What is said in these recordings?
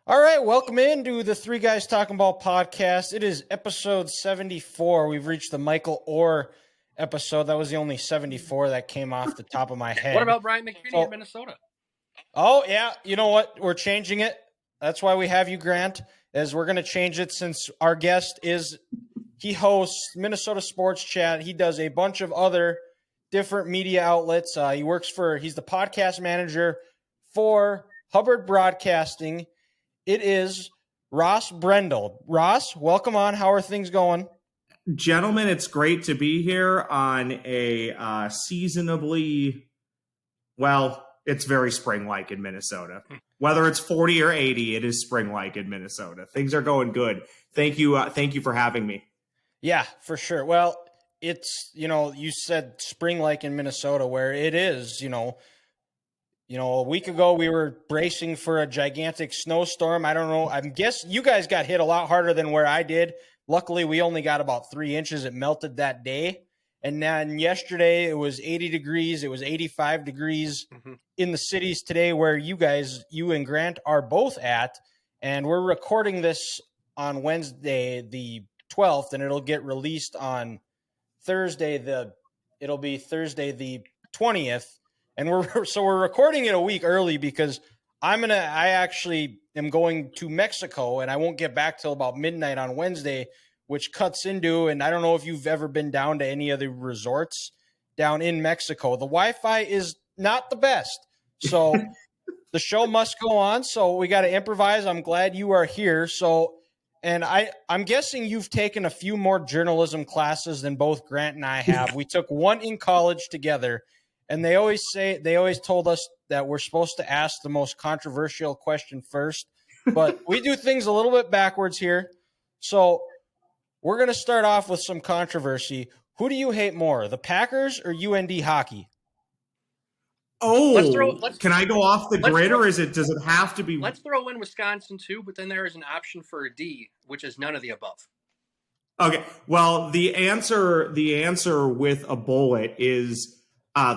All right, welcome into the Three Guys Talking Ball podcast. It is episode 74. We've reached the Michael Orr episode. That was the only 74 that came off the top of my head. What about Brian McKinney in Minnesota? Oh, yeah. You know what? We're changing it. That's why we have you, Grant, as we're going to change it since our guest he hosts Minnesota Sports Chat. He does a bunch of other different media outlets. He's the podcast manager for Hubbard Broadcasting. It is Ross Brendel. Ross, welcome on. How are things going? Gentlemen, it's great to be here on a seasonably, well, it's very spring-like in Minnesota. Whether it's 40 or 80, it is spring-like in Minnesota. Things are going good. Thank you for having me. Yeah, for sure. Well, it's, you said spring-like in Minnesota, where it is, a week ago we were bracing for a gigantic snowstorm. I don't know. I guess you guys got hit a lot harder than where I did. Luckily, we only got about 3 inches. It melted that day. And then yesterday it was 80 degrees. It was 85 degrees in the cities today where you and Grant are both at. And we're recording this on Wednesday, the 12th, and it'll get released on Thursday, the 20th. And we're recording it a week early because I actually am going to Mexico and I won't get back till about midnight on Wednesday, which cuts into, and I don't know if you've ever been down to any of the resorts down in Mexico. The Wi-Fi is not the best. So the show must go on. So we got to improvise. I'm glad you are here. So, and I'm guessing you've taken a few more journalism classes than both Grant and I have. We took one in college together. And they always told us that we're supposed to ask the most controversial question first, but we do things a little bit backwards here. So we're going to start off with some controversy. Who do you hate more, the Packers or UND hockey? Oh, can I go off the grid or does it have to be? Let's throw in Wisconsin too, but then there is an option for a D, which is none of the above. Okay. Well, the answer with a bullet is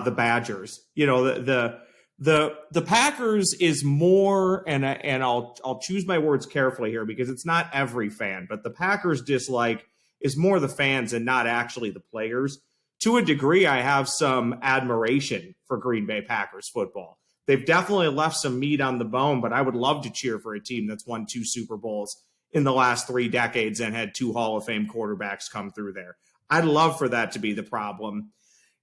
the Badgers. The Packers is more, and I'll choose my words carefully here because it's not every fan, but the Packers dislike is more the fans and not actually the players. To a degree, I have some admiration for Green Bay Packers football. They've definitely left some meat on the bone, but I would love to cheer for a team that's won 2 Super Bowls in the last 3 decades and had 2 Hall of Fame quarterbacks come through there. I'd love for that to be the problem.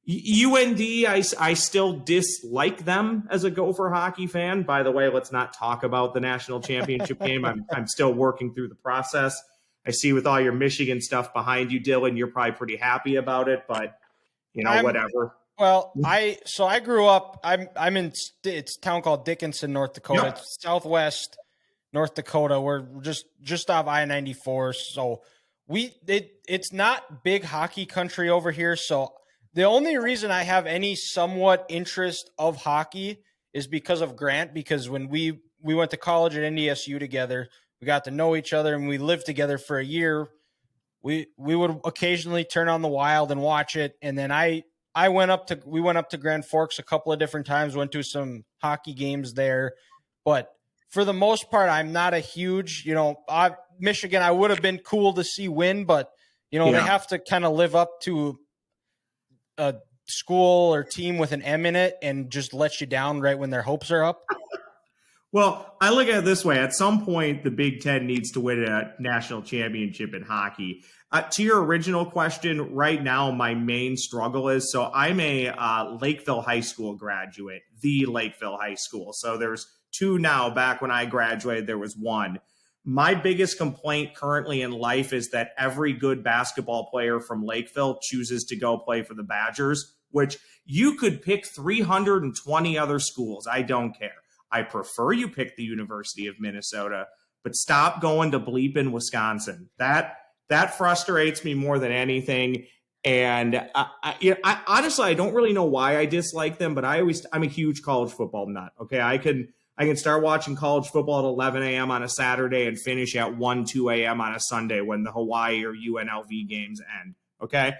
UND, I still dislike them as a Gopher hockey fan. By the way, let's not talk about the national championship game. I'm still working through the process. I see with all your Michigan stuff behind you, Dylan, you're probably pretty happy about it, but whatever. Well, I grew up. I'm in it's a town called Dickinson, North Dakota. Yep. It's southwest North Dakota. We're just off I-94, so it's not big hockey country over here. So the only reason I have any somewhat interest of hockey is because of Grant, because when we went to college at NDSU together, we got to know each other and we lived together for a year. We would occasionally turn on the Wild and watch it. And then we went up to Grand Forks a couple of different times, went to some hockey games there. But for the most part, I'm not a huge, Michigan, I would have been cool to see win, but they have to kind of live up to a school or team with an M in it and just let you down right when their hopes are up? Well, I look at it this way. At some point, the Big Ten needs to win a national championship in hockey. To your original question, right now, my main struggle is, so I'm a Lakeville High School graduate, the Lakeville High School. So there's 2 now. Back when I graduated, there was 1. My biggest complaint currently in life is that every good basketball player from Lakeville chooses to go play for the Badgers, which you could pick 320 other schools. I don't care. I prefer you pick the University of Minnesota, but stop going to bleeping Wisconsin. That frustrates me more than anything. And I honestly, I don't really know why I dislike them, but I'm a huge college football nut. Okay, I can start watching college football at 11 a.m. on a Saturday and finish at 2 a.m. on a Sunday when the Hawaii or UNLV games end. Okay,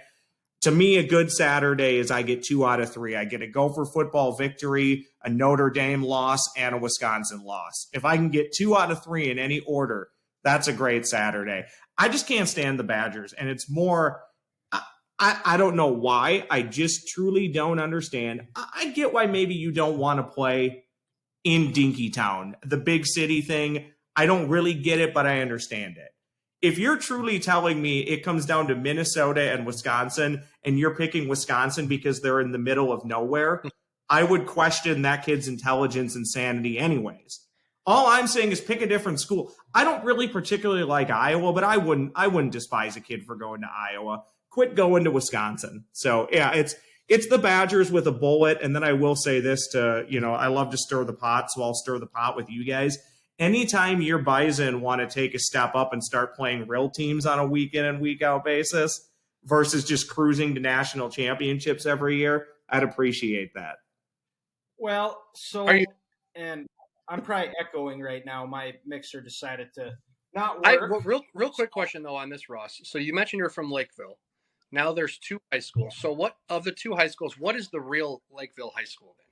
To me, a good Saturday is I get 2 out of 3. I get a Gopher football victory, a Notre Dame loss, and a Wisconsin loss. If I can get 2 out of 3 in any order, that's a great Saturday. I just can't stand the Badgers, and it's more I don't know why. I just truly don't understand. I get why maybe you don't want to play in Dinkytown, the big city thing. I don't really get it, but I understand it. If you're truly telling me it comes down to Minnesota and Wisconsin, and you're picking Wisconsin because they're in the middle of nowhere, I would question that kid's intelligence and sanity anyways. All I'm saying is pick a different school. I don't really particularly like Iowa, but I wouldn't despise a kid for going to Iowa. Quit going to Wisconsin. So yeah, it's the Badgers with a bullet. And then I will say this to, I love to stir the pot, so I'll stir the pot with you guys. Anytime your Bison want to take a step up and start playing real teams on a week in and week out basis versus just cruising to national championships every year, I'd appreciate that. Well, and I'm probably echoing right now. My mixer decided to not work. Real quick question though on this, Ross. So you mentioned you're from Lakeville. Now there's 2 high schools. So what of the 2 high schools, what is the real Lakeville High School then?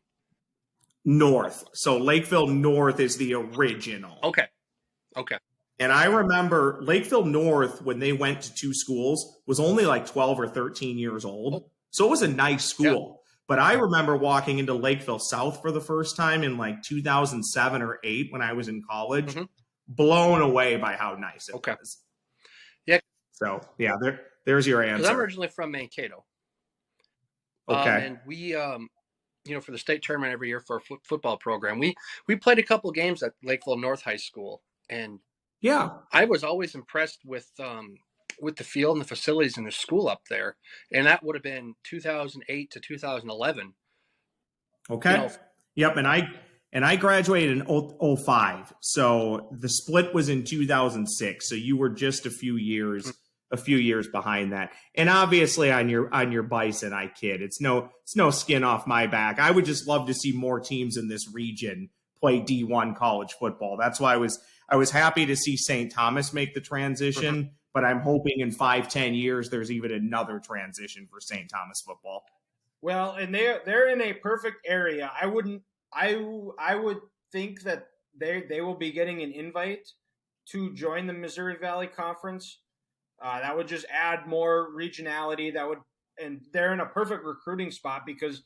North. So Lakeville North is the original. Okay. And I remember Lakeville North, when they went to 2 schools, was only like 12 or 13 years old. So it was a nice school. Yeah. But I remember walking into Lakeville South for the first time in like 2007 or 8 when I was in college, blown away by how nice it was. Yeah. So, yeah, there's your answer. Because I'm originally from Mankato. Okay. And we, for the state tournament every year for our football program, we played a couple games at Lakeville North High School. And yeah, I was always impressed with the field and the facilities in the school up there. And that would have been 2008 to 2011. Okay. Yep. And I graduated in 05. So the split was in 2006. So you were just a few years behind that. And obviously on your Bison, I kid. It's no skin off my back. I would just love to see more teams in this region play D1 college football. That's why I was happy to see St. Thomas make the transition, but I'm hoping in 5-10 years there's even another transition for St. Thomas football. Well, and they're in a perfect area. I would think that they will be getting an invite to join the Missouri Valley Conference. That would just add more regionality. And they're in a perfect recruiting spot because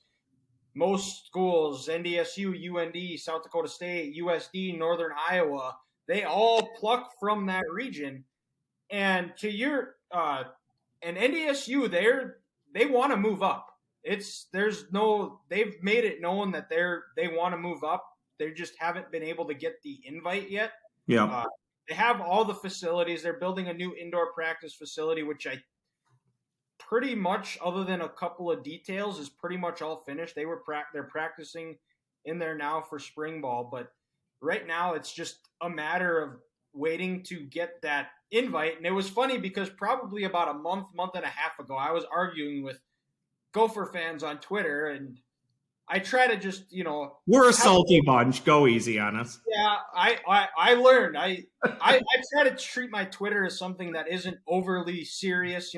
most schools, NDSU, UND, South Dakota State, USD, Northern Iowa, they all pluck from that region. And to your and NDSU, they want to move up. They've made it known that they want to move up. They just haven't been able to get the invite yet. Yeah. They have all the facilities. They're building a new indoor practice facility, which I pretty much, other than a couple of details, is pretty much all finished. They're practicing in there now for spring ball, but right now it's just a matter of waiting to get that invite. And it was funny because probably about a month and a half ago, I was arguing with Gopher fans on Twitter, and I try to just, we're a salty bunch. Go easy on us. Yeah, I learned. I try to treat my Twitter as something that isn't overly serious.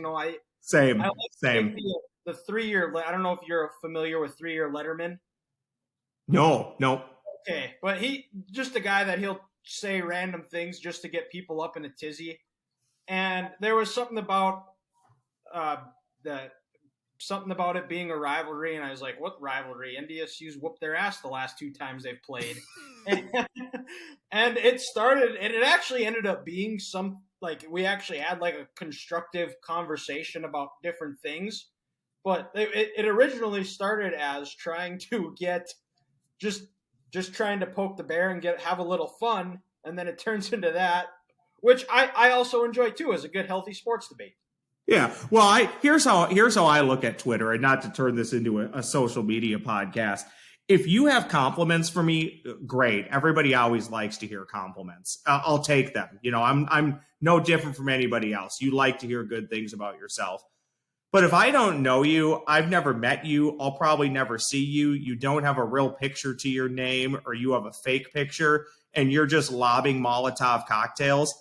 Same. The 3-year. I don't know if you're familiar with 3-year Letterman. No. Okay, but he just a guy that he'll say random things just to get people up in a tizzy. And there was something about something about it being a rivalry, and I was like, what rivalry? NDSU's whooped their ass the last 2 times they've played. and it started, and it actually ended up being we actually had like a constructive conversation about different things. But it originally started as trying to get just trying to poke the bear and have a little fun, and then it turns into that, which I also enjoy too, as a good, healthy sports debate. Yeah. Well, here's how I look at Twitter, and not to turn this into a social media podcast. If you have compliments for me, great. Everybody always likes to hear compliments. I'll take them. I'm no different from anybody else. You like to hear good things about yourself. But if I don't know you, I've never met you, I'll probably never see you, you don't have a real picture to your name, or you have a fake picture, and you're just lobbing Molotov cocktails,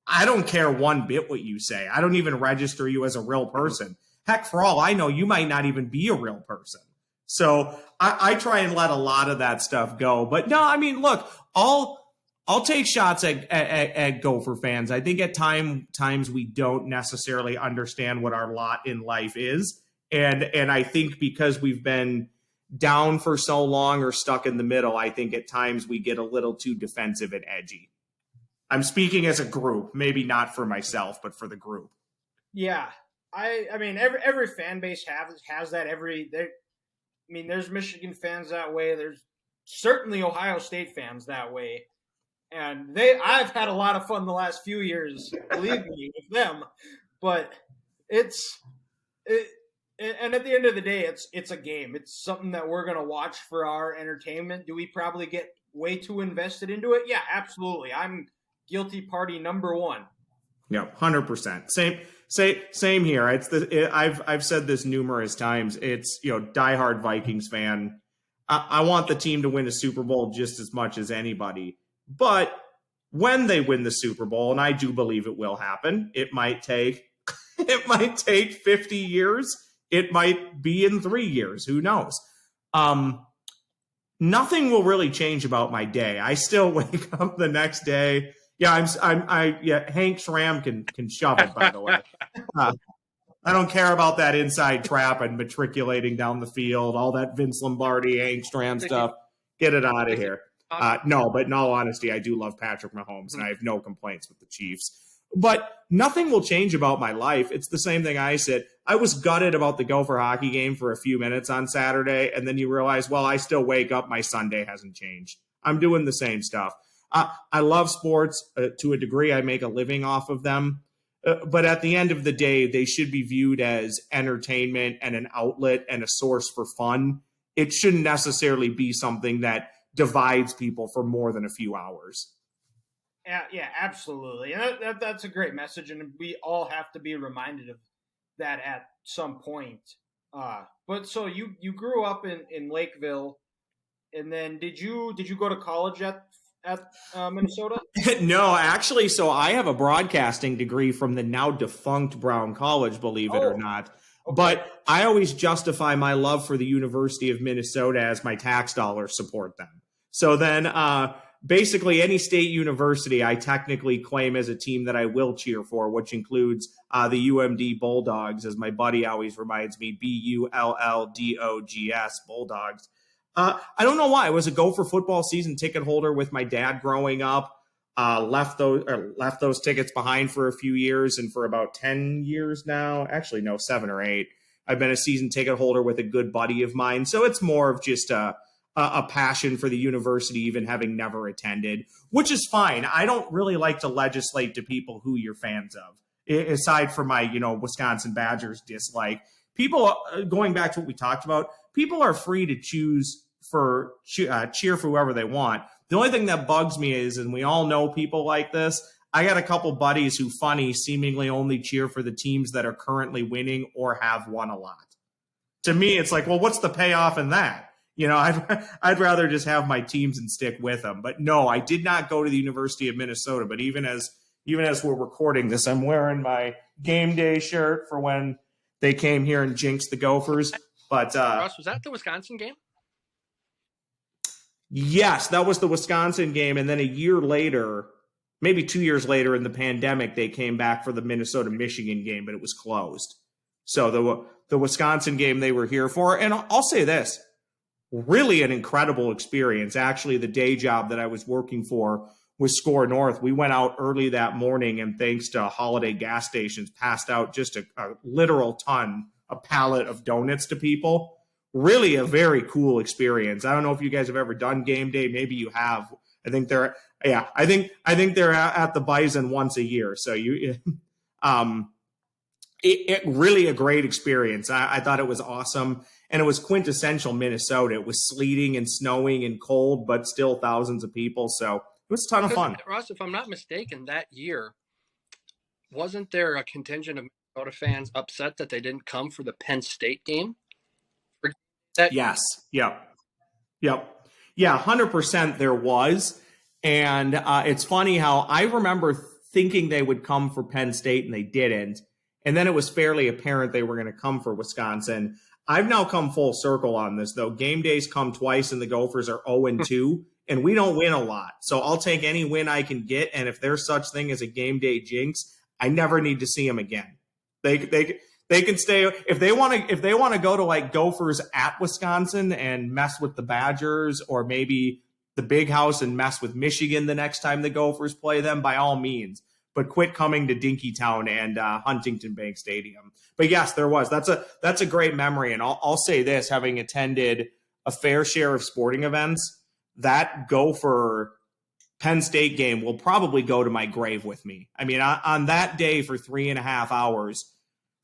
I don't care one bit what you say. I don't even register you as a real person. Heck, for all I know, you might not even be a real person. So I try and let a lot of that stuff go. But no, I mean, look, I'll take shots at Gopher fans. I think at times we don't necessarily understand what our lot in life is. And I think because we've been down for so long or stuck in the middle, I think at times we get a little too defensive and edgy. I'm speaking as a group, maybe not for myself, but for the group. Yeah. I mean, every fan base has that. There's Michigan fans that way. There's certainly Ohio State fans that way. And I've had a lot of fun the last few years, believe me, with them. But and at the end of the day, it's a game. It's something that we're going to watch for our entertainment. Do we probably get way too invested into it? Yeah, absolutely. I'm guilty party number one. Yeah, 100%. Same here. I've said this numerous times. It's, diehard Vikings fan. I want the team to win a Super Bowl just as much as anybody. But when they win the Super Bowl, and I do believe it will happen, it might take 50 years. It might be in 3 years. Who knows? Nothing will really change about my day. I still wake up the next day. Yeah, Hank Schramm can shove it, by the way. I don't care about that inside trap and matriculating down the field, all that Vince Lombardi, Hank Schramm stuff. Get it out of here. No, but in all honesty, I do love Patrick Mahomes, and I have no complaints with the Chiefs. But nothing will change about my life. It's the same thing I said. I was gutted about the Gopher hockey game for a few minutes on Saturday, and then you realize, well, I still wake up. My Sunday hasn't changed. I'm doing the same stuff. I love sports to a degree. I make a living off of them. But at the end of the day, they should be viewed as entertainment and an outlet and a source for fun. It shouldn't necessarily be something that divides people for more than a few hours. Yeah, absolutely. And that's a great message, and we all have to be reminded of that at some point. But so you grew up in Lakeville, and then did you go to college at Minnesota? No, actually, so I have a broadcasting degree from the now defunct Brown College, believe it or not. Okay. But I always justify my love for the University of Minnesota as my tax dollars support them. So then basically any state university I technically claim as a team that I will cheer for, which includes the UMD Bulldogs, as my buddy always reminds me, BULLDOGS, Bulldogs. I don't know why. I was a Gopher football season ticket holder with my dad growing up. Left those tickets behind for a few years, and for about 10 years now, actually no, 7 or 8, I've been a season ticket holder with a good buddy of mine. So it's more of just a passion for the university, even having never attended, which is fine. I don't really like to legislate to people who you're fans of, aside from my, Wisconsin Badgers dislike. People, going back to what we talked about, people are free to cheer for whoever they want. The only thing that bugs me is, and we all know people like this, I got a couple buddies who seemingly only cheer for the teams that are currently winning or have won a lot. To me, it's like, well, what's the payoff in that? I'd rather just have my teams and stick with them. But no, I did not go to the University of Minnesota. But even as we're recording this, I'm wearing my game day shirt for when they came here and jinxed the Gophers. But Russ, was that the Wisconsin game? Yes, that was the Wisconsin game. And then a year later, maybe 2 years later in the pandemic, they came back for the Minnesota-Michigan game, but it was closed. So the Wisconsin game they were here for. And I'll say this, really an incredible experience. Actually, the day job that I was working for was Score North. We went out early that morning, and thanks to Holiday gas stations, passed out just a literal a pallet of donuts to people. Really a very cool experience. I don't know if you guys have ever done game day. Maybe you have. I think they're at the Bison once a year. So it really a great experience. I thought it was awesome. And it was quintessential Minnesota. It was sleeting and snowing and cold, but still thousands of people. So it was a ton of fun. Ross, if I'm not mistaken, that year, wasn't there a contingent of Minnesota fans upset that they didn't come for the Penn State game? Yes. Yep. Yeah, 100% there was. And it's funny how I remember thinking they would come for Penn State and they didn't. And then it was fairly apparent they were going to come for Wisconsin. I've now come full circle on this, though. Game days come twice, and the Gophers are 0-2, and we don't win a lot. So I'll take any win I can get, and if there's such thing as a game day jinx, I never need to see them again. They can stay if they want to go to like Gophers at Wisconsin and mess with the Badgers, or maybe the Big House and mess with Michigan the next time the Gophers play them, by all means. But quit coming to Dinkytown and Huntington Bank Stadium. But yes, there was. That's a great memory. And I'll say this, having attended a fair share of sporting events, that Gopher Penn State game will probably go to my grave with me. I mean, on that day for 3.5 hours,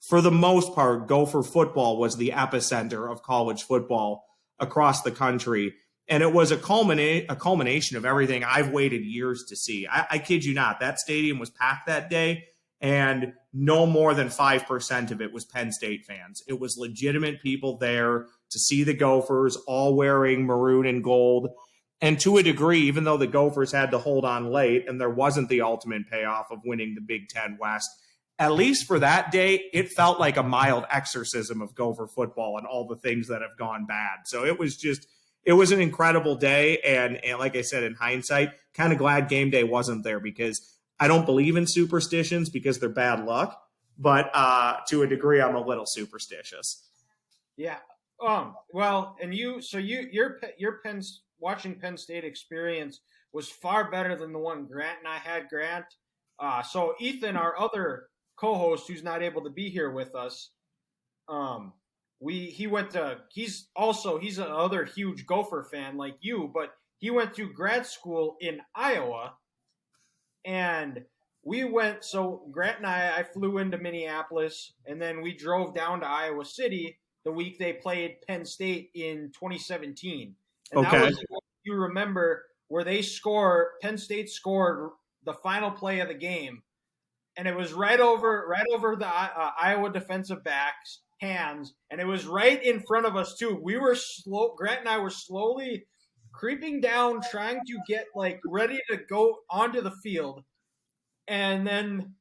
for the most part, Gopher football was the epicenter of college football across the country. And it was a culmination of everything I've waited years to see. I kid you not. That stadium was packed that day, and no more than 5% of it was Penn State fans. It was legitimate people there to see the Gophers, all wearing maroon and gold. And to a degree, even though the Gophers had to hold on late and there wasn't the ultimate payoff of winning the Big Ten West, at least for that day, it felt like a mild exorcism of Gopher football and all the things that have gone bad. So it was an incredible day. And like I said, in hindsight, kind of glad game day wasn't there, because I don't believe in superstitions because they're bad luck. But to a degree, I'm a little superstitious. Yeah. Well, and your watching Penn State experience was far better than the one Grant and I had. Grant. So Ethan, our other co-host, who's not able to be here with us, he's another huge Gopher fan like you, but he went to grad school in Iowa, and so Grant and I flew into Minneapolis, and then we drove down to Iowa City the week they played Penn State in 2017. And okay. That was, you remember, where Penn State scored the final play of the game, and it was right over the Iowa defensive back's hands, and it was right in front of us too. We were Grant and I were slowly creeping down, trying to get ready to go onto the field, and then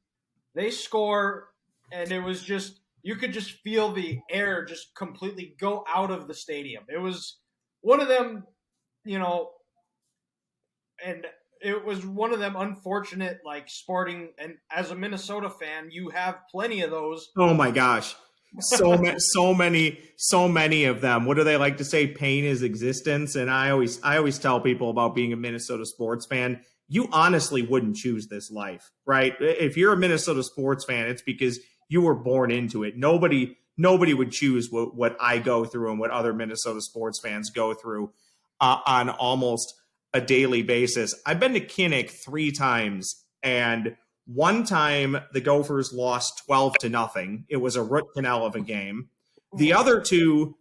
they score, and it was just, you could just feel the air just completely go out of the stadium. It was one of them, and it was one of them unfortunate sporting, and as a Minnesota fan, you have plenty of those. Oh my gosh. So many of them. What do they like to say? Pain is existence. And I always tell people about being a Minnesota sports fan. You honestly wouldn't choose this life, right? If you're a Minnesota sports fan, it's because you were born into it. Nobody would choose what I go through and what other Minnesota sports fans go through on almost a daily basis. I've been to Kinnick 3 times, and one time the Gophers lost 12-0. It was a root canal of a game. The other two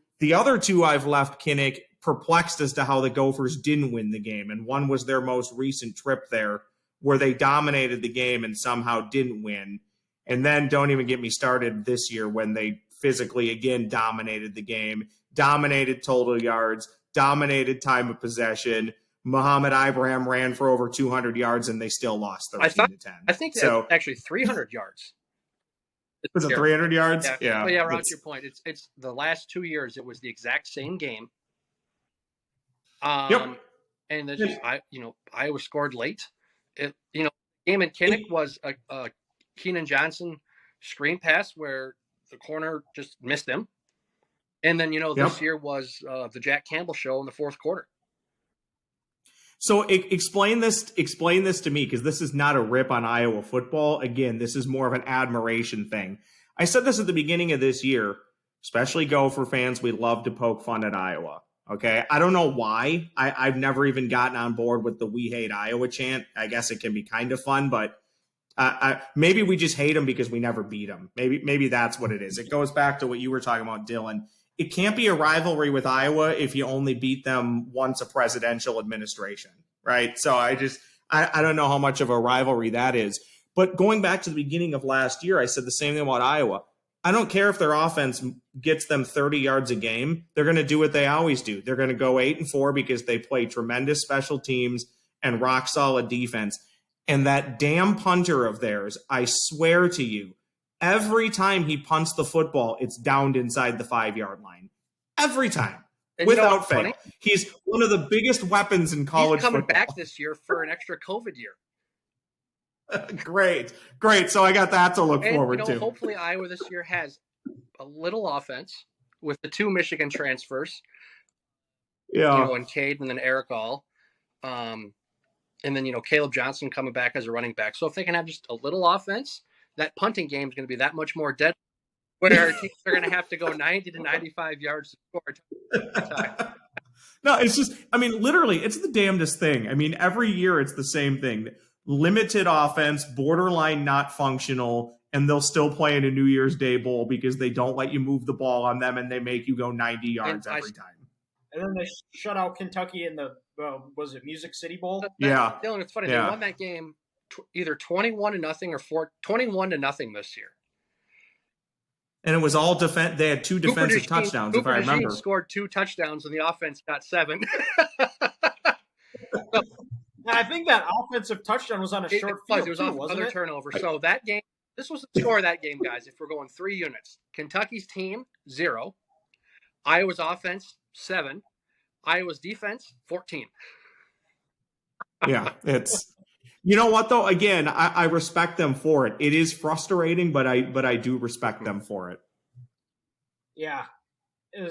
I've left Kinnick perplexed as to how the Gophers didn't win the game. And one was their most recent trip there, where they dominated the game and somehow didn't win. And then don't even get me started this year when they physically again dominated the game, dominated total yards, dominated time of possession. Muhammad Ibrahim ran for over 200 yards, and they still lost 13-10. I think so. Actually 300 yards. Was it 300 yards? Yeah. Well, yeah, around your point. It's the last 2 years. It was the exact same game. Yep. And it's just, Iowa scored late. Game in Kinnick was a Keenan Johnson screen pass where the corner just missed him. And then, this year was the Jack Campbell show in the fourth quarter. So explain this to me, because this is not a rip on Iowa football. Again, this is more of an admiration thing. I said this at the beginning of this year, especially Gopher fans, we love to poke fun at Iowa. Okay, I don't know why. I've never even gotten on board with the "We Hate Iowa" chant. I guess it can be kind of fun, but maybe we just hate them because we never beat them. Maybe that's what it is. It goes back to what you were talking about, Dylan. It can't be a rivalry with Iowa if you only beat them once a presidential administration, right? So I don't know how much of a rivalry that is. But going back to the beginning of last year, I said the same thing about Iowa. I don't care if their offense gets them 30 yards a game. They're going to do what they always do. They're going to go 8-4 because they play tremendous special teams and rock solid defense. And that damn punter of theirs, I swear to you, every time he punts the football, it's downed inside the 5-yard line. Every time. And you know Without what's fail. funny? He's one of the biggest weapons in college He's coming football. back this year for an extra COVID year. Great. So I got that to look forward to. Hopefully Iowa this year has a little offense with the 2 Michigan transfers. Yeah. And Cade and then Eric All. And then, Caleb Johnson coming back as a running back. So if they can have just a little offense, that punting game is going to be that much more dead. Where teams are going to have to go 90 to 95 yards to score. No, it's just, literally, it's the damnedest thing. Every year it's the same thing. Limited offense, borderline not functional, and they'll still play in a New Year's Day bowl because they don't let you move the ball on them and they make you go 90 yards every time. And then they shut out Kentucky in the, was it Music City Bowl? Yeah. Dylan, it's funny. Yeah. They won that game either 21-0 or 21-0 this year. And it was all defense. They had 2 defensive touchdowns, if I remember. Cooper scored 2 touchdowns, and the offense got 7. I think that offensive touchdown was on a short field. It was too, off wasn't other it? turnover. So that game, this was the score of that game, guys. If we're going 3 units, Kentucky's team 0, Iowa's offense 7, Iowa's defense 14. Yeah, it's. You know what though? Again, I respect them for it. It is frustrating, but I do respect them for it. Yeah.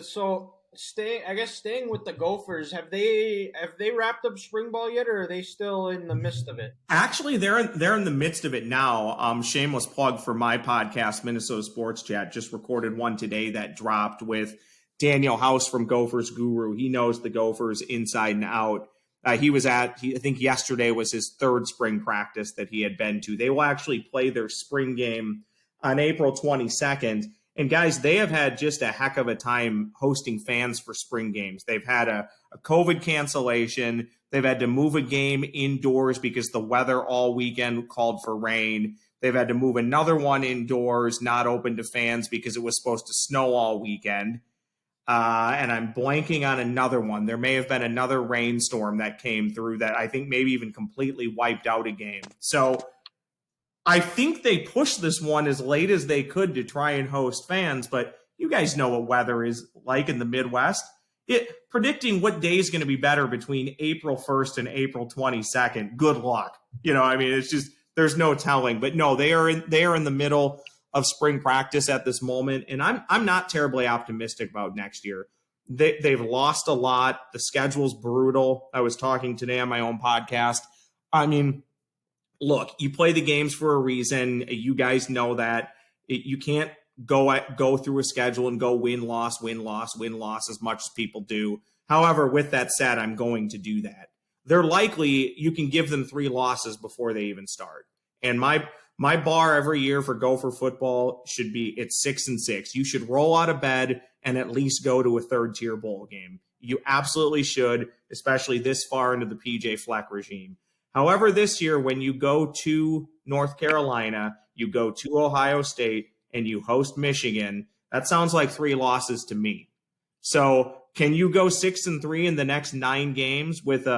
So staying with the Gophers, have they wrapped up spring ball yet, or are they still in the midst of it? Actually, they're in the midst of it now. Shameless plug for my podcast, Minnesota Sports Chat. Just recorded one today that dropped with Daniel House from Gophers Guru. He knows the Gophers inside and out. He was I think yesterday was his 3rd spring practice that he had been to. They will actually play their spring game on April 22nd. And guys, they have had just a heck of a time hosting fans for spring games. They've had a COVID cancellation. They've had to move a game indoors because the weather all weekend called for rain. They've had to move another one indoors, not open to fans because it was supposed to snow all weekend. And I'm blanking on another one. There may have been another rainstorm that came through that I think maybe even completely wiped out a game. So I think they pushed this one as late as they could to try and host fans, but you guys know what weather is like in the Midwest. Predicting what day is going to be better between April 1st and April 22nd, good luck. It's just, there's no telling. But no, they are in the middle of spring practice at this moment, and I'm not terribly optimistic about next year. They've lost a lot. The schedule's brutal. I was talking today on my own podcast. Look, you play the games for a reason. You guys know that. You can't go through a schedule and go win, loss as much as people do. However, with that said, I'm going to do that. They're likely, you can give them 3 losses before they even start. And my bar every year for Gopher football should be it's 6-6. You should roll out of bed and at least go to a 3rd-tier bowl game. You absolutely should, especially this far into the PJ Fleck regime. However, this year, when you go to North Carolina, you go to Ohio State, and you host Michigan, that sounds like 3 losses to me. So can you go 6-3 in the next 9 games with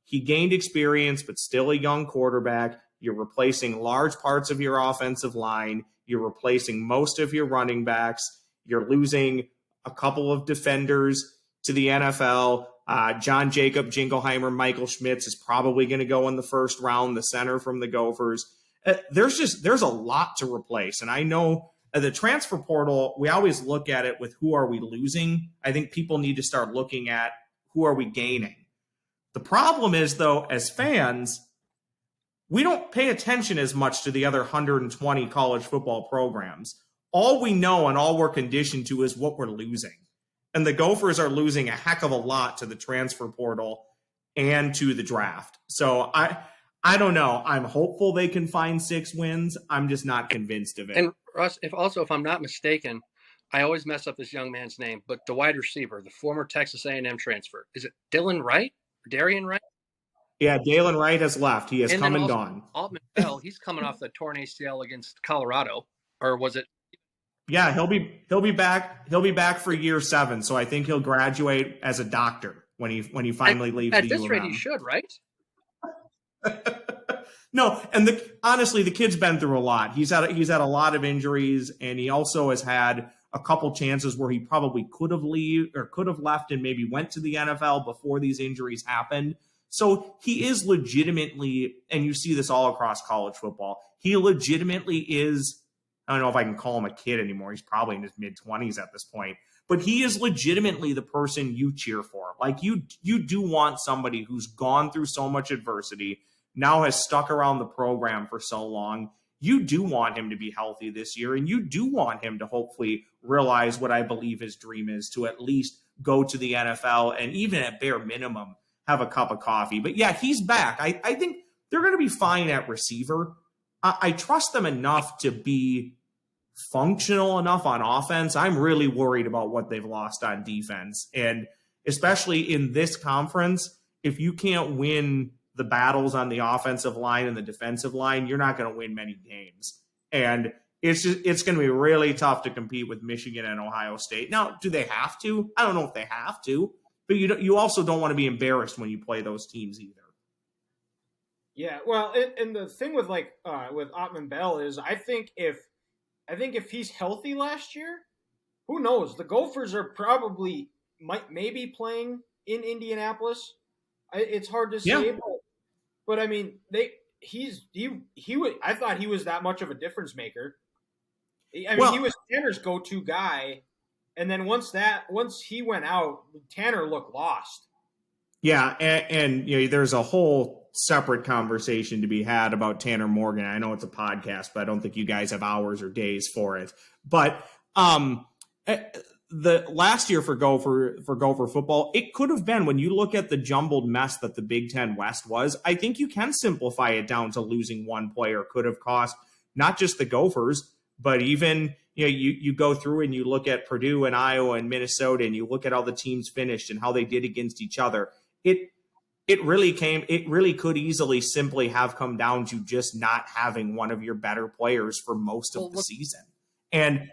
he gained experience, but still a young quarterback? You're replacing large parts of your offensive line. You're replacing most of your running backs. You're losing a couple of defenders to the NFL. John Jacob, Jingleheimer, Michael Schmitz is probably going to go in the 1st round, the center from the Gophers. There's a lot to replace. And I know the transfer portal, we always look at it with who are we losing. I think people need to start looking at who are we gaining. The problem is, though, as fans, we don't pay attention as much to the other 120 college football programs. All we know and all we're conditioned to is what we're losing. And the Gophers are losing a heck of a lot to the transfer portal and to the draft. So I don't know. I'm hopeful they can find 6 wins. I'm just not convinced of it. And Russ, if I'm not mistaken, I always mess up this young man's name, but the wide receiver, the former Texas A&M transfer, is it Dylan Wright or Darian Wright? Yeah, Dalen Wright has left. He has come and gone. Altman Bell, he's coming off the torn ACL against Colorado, or was it? Yeah, he'll be back. He'll be back for year 7. So I think he'll graduate as a doctor when he finally leaves the UNM. At this rate, he should, right? No, and honestly, the kid's been through a lot. He's had a lot of injuries, and he also has had a couple chances where he probably could have left and maybe went to the NFL before these injuries happened. So he is legitimately, and you see this all across college football, he legitimately is, I don't know if I can call him a kid anymore. He's probably in his mid-20s at this point. But he is legitimately the person you cheer for. Like you do want somebody who's gone through so much adversity, now has stuck around the program for so long. You do want him to be healthy this year, and you do want him to hopefully realize what I believe his dream is, to at least go to the NFL and even at bare minimum have a cup of coffee. But yeah, he's back. I think they're going to be fine at receiver. I trust them enough to be functional enough on offense. I'm really worried about what they've lost on defense. And especially in this conference, if you can't win the battles on the offensive line and the defensive line, you're not going to win many games. And it's going to be really tough to compete with Michigan and Ohio State. Now, do they have to? I don't know if they have to, but you also don't want to be embarrassed when you play those teams either. Yeah, well, and the thing with with Ottman Bell is I think if he's healthy last year, who knows? The Gophers are probably maybe playing in Indianapolis. It's hard to say, but I mean, I thought he was that much of a difference maker. I mean, he was Tanner's go-to guy, and then once he went out, Tanner looked lost. Yeah, and there's a whole separate conversation to be had about Tanner Morgan. I know it's a podcast, but I don't think you guys have hours or days for it. But the last year for Gopher football, it could have been, when you look at the jumbled mess that the Big Ten West was, I think you can simplify it down to losing one player could have cost not just the Gophers, but even you go through and you look at Purdue and Iowa and Minnesota, and you look at how the teams finished and how they did against each other. It really could easily simply have come down to just not having one of your better players for most of the season. And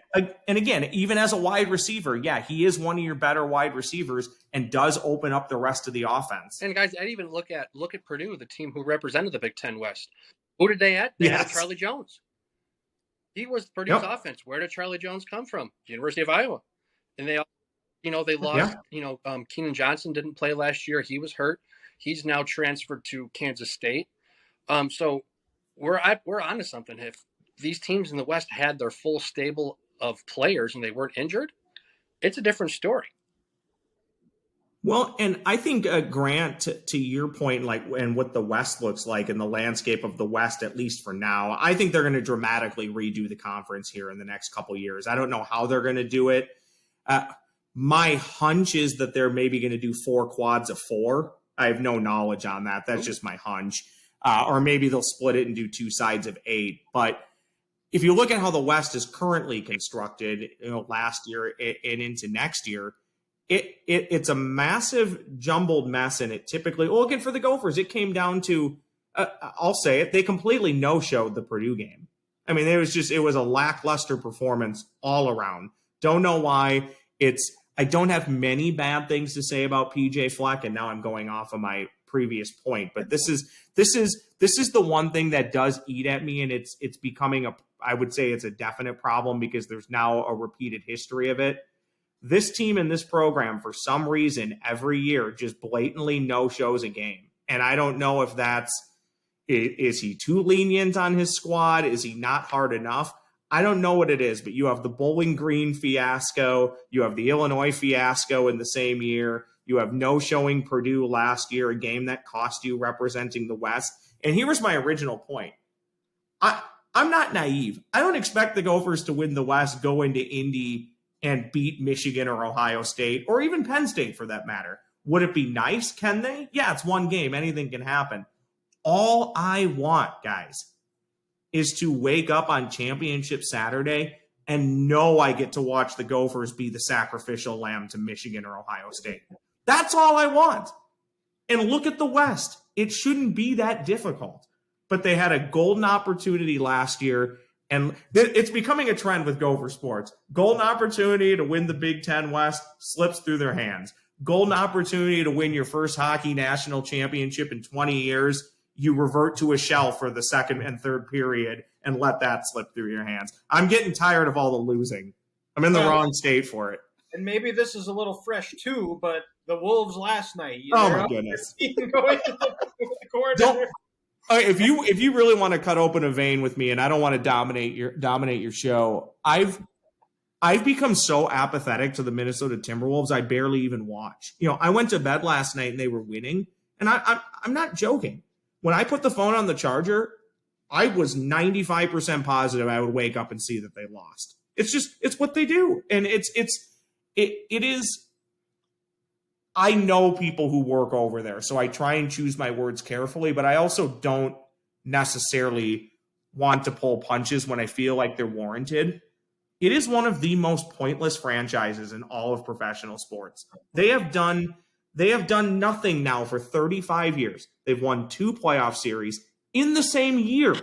again, even as a wide receiver, yeah, he is one of your better wide receivers and does open up the rest of the offense. And guys, I'd even look at Purdue, the team who represented the Big Ten West. Who did they add? They had Charlie Jones. He was Purdue's offense. Where did Charlie Jones come from? University of Iowa. And they lost. Keenan Johnson didn't play last year. He was hurt. He's now transferred to Kansas State. So we're onto something. If these teams in the West had their full stable of players and they weren't injured, it's a different story. Well, and I think, Grant, to your point, and what the West looks like in the landscape of the West, at least for now, I think they're going to dramatically redo the conference here in the next couple years. I don't know how they're going to do it. My hunch is that they're maybe going to do 4 quads of 4. I have no knowledge on that. That's just my hunch. Or maybe they'll split it and do 2 sides of 8. But if you look at how the West is currently constructed, last year and into next year, it's a massive jumbled mess. And it typically, again, for the Gophers, it came down to, I'll say it, they completely no-showed the Purdue game. I mean, it was a lackluster performance all around. Don't know why. I don't have many bad things to say about PJ Fleck, and now I'm going off of my previous point. But this is the one thing that does eat at me, and it's becoming I would say it's a definite problem because there's now a repeated history of it. This team and this program, for some reason, every year just blatantly no-shows a game. And I don't know if is he too lenient on his squad? Is he not hard enough? I don't know what it is, but you have the Bowling Green fiasco. You have the Illinois fiasco in the same year. You have no-showing Purdue last year, a game that cost you representing the West. And here was my original point. I'm not naive. I don't expect the Gophers to win the West, go into Indy, and beat Michigan or Ohio State, or even Penn State for that matter. Would it be nice? Can they? Yeah, it's one game. Anything can happen. All I want, guys, is to wake up on Championship Saturday and know I get to watch the Gophers be the sacrificial lamb to Michigan or Ohio State. That's all I want. And look at the West. It shouldn't be that difficult. But they had a golden opportunity last year, and it's becoming a trend with Gopher sports. Golden opportunity to win the Big Ten West slips through their hands. Golden opportunity to win your first hockey national championship in 20 years. you revert to a shell for the second and third period and let that slip through your hands. I'm getting tired of all the losing. I'm in the wrong state for it. And maybe this is a little fresh too, but the Wolves last night. Oh my goodness! Going to the corner. If you really want to cut open a vein with me, and I don't want to dominate your show, I've become so apathetic to the Minnesota Timberwolves. I barely even watch. I went to bed last night and they were winning, and I'm not joking. When I put the phone on the charger, I was 95% positive I would wake up and see that they lost. It's what they do, and it is. I know people who work over there, so I try and choose my words carefully, but I also don't necessarily want to pull punches when I feel like they're warranted. It is one of the most pointless franchises in all of professional sports. They have done nothing now for 35 years. They've won 2 playoff series in the same year.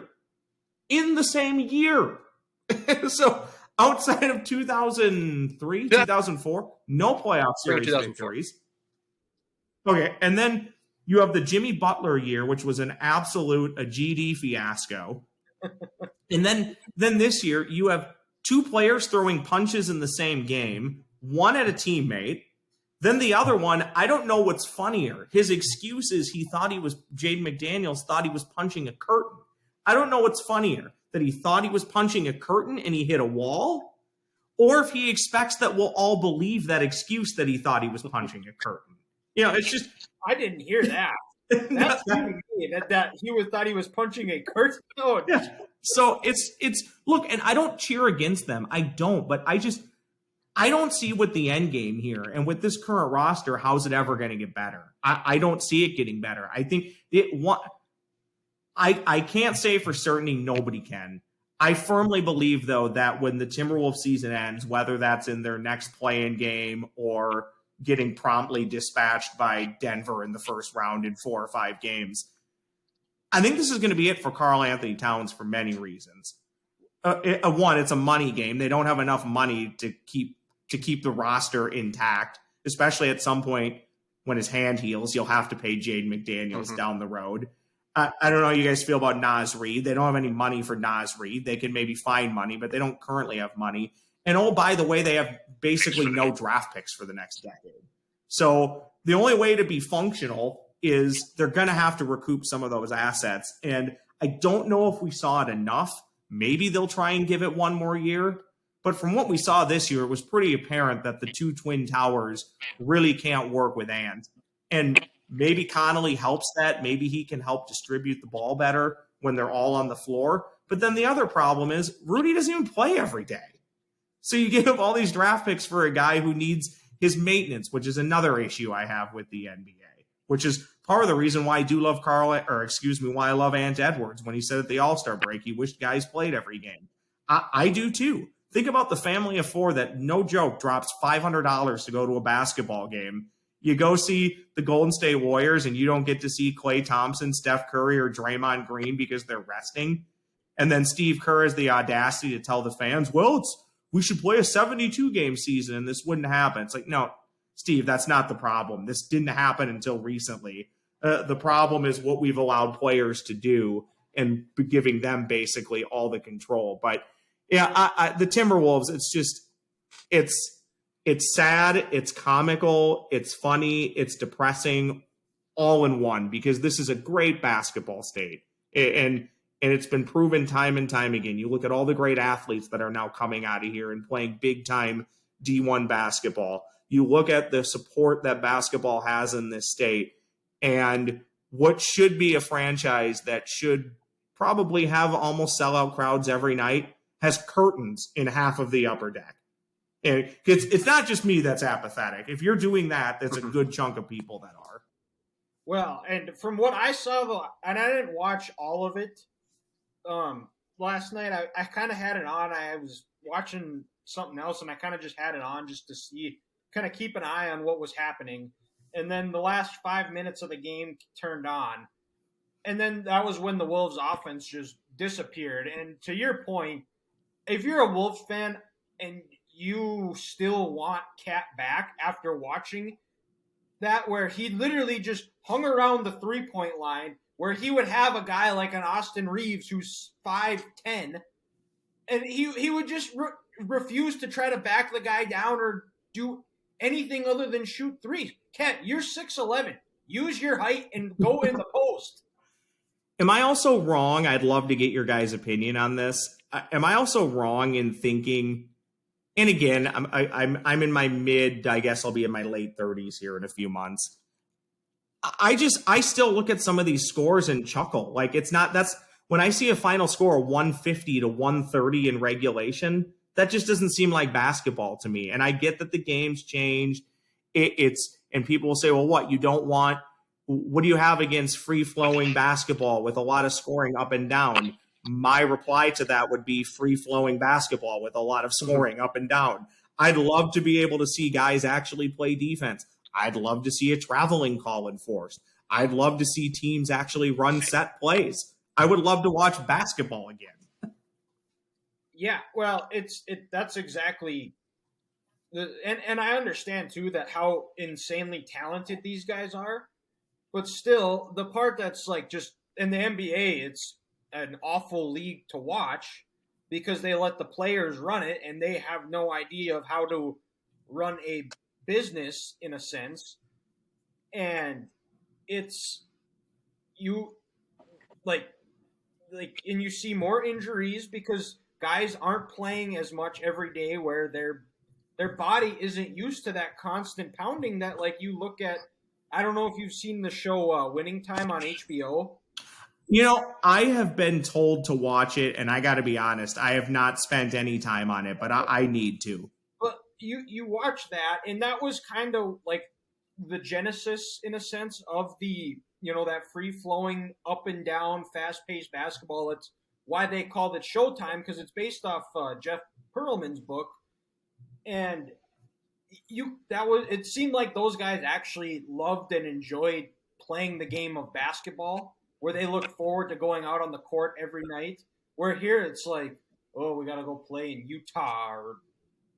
So outside of 2003, 2004, no playoff series victories. Okay, and then you have the Jimmy Butler year, which was a GD fiasco. And then this year, you have 2 players throwing punches in the same game, one at a teammate. Then the other one, I don't know what's funnier. His excuse is Jaden McDaniels thought he was punching a curtain. I don't know what's funnier, that he thought he was punching a curtain and he hit a wall, or if he expects that we'll all believe that excuse that he thought he was punching a curtain. It's just... I didn't hear that. That's that he thought he was punching a curtain. Oh, yeah. So it's look, and I don't cheer against them. I don't, but I don't see what the end game here. And with this current roster, how's it ever going to get better? I don't see it getting better. I think I can't say for certainty, nobody can. I firmly believe, though, that when the Timberwolves season ends, whether that's in their next play-in game or getting promptly dispatched by Denver in the first round in 4 or 5 games, I think this is going to be it for Karl Anthony Towns for many reasons. One, it's a money game. They don't have enough money to keep the roster intact, especially at some point when his hand heals. You'll have to pay Jaden McDaniels down the road. I don't know how you guys feel about Naz Reid. They don't have any money for Naz Reid. They can maybe find money, but they don't currently have money. And oh, by the way, they have basically no draft picks for the next decade. So the only way to be functional is they're going to have to recoup some of those assets. And I don't know if we saw it enough. Maybe they'll try and give it one more year. But from what we saw this year, it was pretty apparent that the 2 twin towers really can't work with Ant. And maybe Connolly helps that. Maybe he can help distribute the ball better when they're all on the floor. But then the other problem is Rudy doesn't even play every day. So you give all these draft picks for a guy who needs his maintenance, which is another issue I have with the NBA, which is part of the reason why I do love why I love Ant Edwards. When he said at the All-Star break, he wished guys played every game. I do too. Think about the family of 4 that, no joke, drops $500 to go to a basketball game. You go see the Golden State Warriors and you don't get to see Klay Thompson, Steph Curry, or Draymond Green because they're resting. And then Steve Kerr has the audacity to tell the fans, we should play a 72-game season and this wouldn't happen. It's like, no, Steve, that's not the problem. This didn't happen until recently. The problem is what we've allowed players to do and giving them basically all the control. But yeah, the Timberwolves, it's sad, it's comical, it's funny, it's depressing, all in one, because this is a great basketball state. And it's been proven time and time again. You look at all the great athletes that are now coming out of here and playing big-time D1 basketball. You look at the support that basketball has in this state, and what should be a franchise that should probably have almost sellout crowds every night has curtains in half of the upper deck. And it's not just me that's apathetic. If you're doing that, that's a good chunk of people that are. Well, and from what I saw, and I didn't watch all of it, last night I kind of had it on. I was watching something else, and I kind of just had it on just to see, kind of keep an eye on what was happening. And then the last 5 minutes of the game turned on. And then that was when the Wolves offense just disappeared. And to your point, if you're a Wolves fan and you still want Cat back after watching that, where he literally just hung around the 3-point line, where he would have a guy like an Austin Reeves who's 5'10", and he would just refuse to try to back the guy down or do anything other than shoot threes. Kent, you're 6'11". Use your height and go in the post. Am I also wrong? I'd love to get your guys' opinion on this. Am I also wrong in thinking, and again, I'm in my I guess I'll be in my late 30s here in a few months. I still look at some of these scores and chuckle. Like, that's when I see a final score of 150 to 130 in regulation, that just doesn't seem like basketball to me. And I get that the game's changed. And people will say, well, what do you have against free-flowing basketball with a lot of scoring up and down? My reply to that would be free-flowing basketball with a lot of scoring up and down. I'd love to be able to see guys actually play defense. I'd love to see a traveling call enforced. I'd love to see teams actually run set plays. I would love to watch basketball again. Yeah, well, that's exactly and I understand too that how insanely talented these guys are, but still the part that's like just in the NBA, it's an awful league to watch because they let the players run it and they have no idea of how to run a business in a sense. And it's you like and you see more injuries because guys aren't playing as much every day where their body isn't used to that constant pounding that, like, you look at. I don't know if you've seen the show Winning Time on HBO. You know, I have been told to watch it, and I got to be honest, I have not spent any time on it, but I need to. But you watch that, and that was kind of like the genesis, in a sense, of the, that free-flowing, up and down, fast-paced basketball. It's why they called it Showtime, because it's based off Jeff Pearlman's book. And it seemed like those guys actually loved and enjoyed playing the game of basketball, where they look forward to going out on the court every night. Where here it's like, oh, we got to go play in Utah or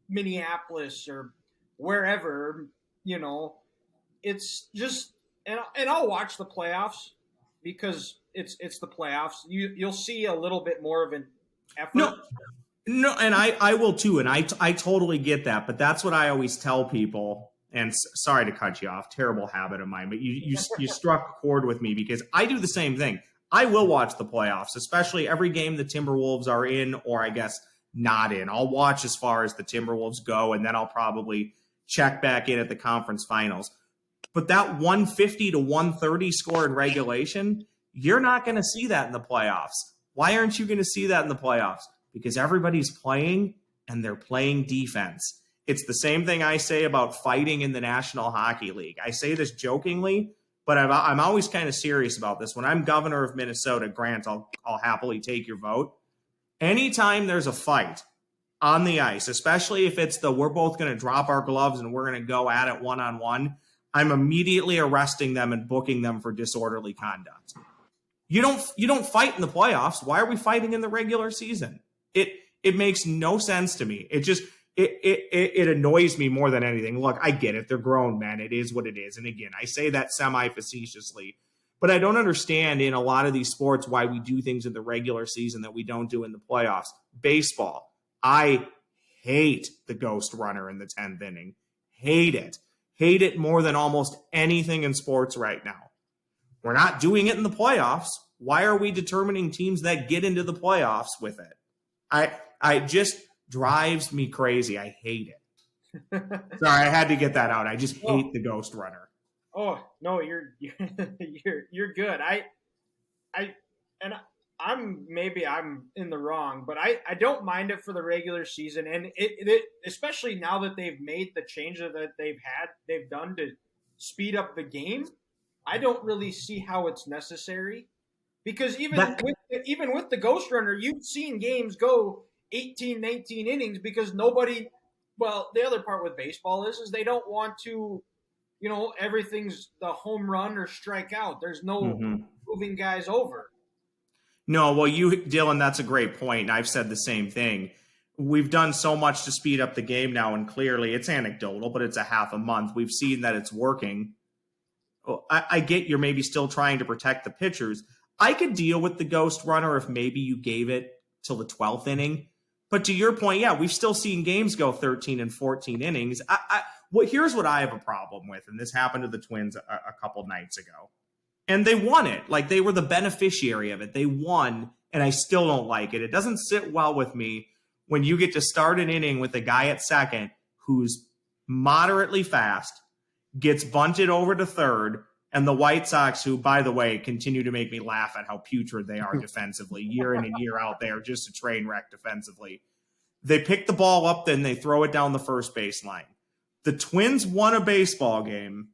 Minneapolis or wherever, It's just, and I'll watch the playoffs because it's the playoffs. You'll see a little bit more of an effort. No, and I will too, and I totally get that, but that's what I always tell people. And sorry to cut you off, terrible habit of mine, but you struck a chord with me because I do the same thing. I will watch the playoffs, especially every game the Timberwolves are in, or I guess not in. I'll watch as far as the Timberwolves go, and then I'll probably check back in at the conference finals. But that 150 to 130 score in regulation, you're not going to see that in the playoffs. Why aren't you going to see that in the playoffs? Because everybody's playing and they're playing defense. It's the same thing I say about fighting in the National Hockey League. I say this jokingly, but I'm always kind of serious about this. When I'm governor of Minnesota, Grant, I'll happily take your vote. Anytime there's a fight on the ice, especially if it's we're both going to drop our gloves and we're going to go at it one-on-one, I'm immediately arresting them and booking them for disorderly conduct. You don't fight in the playoffs. Why are we fighting in the regular season? It makes no sense to me. It annoys me more than anything. Look, I get it. They're grown men. It is what it is. And again, I say that semi-facetiously, but I don't understand in a lot of these sports why we do things in the regular season that we don't do in the playoffs. Baseball, I hate the ghost runner in the 10th inning. Hate it. Hate it more than almost anything in sports right now. We're not doing it in the playoffs. Why are we determining teams that get into the playoffs with it? I just drives me crazy. I hate it. Sorry, I had to get that out. I just hate the ghost runner. Oh no, you're good. I'm in the wrong, but I don't mind it for the regular season, and it especially now that they've made the changes that they've done to speed up the game. I don't really see how it's necessary. Because even with the ghost runner, you've seen games go 18, 19 innings because nobody – well, the other part with baseball is they don't want to – everything's the home run or strike out. There's no moving guys over. No, well, Dylan, that's a great point. I've said the same thing. We've done so much to speed up the game now, and clearly it's anecdotal, but it's a half a month. We've seen that it's working. I get you're maybe still trying to protect the pitchers. I could deal with the ghost runner if maybe you gave it till the 12th inning. But to your point, yeah, we've still seen games go 13 and 14 innings. Here's what I have a problem with, and this happened to the Twins a couple nights ago. And they won it. Like, they were the beneficiary of it. They won, and I still don't like it. It doesn't sit well with me when you get to start an inning with a guy at second who's moderately fast, gets bunted over to third, and the White Sox, who, by the way, continue to make me laugh at how putrid they are defensively, year in and year out, they are just a train wreck defensively. They pick the ball up, then they throw it down the first baseline. The Twins won a baseball game.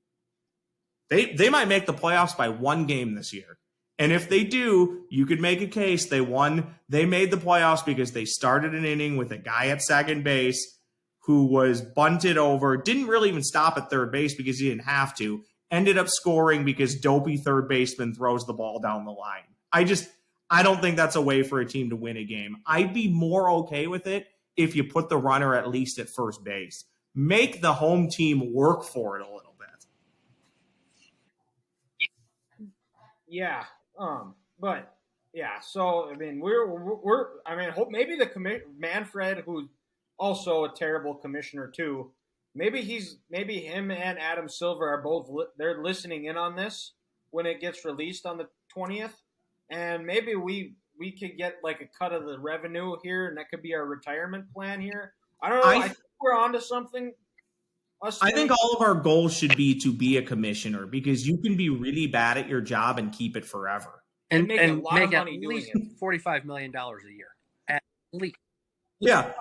They might make the playoffs by one game this year. And if they do, you could make a case they won. They made the playoffs because they started an inning with a guy at second base who was bunted over, didn't really even stop at third base because he didn't have to, ended up scoring because dopey third baseman throws the ball down the line. I don't think that's a way for a team to win a game. I'd be more okay with it if you put the runner at least at first base. Make the home team work for it a little bit. Yeah. But yeah, so I mean, hope maybe Manfred, who's also a terrible commissioner too. Maybe him and Adam Silver are both they're listening in on this when it gets released on the 20th, and maybe we could get like a cut of the revenue here, and that could be our retirement plan here. I don't know. I think we're onto something. I think all of our goals should be a commissioner, because you can be really bad at your job and keep it forever. And make a lot of money at doing least it. $45 million a year. At least. Yeah.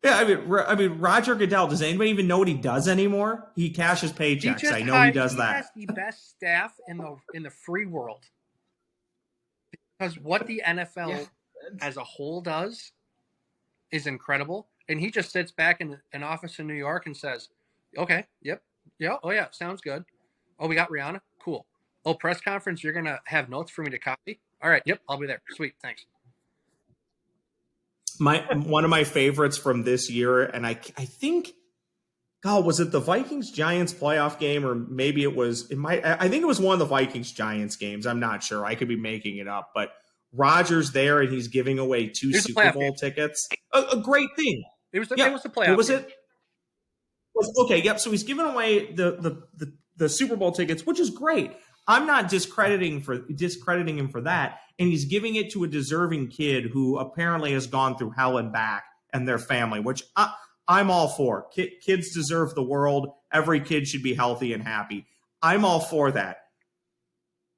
I mean, Roger Goodell, does anybody even know what he does anymore? He cashes paychecks. I know he does that. He has the best staff in the free world. Because what the NFL as a whole does is incredible. And he just sits back in an office in New York and says, okay, yep, yeah, oh yeah, sounds good. Oh, we got Rihanna? Cool. Oh, press conference, you're going to have notes for me to copy? All right, yep, I'll be there. Sweet, thanks. One of my favorites from this year, and I think, God, was it the Vikings-Giants playoff game, or maybe I think it was one of the Vikings-Giants games. I'm not sure. I could be making it up, but Rodgers there, and he's giving away two Super Bowl tickets. A great thing. It was the playoff. What was it? Okay, yep. So he's giving away the Super Bowl tickets, which is great. I'm not discrediting him for that. And he's giving it to a deserving kid who apparently has gone through hell and back, and their family, which I'm all for. Kids deserve the world. Every kid should be healthy and happy. I'm all for that.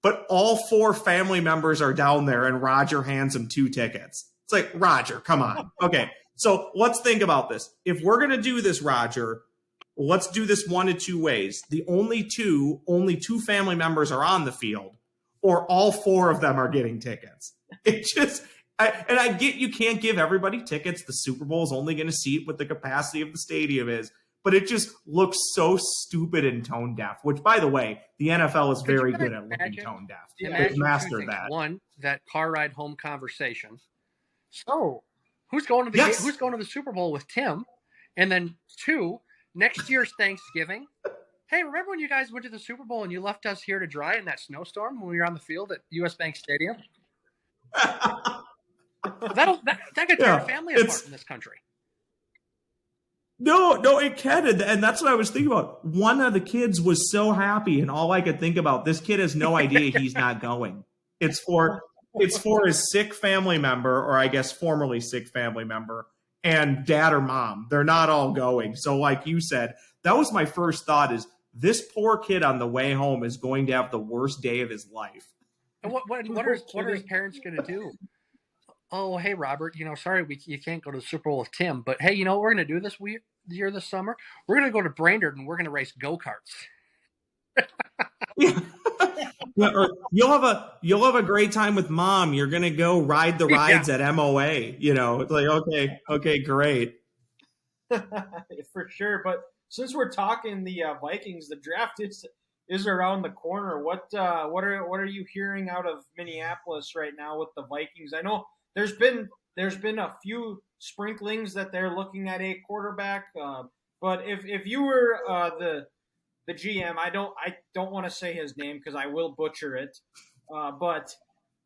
But all four family members are down there, and Roger hands him two tickets. It's like, Roger, come on. Okay. So let's think about this. If we're going to do this, Roger, let's do this one of two ways. The only two family members are on the field, or all four of them are getting tickets. It just, I get you can't give everybody tickets. The Super Bowl is only going to seat what the capacity of the stadium is, but it just looks so stupid and tone deaf, which, by the way, the NFL is very good at looking tone deaf. They've mastered that. One, that car ride home conversation. So, who's going to the Super Bowl with Tim? And then two, next year's Thanksgiving. Hey, remember when you guys went to the Super Bowl and you left us here to dry in that snowstorm when we were on the field at US Bank Stadium? that could tear a family apart in this country. No, it can. And that's what I was thinking about. One of the kids was so happy, and all I could think about, this kid has no idea he's not going. It's for his sick family member, or I guess formerly sick family member, and dad or mom. They're not all going. So like you said, that was my first thought, is this poor kid on the way home is going to have the worst day of his life. And what are his parents going to do? Oh, hey, Robert, sorry you can't go to the Super Bowl with Tim, but hey, you know what we're going to do this year this summer? We're going to go to Brendel and we're going to race go-karts. Or you'll have a great time with mom. You're going to go ride the rides at MOA. It's like, okay, great. For sure. But since we're talking the Vikings, the draft is around the corner. What are you hearing out of Minneapolis right now with the Vikings? I know there's been a few sprinklings that they're looking at a quarterback. But if you were the GM. I don't want to say his name because I will butcher it. But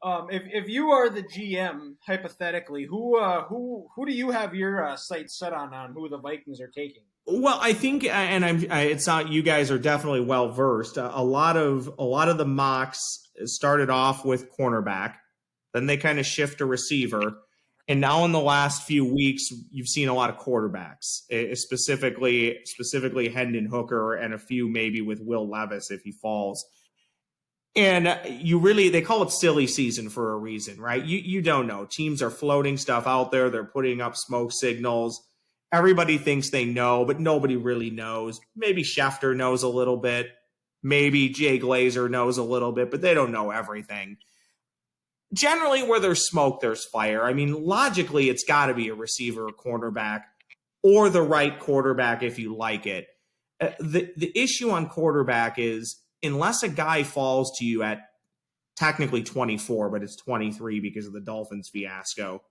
if you are the GM, hypothetically, who do you have your sights set on who the Vikings are taking? Well, I think, and it's not, you guys are definitely well versed. A lot of the mocks started off with cornerback, then they kind of shift to receiver, and now in the last few weeks, you've seen a lot of quarterbacks, specifically Hendon Hooker and a few maybe with Will Levis if he falls. And they call it silly season for a reason, right? You don't know. Teams are floating stuff out there. They're putting up smoke signals. Everybody thinks they know, but nobody really knows. Maybe Schefter knows a little bit. Maybe Jay Glazer knows a little bit, but they don't know everything. Generally, where there's smoke, there's fire. I mean, logically, it's got to be a receiver, a cornerback, or the right quarterback if you like it. The issue on quarterback is unless a guy falls to you at technically 24, but it's 23 because of the Dolphins fiasco,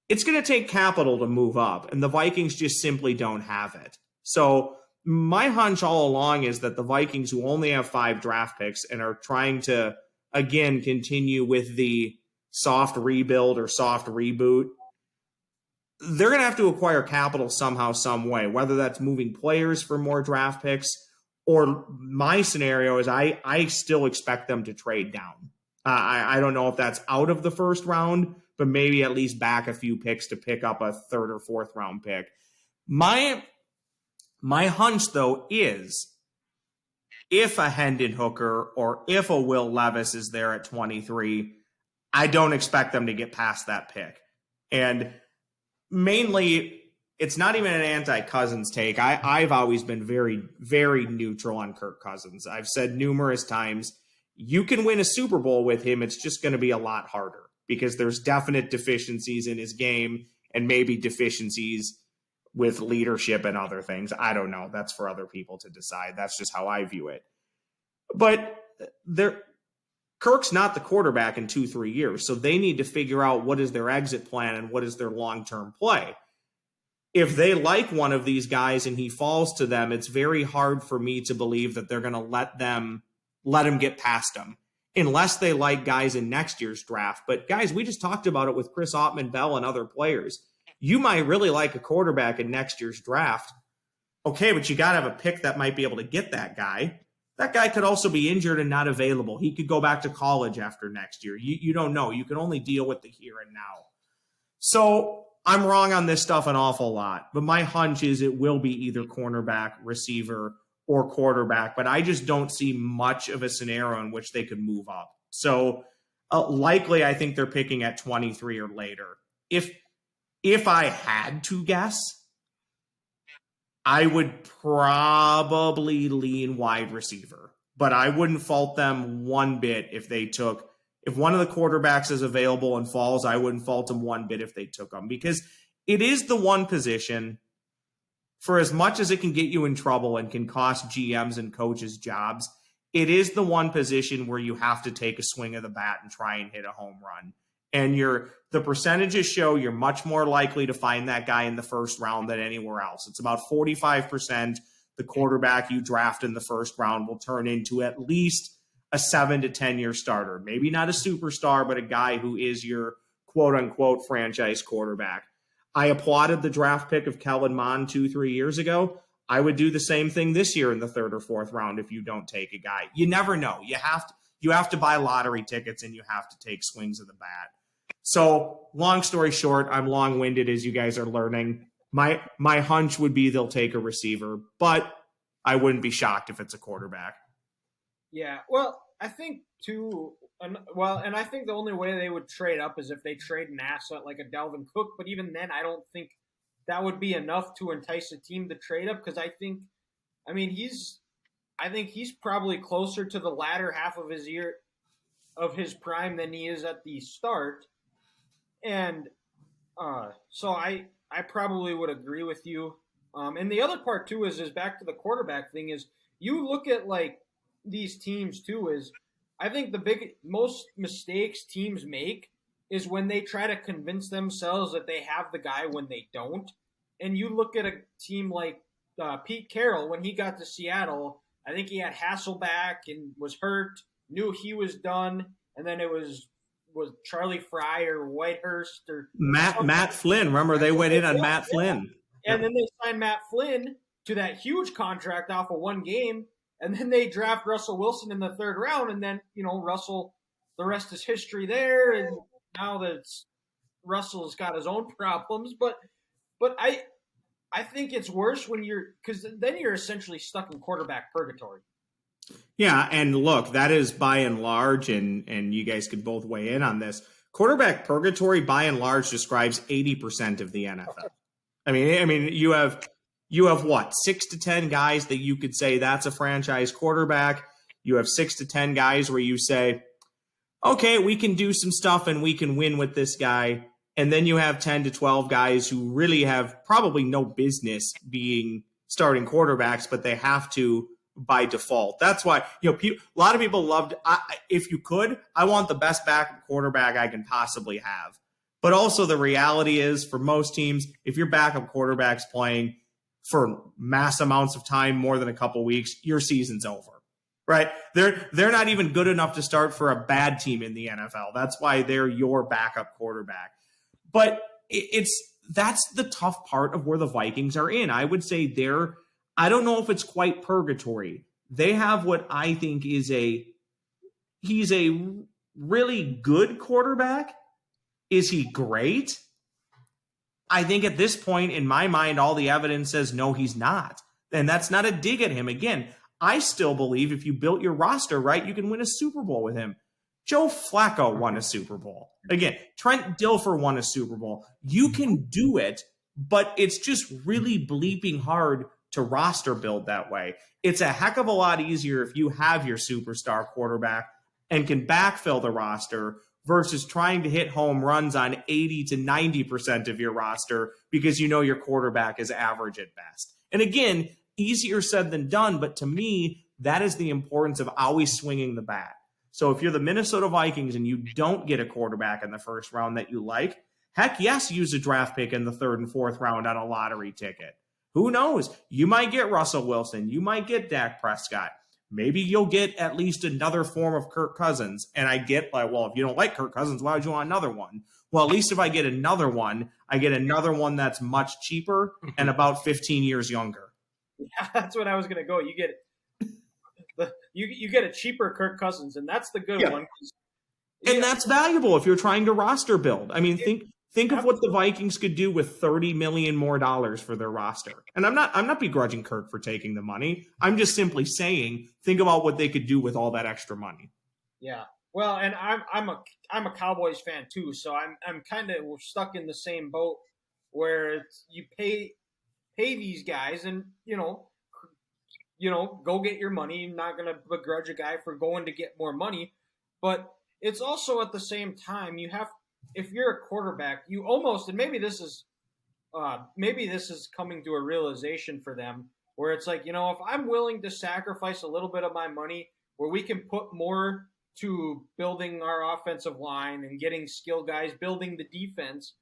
it's going to take capital to move up, and the Vikings just simply don't have it. So my hunch all along is that the Vikings, who only have 5 draft picks and are trying to, again, continue with the soft rebuild or soft reboot, they're going to have to acquire capital somehow, some way, whether that's moving players for more draft picks, or my scenario is I still expect them to trade down. I don't know if that's out of the first round, but maybe at least back a few picks to pick up a 3rd or 4th round pick. My hunch, though, is if a Hendon Hooker or if a Will Levis is there at 23, I don't expect them to get past that pick. And mainly, it's not even an anti-Cousins take. I've always been very, very neutral on Kirk Cousins. I've said numerous times, you can win a Super Bowl with him. It's just going to be a lot harder because there's definite deficiencies in his game and maybe deficiencies with leadership and other things. I don't know. That's for other people to decide. That's just how I view it. But Kirk's not the quarterback in 2-3 years, so they need to figure out what is their exit plan and what is their long-term play. If they like one of these guys and he falls to them, it's very hard for me to believe that they're going to let him get past them, unless they like guys in next year's draft. But guys, we just talked about it with Chris Ottman-Bell and other players. You might really like a quarterback in next year's draft. Okay, but you got to have a pick that might be able to get that guy. That guy could also be injured and not available. He could go back to college after next year. You don't know. You can only deal with the here and now. So I'm wrong on this stuff an awful lot, but my hunch is it will be either cornerback, receiver, or quarterback, but I just don't see much of a scenario in which they could move up. So likely I think they're picking at 23 or later. If I had to guess, I would probably lean wide receiver, but I wouldn't fault them one bit if one of the quarterbacks is available and falls. I wouldn't fault them one bit if they took them, because it is the one position, for as much as it can get you in trouble and can cost GMs and coaches jobs, it is the one position where you have to take a swing of the bat and try and hit a home run. And the percentages show you're much more likely to find that guy in the first round than anywhere else. It's about 45% the quarterback you draft in the first round will turn into at least a 7 to 10 year starter. Maybe not a superstar, but a guy who is your quote unquote franchise quarterback. I applauded the draft pick of Kellen Mond 2-3 years ago. I would do the same thing this year in the 3rd or 4th round if you don't take a guy. You never know. You have to buy lottery tickets and you have to take swings of the bat. So long story short, I'm long-winded, as you guys are learning. My hunch would be they'll take a receiver, but I wouldn't be shocked if it's a quarterback. Yeah, well, I think too. And I think the only way they would trade up is if they trade an asset like a Dalvin Cook. But even then, I don't think that would be enough to entice a team to trade up, because I think he's probably closer to the latter half of his prime than he is at the start. And so I probably would agree with you. And the other part too is back to the quarterback thing, is you look at like these teams too, is I think most mistakes teams make is when they try to convince themselves that they have the guy when they don't. And you look at a team like Pete Carroll, when he got to Seattle, I think he had Hasselback and was hurt, knew he was done, and then it was Charlie Fry or Whitehurst or Matt Flynn. Remember, they went in on Matt Flynn. And then they signed Matt Flynn to that huge contract off of one game, and then they draft Russell Wilson in the third round, and then Russell, the rest is history there, and now that Russell's got his own problems, but I think it's worse when because then you're essentially stuck in quarterback purgatory. Yeah, and look, that is by and large, and you guys could both weigh in on this. Quarterback purgatory, by and large, describes 80% of the NFL. I mean, you have what, 6 to 10 guys that you could say that's a franchise quarterback. You have 6 to 10 guys where you say, okay, we can do some stuff and we can win with this guy. And then you have 10 to 12 guys who really have probably no business being starting quarterbacks, but they have to by default. That's why, a lot of people loved, if you could, I want the best backup quarterback I can possibly have. But also the reality is for most teams, if your backup quarterback's playing for mass amounts of time, more than a couple weeks, your season's over. Right? They're not even good enough to start for a bad team in the NFL. That's why they're your backup quarterback. But that's the tough part of where the Vikings are in. I would say I don't know if it's quite purgatory. They have what I think is he's a really good quarterback. Is he great? I think at this point in my mind, all the evidence says no, he's not. And that's not a dig at him. Again, I still believe if you built your roster right, you can win a Super Bowl with him. Joe Flacco won a Super Bowl. Again, Trent Dilfer won a Super Bowl. You can do it, but it's just really bleeping hard to roster build that way. It's a heck of a lot easier if you have your superstar quarterback and can backfill the roster versus trying to hit home runs on 80 to 90% of your roster because your quarterback is average at best. And again, easier said than done, but to me, that is the importance of always swinging the bat. So if you're the Minnesota Vikings and you don't get a quarterback in the first round that you like, heck yes, use a draft pick in the third and fourth round on a lottery ticket. Who knows? You might get Russell Wilson. You might get Dak Prescott. Maybe you'll get at least another form of Kirk Cousins. And I get well, if you don't like Kirk Cousins, why would you want another one? Well, at least if I get another one, I get another one that's much cheaper and about 15 years younger. Yeah, that's what I was going to go. You get you get a cheaper Kirk Cousins, and that's the good one. And that's valuable if you're trying to roster build. I mean, think of what the Vikings could do with $30 million more for their roster. And I'm not begrudging Kirk for taking the money. I'm just simply saying, think about what they could do with all that extra money. Yeah. Well, and I'm a Cowboys fan too, so I'm kind of stuck in the same boat where you pay these guys and go get your money. You're not going to begrudge a guy for going to get more money, but it's also at the same time if you're a quarterback, you almost, and maybe this is coming to a realization for them where it's like, if I'm willing to sacrifice a little bit of my money where we can put more to building our offensive line and getting skilled guys, building the defense,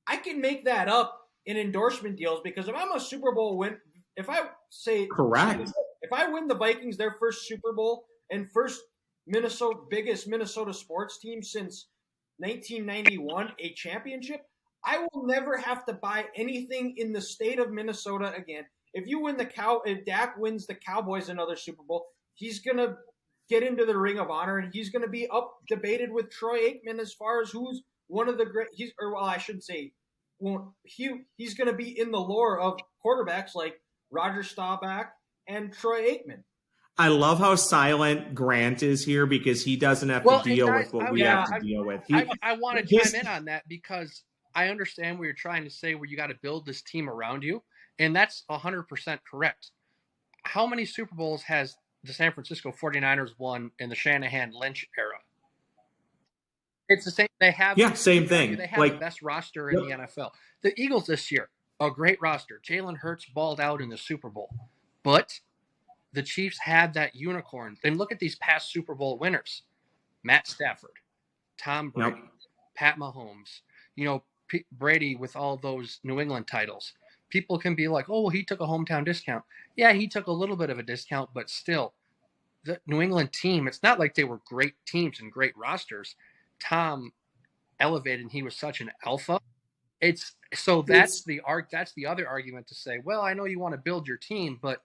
I can make that up in endorsement deals because if I'm a Super Bowl win, if I say correct, if I win the Vikings their first Super Bowl and biggest Minnesota sports team since 1991, a championship, I will never have to buy anything in the state of Minnesota again. If Dak wins the Cowboys another Super Bowl, he's gonna get into the Ring of Honor and he's gonna be debated with Troy Aikman as far as who's one of the great. He's gonna be in the lore of quarterbacks like Roger Staubach and Troy Aikman. I love how silent Grant is here because he doesn't have to deal with what we have to deal with. I want to chime in on that because I understand what you're trying to say where you got to build this team around you, and that's 100% correct. How many Super Bowls has the San Francisco 49ers won in the Shanahan-Lynch era? It's the same. They have same thing. They have the best roster in the NFL. The Eagles this year, a great roster. Jalen Hurts balled out in the Super Bowl, but the Chiefs had that unicorn. And look at these past Super Bowl winners. Matt Stafford, Tom Brady, Pat Mahomes, Brady with all those New England titles, people can be like, oh, well, he took a hometown discount. Yeah, he took a little bit of a discount, but still, the New England team, it's not like they were great teams and great rosters. Tom elevated, and he was such an alpha. That's the other argument to say, well, I know you want to build your team, but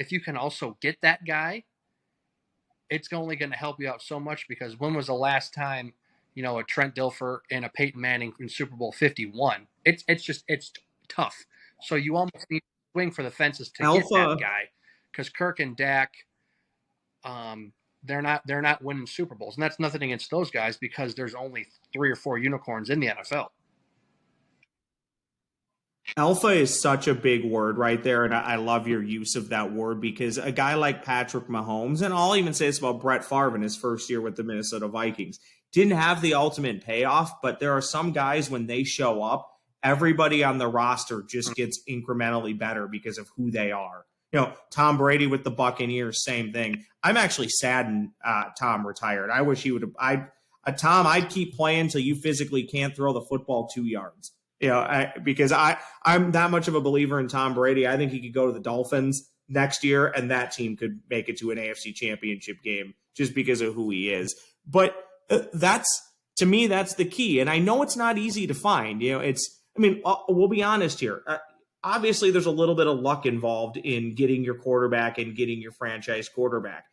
if you can also get that guy, it's only going to help you out so much, because when was the last time, a Trent Dilfer and a Peyton Manning in Super Bowl 51? It's tough. So you almost need to swing for the fences to get that guy, because Kirk and Dak, they're not winning Super Bowls, and that's nothing against those guys, because there's only 3 or 4 unicorns in the NFL. Alpha is such a big word right there, and I love your use of that word, because a guy like Patrick Mahomes, and I'll even say this about Brett Favre in his first year with the Minnesota Vikings, didn't have the ultimate payoff, but there are some guys, when they show up, everybody on the roster just gets incrementally better because of who they are. Tom Brady with the Buccaneers, same thing. I'm actually saddened Tom retired. I wish he would have. Tom, I'd keep playing until you physically can't throw the football 2 yards. Because I'm that much of a believer in Tom Brady. I think he could go to the Dolphins next year, and that team could make it to an AFC Championship game just because of who he is. But to me, that's the key. And I know it's not easy to find. We'll be honest here. Obviously, there's a little bit of luck involved in getting your quarterback and getting your franchise quarterback.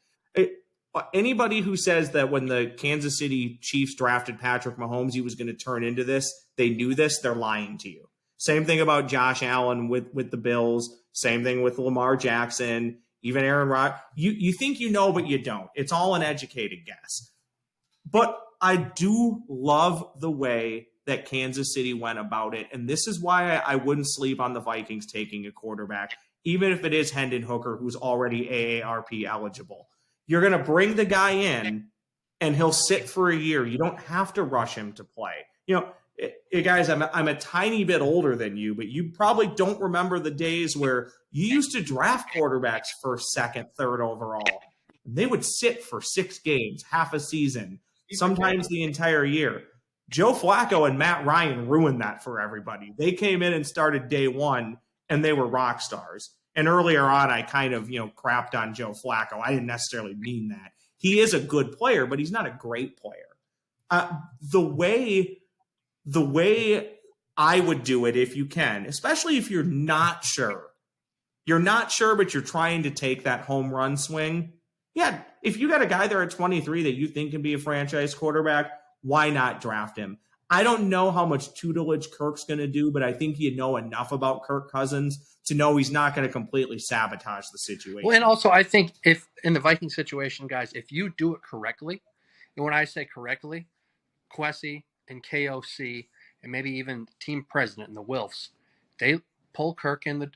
Anybody who says that when the Kansas City Chiefs drafted Patrick Mahomes, he was going to turn into this, they knew this, they're lying to you. Same thing about Josh Allen with the Bills. Same thing with Lamar Jackson, even Aaron Rodgers. You think you know, but you don't. It's all an educated guess. But I do love the way that Kansas City went about it, and this is why I wouldn't sleep on the Vikings taking a quarterback, even if it is Hendon Hooker, who's already AARP eligible. You're going to bring the guy in, and he'll sit for a year. You don't have to rush him to play. Guys, I'm a tiny bit older than you, but you probably don't remember the days where you used to draft quarterbacks first, second, third overall. They would sit for 6 games, half a season, sometimes the entire year. Joe Flacco and Matt Ryan ruined that for everybody. They came in and started day one, and they were rock stars. And earlier on, I kind of, crapped on Joe Flacco. I didn't necessarily mean that. He is a good player, but he's not a great player. The way I would do it, if you can, especially if you're not sure, but you're trying to take that home run swing. Yeah, if you got a guy there at 23 that you think can be a franchise quarterback, why not draft him? I don't know how much tutelage Kirk's going to do, but I think you know enough about Kirk Cousins to know he's not going to completely sabotage the situation. Well, and also I think if in the Viking situation, guys, if you do it correctly, and when I say correctly, Kwesi and KOC and maybe even team president and the Wilfs, they pull Kirk and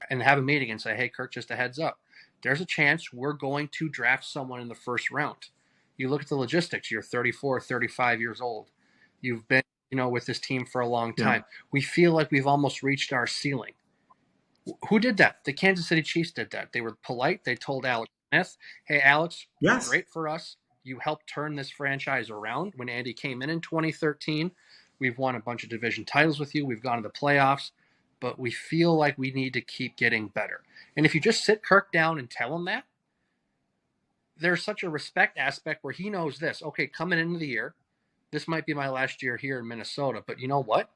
have a meeting and say, hey, Kirk, just a heads up. There's a chance we're going to draft someone in the first round. You look at the logistics. You're 34, 35 years old. You've been, with this team for a long time. Yeah. We feel like we've almost reached our ceiling. Who did that? The Kansas City Chiefs did that. They were polite. They told Alex Smith, hey, Alex, yes, you're great for us. You helped turn this franchise around. When Andy came in 2013, we've won a bunch of division titles with you. We've gone to the playoffs, but we feel like we need to keep getting better. And if you just sit Kirk down and tell him that, there's such a respect aspect where he knows this. Okay, coming into the year, this might be my last year here in Minnesota, but you know what?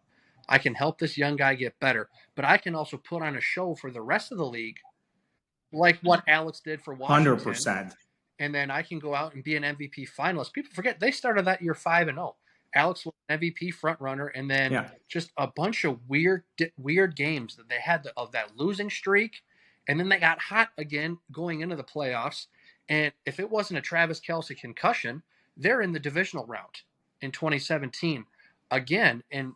I can help this young guy get better, but I can also put on a show for the rest of the league, like what Alex did for Washington. 100%. And then I can go out and be an MVP finalist. People forget they started that year 5-0. Alex was an MVP front runner, and then just a bunch of weird games that they had of that losing streak, and then they got hot again going into the playoffs. And if it wasn't a Travis Kelce concussion, they're in the divisional round in 2017 again. And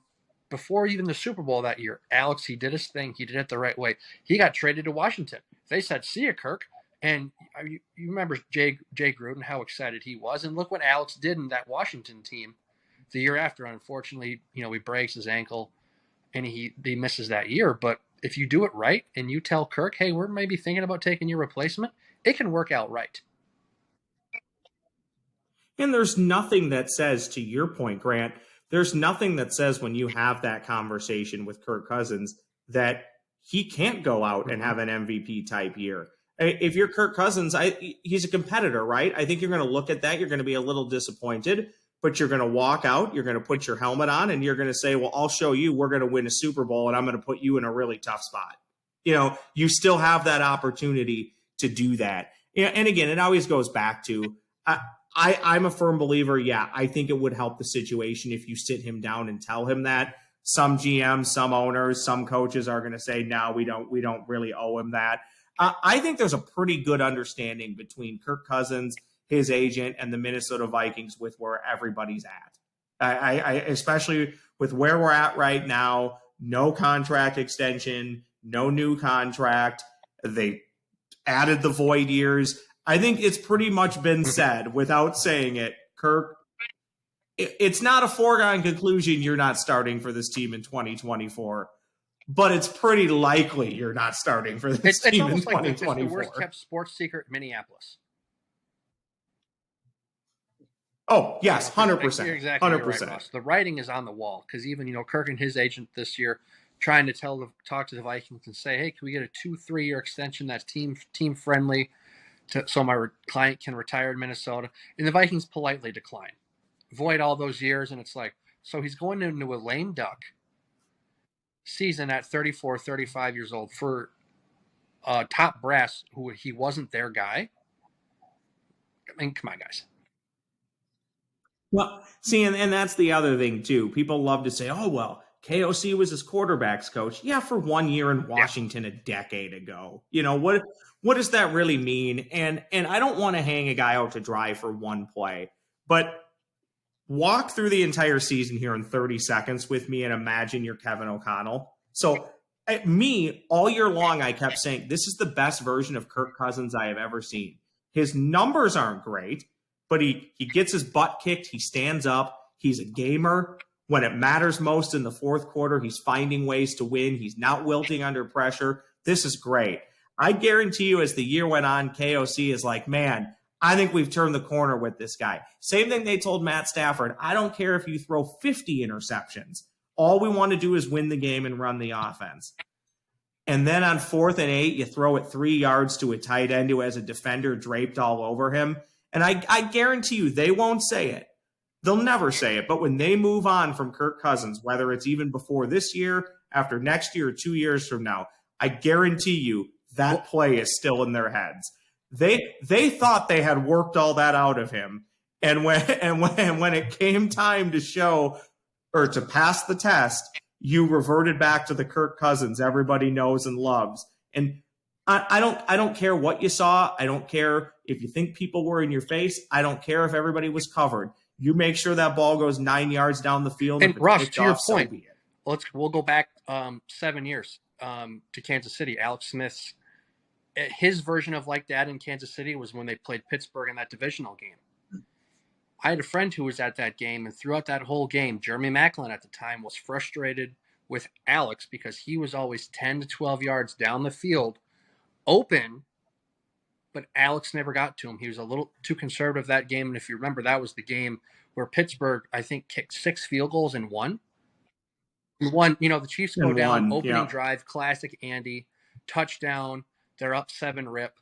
before even the Super Bowl that year, Alex, he did his thing. He did it the right way. He got traded to Washington. They said, see you, Kirk. And you remember Jay Gruden, how excited he was. And look what Alex did in that Washington team the year after. Unfortunately, he breaks his ankle and he misses that year. But if you do it right and you tell Kirk, hey, we're maybe thinking about taking your replacement, it can work out right. And there's nothing that says, to your point, Grant, there's nothing that says when you have that conversation with Kirk Cousins that he can't go out and have an MVP type year. If you're Kirk Cousins, he's a competitor, right? I think you're going to look at that. You're going to be a little disappointed, but you're going to walk out. You're going to put your helmet on, and you're going to say, well, I'll show you. We're going to win a Super Bowl, and I'm going to put you in a really tough spot. You still have that opportunity to do that. And again, it always goes back to I'm a firm believer. Yeah, I think it would help the situation if you sit him down and tell him that. Some GMs, some owners, some coaches are going to say, no, we don't really owe him that. I think there's a pretty good understanding between Kirk Cousins, his agent, and the Minnesota Vikings with where everybody's at. I especially with where we're at right now, no contract extension, no new contract. They added the void years. I think it's pretty much been said without saying it. Kirk, it's not a foregone conclusion you're not starting for this team in 2024, but it's pretty likely you're not starting for this team in 2024. It's the worst kept sports secret in Minneapolis. Oh, yes, 100%. You're exactly 100%. Right, the writing is on the wall because even, Kirk and his agent this year trying to talk to the Vikings and say, hey, can we get a 2-3 year extension that's team friendly so my client can retire in Minnesota? And the Vikings politely decline. Void all those years, and it's like, so he's going into a lame duck season at 34, 35 years old for top brass who he wasn't their guy. I mean, come on, guys. Well, see, and that's the other thing, too. People love to say, oh, well, KOC was his quarterback's coach. Yeah, for 1 year in Washington a decade ago. What does that really mean? And I don't want to hang a guy out to dry for one play, but walk through the entire season here in 30 seconds with me and imagine you're Kevin O'Connell. So all year long, I kept saying, this is the best version of Kirk Cousins I have ever seen. His numbers aren't great, but he gets his butt kicked. He stands up. He's a gamer. When it matters most in the fourth quarter, he's finding ways to win. He's not wilting under pressure. This is great. I guarantee you as the year went on, KOC is like, man, I think we've turned the corner with this guy. Same thing they told Matt Stafford. I don't care if you throw 50 interceptions. All we want to do is win the game and run the offense. And then on 4th and 8, you throw it 3 yards to a tight end who has a defender draped all over him. And I guarantee you they won't say it. They'll never say it. But when they move on from Kirk Cousins, whether it's even before this year, after next year, or 2 years from now, I guarantee you that play is still in their heads. They thought they had worked all that out of him. And when it came time to show or to pass the test, you reverted back to the Kirk Cousins everybody knows and loves. And I don't care what you saw. I don't care if you think people were in your face. I don't care if everybody was covered. You make sure that ball goes 9 yards down the field. And Rush, to your point, so we'll go back 7 years to Kansas City. Alex Smith's his version of like that in Kansas City was when they played Pittsburgh in that divisional game. I had a friend who was at that game, and throughout that whole game, Jeremy Maclin at the time was frustrated with Alex because he was always 10 to 12 yards down the field, open, but Alex never got to him. He was a little too conservative that game, and if you remember, that was the game where Pittsburgh, I think, kicked 6 field goals and won. The Chiefs go down, opening drive, classic Andy, touchdown. They're up 7-rip,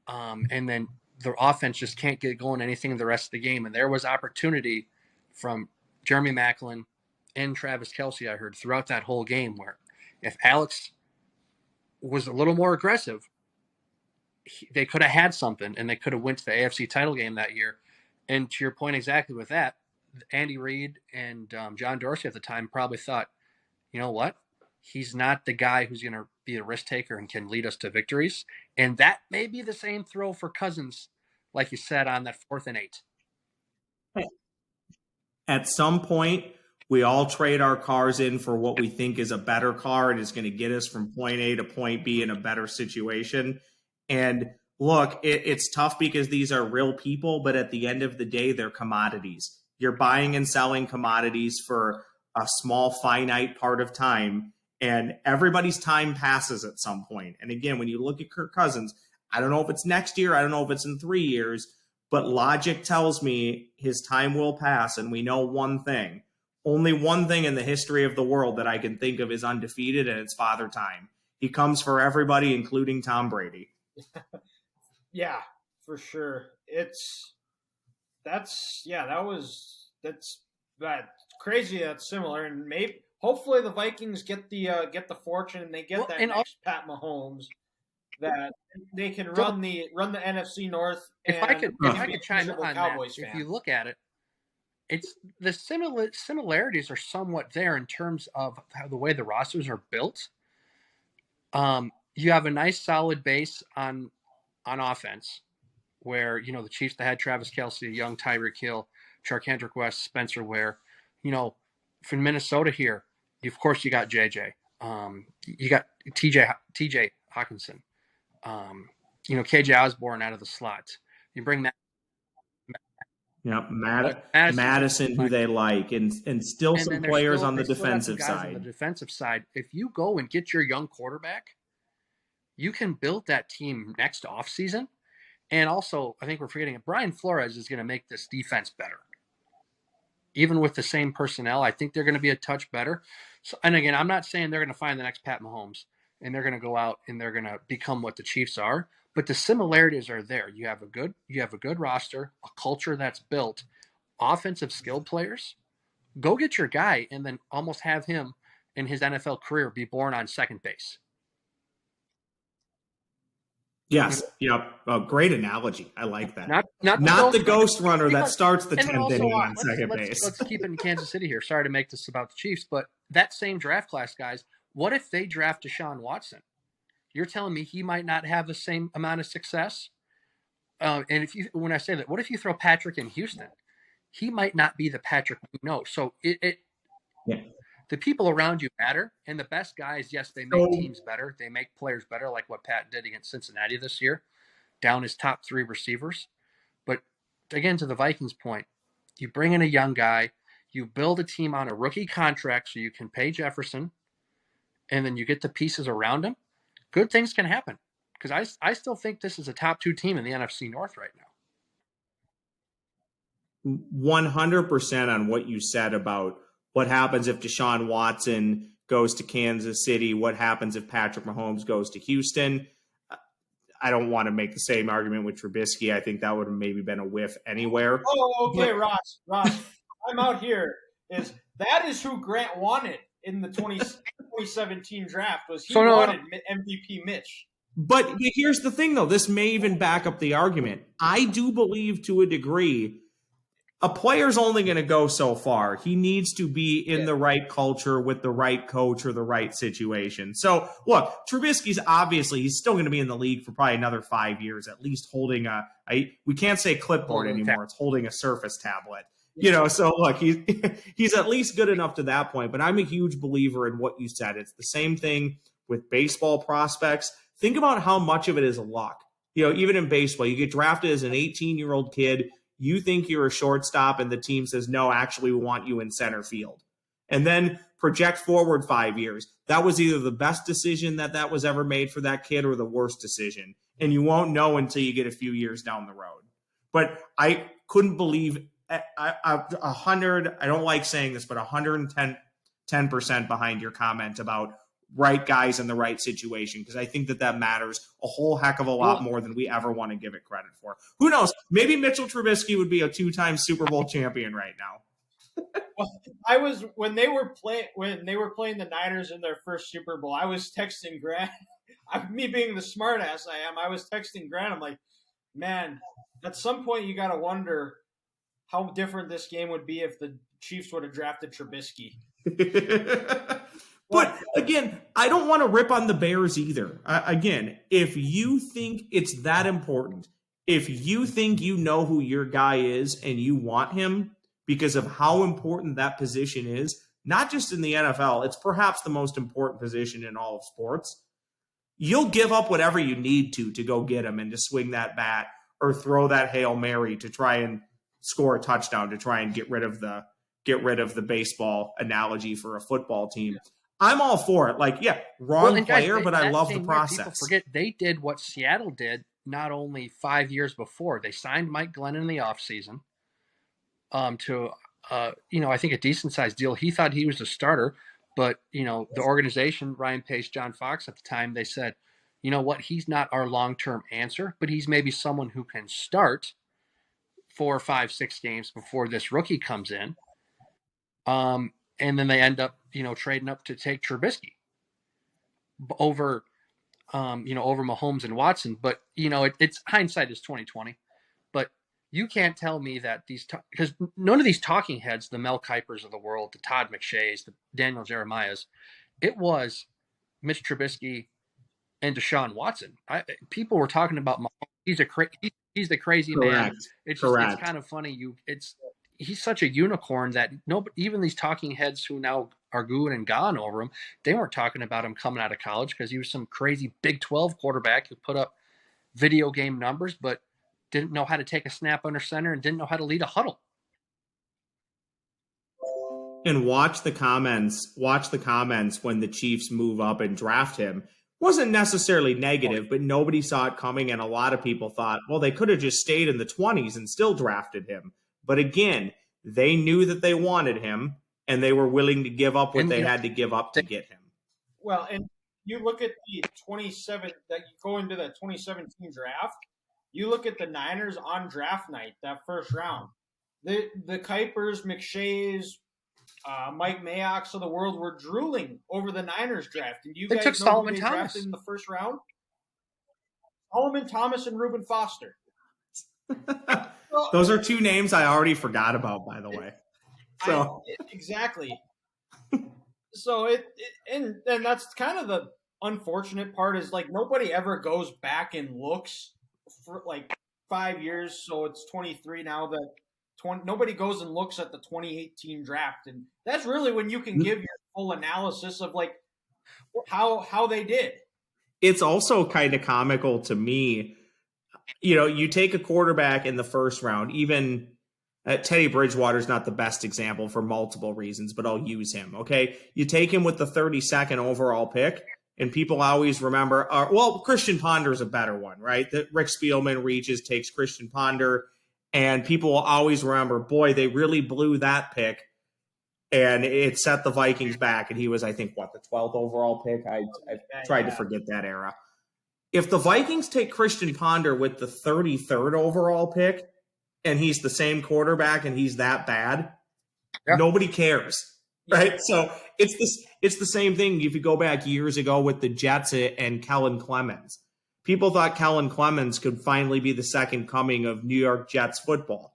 and then the offense just can't get going anything the rest of the game. And there was opportunity from Jeremy Maclin and Travis Kelce, I heard, throughout that whole game where if Alex was a little more aggressive, they could have had something, and they could have went to the AFC title game that year. And to your point exactly with that, Andy Reid and John Dorsey at the time probably thought, you know what? He's not the guy who's going to be a risk taker and can lead us to victories. And that may be the same throw for Cousins, like you said, on that 4th and 8. At some point, we all trade our cars in for what we think is a better car and is going to get us from point A to point B in a better situation. And look, it's tough because these are real people, but at the end of the day, they're commodities. You're buying and selling commodities for a small, finite part of time. And everybody's time passes at some point. And again, when you look at Kirk Cousins, I don't know if it's next year, I don't know if it's in 3 years, but logic tells me his time will pass. And we know one thing, only one thing in the history of the world that I can think of is undefeated, and it's Father Time. he comes for everybody, including Tom Brady. Yeah, for sure. That's crazy. That's similar, and maybe hopefully the Vikings get the fortune and they get that next Pat Mahomes that they can run the NFC North. If I could chime in on Cowboys that, fan. if you look at it, it's the similarities are somewhat there in terms of how the way the rosters are built. You have a nice solid base on offense, where the Chiefs that had Travis Kelce, young Tyreek Hill, Charkandrick West, Spencer Ware. From Minnesota here, of course you got JJ. You got TJ Hawkinson. KJ Osborne out of the slot. You bring that. Yep, Madison, who they like, and still some players on the defensive side. On the defensive side, if you go and get your young quarterback, you can build that team next offseason. And also, I think we're forgetting it. Brian Flores is going to make this defense better. Even with the same personnel, I think they're going to be a touch better. So, and again, I'm not saying they're going to find the next Pat Mahomes and they're going to go out and they're going to become what the Chiefs are. But the similarities are there. You have a good roster, a culture that's built, offensive skilled players. Go get your guy and then almost have him in his NFL career be born on second base. Yes. Yep. Oh, great analogy. I like that. Not the ghost runner that starts the 10th inning on second base. Let's keep it in Kansas City here. Sorry to make this about the Chiefs, but that same draft class, guys, what if they draft Deshaun Watson? You're telling me he might not have the same amount of success? And when I say that, what if you throw Patrick in Houston? He might not be the Patrick we know. So the people around you matter, and the best guys, yes, they make teams better. They make players better, like what Pat did against Cincinnati this year, down his top 3 receivers. But again, to the Vikings' point, you bring in a young guy, you build a team on a rookie contract so you can pay Jefferson, and then you get the pieces around him. Good things can happen, because I still think this is a top 2 team in the NFC North right now. 100% on what you said about what happens if Deshaun Watson goes to Kansas City, what happens if Patrick Mahomes goes to Houston. I don't want to make the same argument with Trubisky. I think that would have maybe been a whiff anywhere. Oh, okay, Ross, I'm out here. That is who Grant wanted in the 2017 draft, was he wanted MVP Mitch. But here's the thing, though. This may even back up the argument. I do believe, to a degree, a player's only going to go so far. He needs to be in the right culture with the right coach or the right situation. So, look, Trubisky's obviously, he's still going to be in the league for probably another 5 years, at least holding we can't say clipboard anymore. It's holding a Surface tablet. So look, he's at least good enough to that point. But I'm a huge believer in what you said. It's the same thing with baseball prospects. Think about how much of it is luck. Even in baseball, you get drafted as an 18-year-old kid. You think you're a shortstop, and the team says, no, actually, we want you in center field. And then project forward 5 years. That was either the best decision that was ever made for that kid or the worst decision. And you won't know until you get a few years down the road. But I couldn't believe 100, I don't like saying this, but 110% behind your comment about right guys in the right situation, because I think that matters a whole heck of a lot more than we ever want to give it credit for. Who knows? Maybe Mitchell Trubisky would be a 2-time Super Bowl champion right now. Well, when they were playing the Niners in their first Super Bowl, I was texting Grant. Me being the smartass I am, I was texting Grant. I'm like, man, at some point you got to wonder how different this game would be if the Chiefs would have drafted Trubisky. But again, I don't want to rip on the Bears either. Again, if you think it's that important, if you think you know who your guy is and you want him because of how important that position is, not just in the NFL, it's perhaps the most important position in all of sports. You'll give up whatever you need to go get him and to swing that bat or throw that Hail Mary to try and score a touchdown, to try and get rid of the baseball analogy for a football team. I'm all for it. Wrong player, but I love the process. People forget they did what Seattle did not only 5 years before. They signed Mike Glennon in the offseason to I think a decent-sized deal. He thought he was a starter, But, the organization, Ryan Pace, John Fox at the time, they said, you know what, he's not our long-term answer, but he's maybe someone who can start 4, 5, 6 games before this rookie comes in. And then they end up, trading up to take Trubisky over, over Mahomes and Watson. But, it's hindsight is 2020. But you can't tell me that because none of these talking heads, the Mel Kipers of the world, the Todd McShays, the Daniel Jeremiahs, it was Mitch Trubisky and Deshaun Watson. People were talking about Mahomes. He's the crazy man. It's kind of funny. He's such a unicorn that even these talking heads who now are gooing and gone over him, they weren't talking about him coming out of college because he was some crazy Big 12 quarterback who put up video game numbers, but didn't know how to take a snap under center and didn't know how to lead a huddle. And watch the comments when the Chiefs move up and draft him. Wasn't necessarily negative, but nobody saw it coming, and a lot of people thought, well, they could have just stayed in the 20s and still drafted him. But again, they knew that they wanted him, and they were willing to give up what they had to give up to get him. Well, and you look at the 27 that you go into that 2017 draft. You look at the Niners on draft night, that first round. The Kipers, McShays, Mike Mayock's of the world were drooling over the Niners draft. And you guys took know Solomon who they Thomas drafted in the first round? Solomon Thomas and Reuben Foster. Those are two names I already forgot about, by the way. So exactly. So and that's kind of the unfortunate part is like nobody ever goes back and looks for like 5 years. So it's 23 now that nobody goes and looks at the 2018 draft, and that's really when you can give your full analysis of like how they did. It's also kind of comical to me. You take a quarterback in the first round, even Teddy Bridgewater's not the best example for multiple reasons, but I'll use him. Okay. You take him with the 32nd overall pick, and people always remember, Christian Ponder's a better one, right? That Rick Spielman reaches, takes Christian Ponder, and people will always remember, boy, they really blew that pick, and it set the Vikings back. And he was, I think, the 12th overall pick? I tried to forget that era. If the Vikings take Christian Ponder with the 33rd overall pick, and he's the same quarterback and he's that bad, nobody cares, right? So it's the same thing if you go back years ago with the Jets and Kellen Clemens. People thought Kellen Clemens could finally be the second coming of New York Jets football,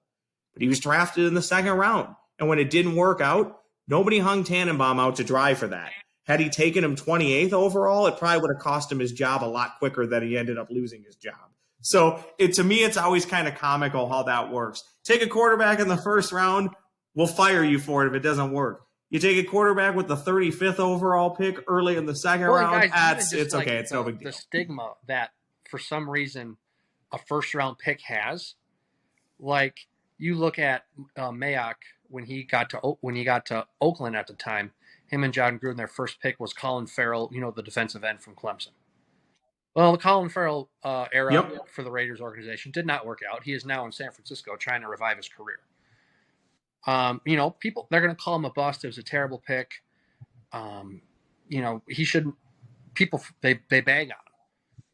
but he was drafted in the second round. And when it didn't work out, nobody hung Tannenbaum out to dry for that. Had he taken him 28th overall, it probably would have cost him his job a lot quicker than he ended up losing his job. So to me, it's always kind of comical how that works. Take a quarterback in the first round, we'll fire you for it if it doesn't work. You take a quarterback with the 35th overall pick early in the second round, it's okay. It's no big deal. The stigma that for some reason a first round pick has, like you look at Mayock when he got to Oakland at the time, him and John Gruden, their first pick was Colin Farrell, the defensive end from Clemson. Well, the Colin Farrell era for the Raiders organization did not work out. He is now in San Francisco trying to revive his career. People, they're going to call him a bust. It was a terrible pick. He shouldn't. People, they bag on him.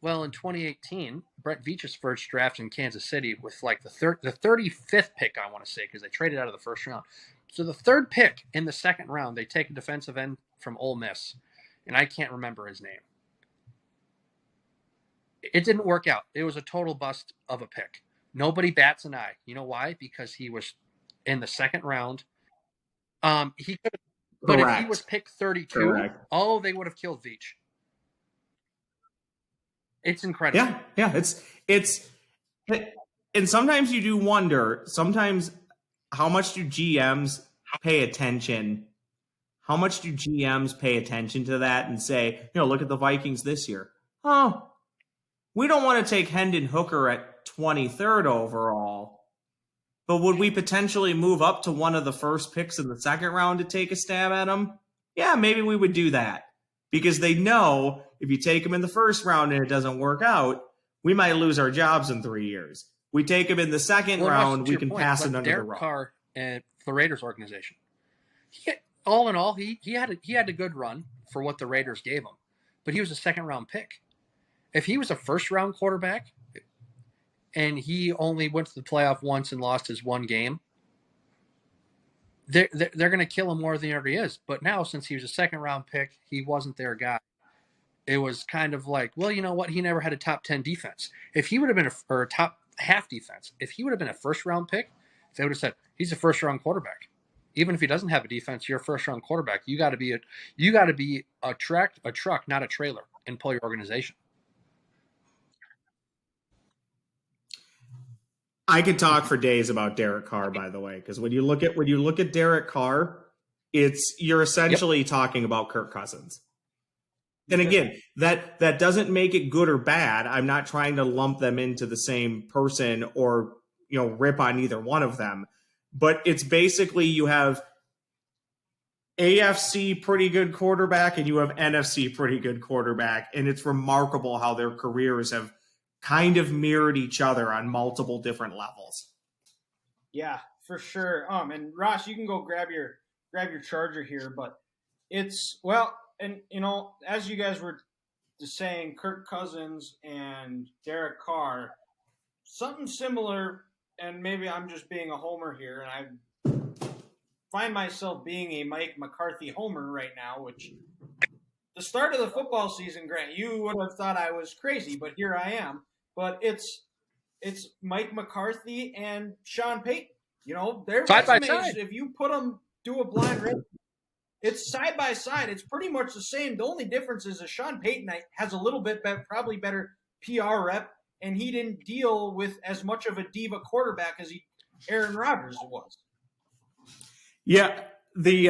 Well, in 2018, Brett Veach's first draft in Kansas City with like the 35th pick, I want to say, because they traded out of the first round. So the third pick in the second round, they take a defensive end from Ole Miss, and I can't remember his name. It didn't work out. It was a total bust of a pick. Nobody bats an eye. You know why? Because he was in the second round. He could have, but if he was picked 32, they would have killed Veach. It's incredible. Yeah. It's, and sometimes you do wonder. Sometimes, how much do GMs pay attention? How much do GMs pay attention to that and say, look at the Vikings this year. Oh, we don't want to take Hendon Hooker at 23rd overall, but would we potentially move up to one of the first picks in the second round to take a stab at him? Yeah, maybe we would do that because they know if you take him in the first round and it doesn't work out, we might lose our jobs in 3 years. We take him in the second round, we can pass it under the rug. Derek Carr at the Raiders organization. all in all, he had a good run for what the Raiders gave him, but he was a second round pick. If he was a first round quarterback and he only went to the playoff once and lost his one game, they're going to kill him more than he already is. But now, since he was a second round pick, he wasn't their guy. It was kind of like, well, you know what? He never had a top 10 defense. If he would have been a top half defense, if he would have been a first round pick, they would have said he's a first round quarterback. Even if he doesn't have a defense, you're a first round quarterback. You got to be a truck, not a trailer, and pull your organization. I could talk for days about Derek Carr, by the way, because when you look at Derek Carr, you're essentially talking about Kirk Cousins. And again, that doesn't make it good or bad. I'm not trying to lump them into the same person or rip on either one of them. But it's basically you have AFC pretty good quarterback and you have NFC pretty good quarterback. And it's remarkable how their careers have kind of mirrored each other on multiple different levels. Yeah, for sure. And Ross, you can go grab your charger here, but it's and as you guys were just saying, Kirk Cousins and Derek Carr, something similar, and maybe I'm just being a homer here, and I find myself being a Mike McCarthy homer right now, which the start of the football season, Grant, you would have thought I was crazy, but here I am. But it's Mike McCarthy and Sean Payton. Their side by resumes, side. if you put them, do a blind resume, it's side by side. It's pretty much the same. The only difference is that Sean Payton has a little bit probably better PR rep, and he didn't deal with as much of a diva quarterback as Aaron Rodgers was. Yeah, the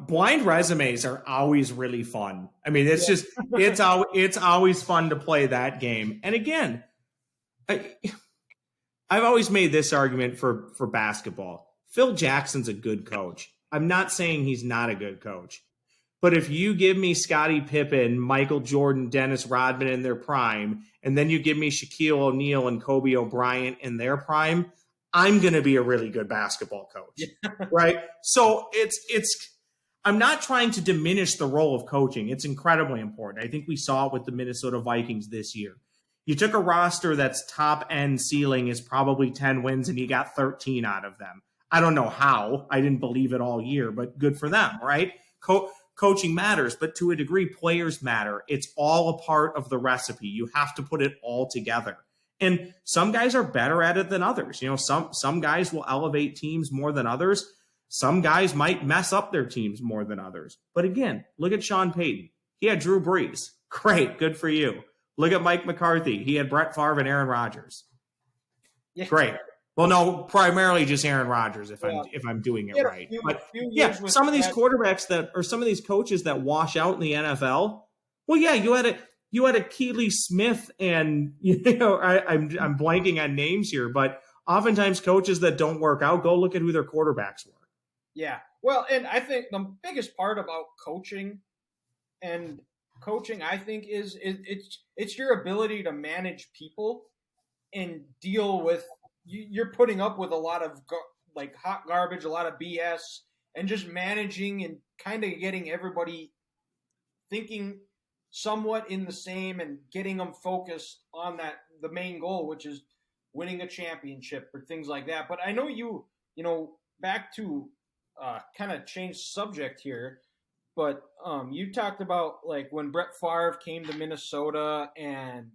blind resumes are always really fun. I mean, it's always fun to play that game. And again, I've always made this argument for basketball. Phil Jackson's a good coach. I'm not saying he's not a good coach. But if you give me Scottie Pippen, Michael Jordan, Dennis Rodman in their prime, and then you give me Shaquille O'Neal and Kobe Bryant in their prime, I'm going to be a really good basketball coach. Right? So I'm not trying to diminish the role of coaching. It's incredibly important. I think we saw it with the Minnesota Vikings this year. You took a roster that's top end ceiling is probably 10 wins and you got 13 out of them. I don't know how. I didn't believe it all year, but good for them, right? Coaching matters, but to a degree, players matter. It's all a part of the recipe. You have to put it all together. And some guys are better at it than others. Some guys will elevate teams more than others. Some guys might mess up their teams more than others. But again, look at Sean Payton. He had Drew Brees. Great. Good for you. Look at Mike McCarthy. He had Brett Favre and Aaron Rodgers. Yeah. Great. Well, no, primarily just Aaron Rodgers if I'm doing it right. But yeah, some of these quarterbacks some of these coaches that wash out in the NFL. Well, yeah, you had a Keely Smith and I'm blanking on names here, but oftentimes coaches that don't work out, go look at who their quarterbacks were. Yeah. Well, and I think the biggest part about coaching, I think, is it's your ability to manage people and deal with. You're putting up with a lot of hot garbage, a lot of BS, and just managing and kind of getting everybody thinking somewhat in the same and getting them focused on the main goal, which is winning a championship or things like that. But I know back to kind of change subject here, but you talked about when Brett Favre came to Minnesota and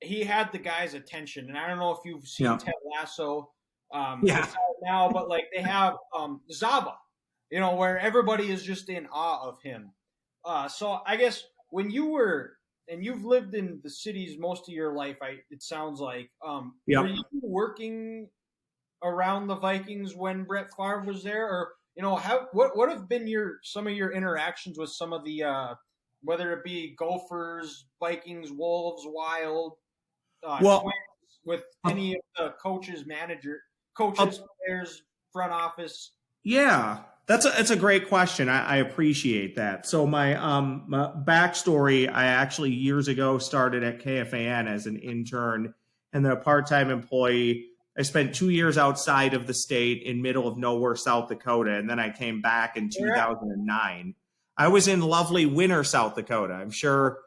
he had the guy's attention, and I don't know if you've seen Ted Lasso now, but they have Zaba, where everybody is just in awe of him. So I guess when you've lived in the cities most of your life, it sounds like, were you working around the Vikings when Brett Favre was there, or what have been some of your interactions with some of the whether it be Gophers, Vikings, Wolves, Wild. With any of the coaches, players, front office? Yeah, it's a great question. I appreciate that. So my backstory, I actually years ago started at KFAN as an intern and then a part-time employee. I spent 2 years outside of the state in middle of nowhere, South Dakota, and then I came back in 2009. I was in lovely Winter, South Dakota. I'm sure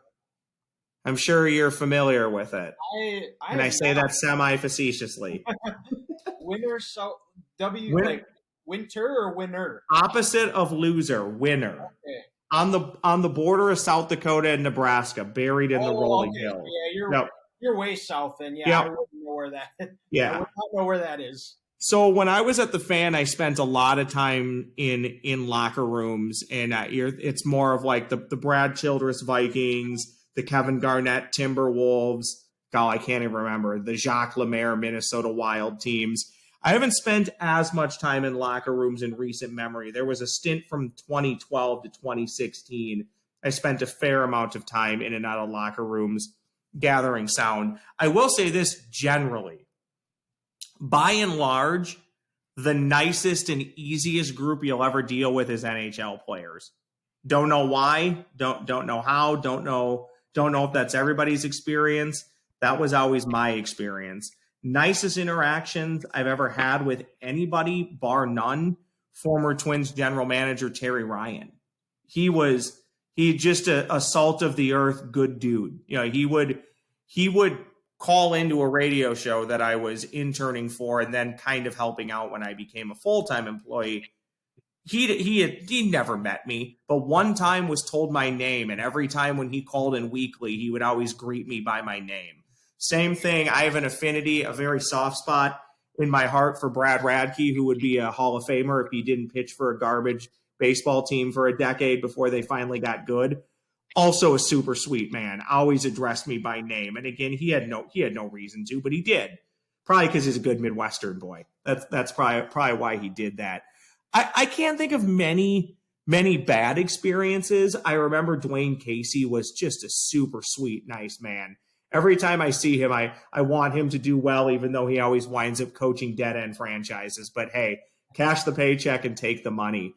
you're familiar with it. I say that semi-facetiously. Winter, South, like winter or winner? Opposite of loser, winner. Okay. On the border of South Dakota and Nebraska, buried in the rolling hills. Yeah, you're way south then. Yeah, I wouldn't know where that. Yeah, I would not know where that is. So when I was at the Fan, I spent a lot of time in locker rooms, and it's more of like the Brad Childress Vikings, the Kevin Garnett Timberwolves. God, I can't even remember the Jacques Lemaire Minnesota Wild teams. I haven't spent as much time in locker rooms in recent memory. There was a stint from 2012 to 2016. I spent a fair amount of time in and out of locker rooms gathering sound. I will say this generally. By and large, the nicest and easiest group you'll ever deal with is NHL players. Don't know why, don't know how, don't know if that's everybody's experience. That was always my experience. Nicest interactions I've ever had with anybody, bar none, former Twins general manager Terry Ryan. He just a salt of the earth good dude. You know, he would call into a radio show that I was interning for and then kind of helping out when I became a full-time employee. He never met me, but one time was told my name, and every time when he called in weekly, he would always greet me by my name. Same thing. I have an affinity, a very soft spot in my heart for Brad Radke, who would be a Hall of Famer if he didn't pitch for a garbage baseball team for a decade before they finally got good. Also a super sweet man, always addressed me by name. And again, he had no reason to, but he did. Probably because he's a good Midwestern boy. That's probably why he did that. I can't think of many bad experiences. I remember Dwayne Casey was just a super sweet, nice man. Every time I see him, I want him to do well, even though he always winds up coaching dead-end franchises. But hey, cash the paycheck and take the money.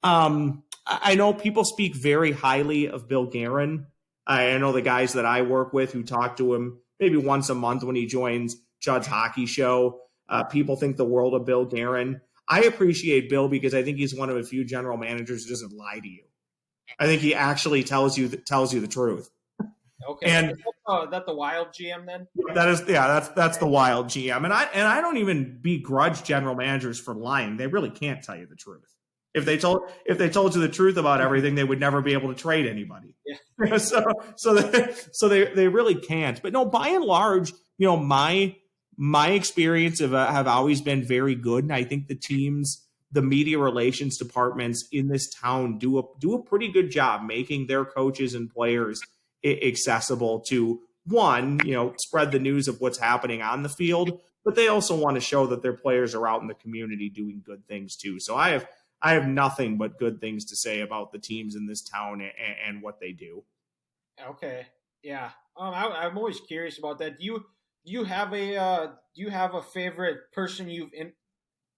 I know people speak very highly of Bill Guerin. I know the guys that I work with who talk to him maybe once a month when he joins Judd's Hockey Show. People think the world of Bill Guerin. I appreciate Bill because I think he's one of a few general managers who doesn't lie to you. I think he actually tells you the truth. Okay, and that the Wild GM then? That's the Wild GM, and I don't even begrudge general managers for lying. They really can't tell you the truth. If they told you the truth about everything, they would never be able to trade anybody. Yeah. so they really can't. But no, by and large, you know, my experience have always been very good, and I think the teams, the media relations departments in this town do a pretty good job making their coaches and players accessible to, one, you know, spread the news of what's happening on the field, but they also want to show that their players are out in the community doing good things too. So I have nothing but good things to say about the teams in this town and what they do. Okay, yeah. I'm always curious about that. Do you have a favorite person you've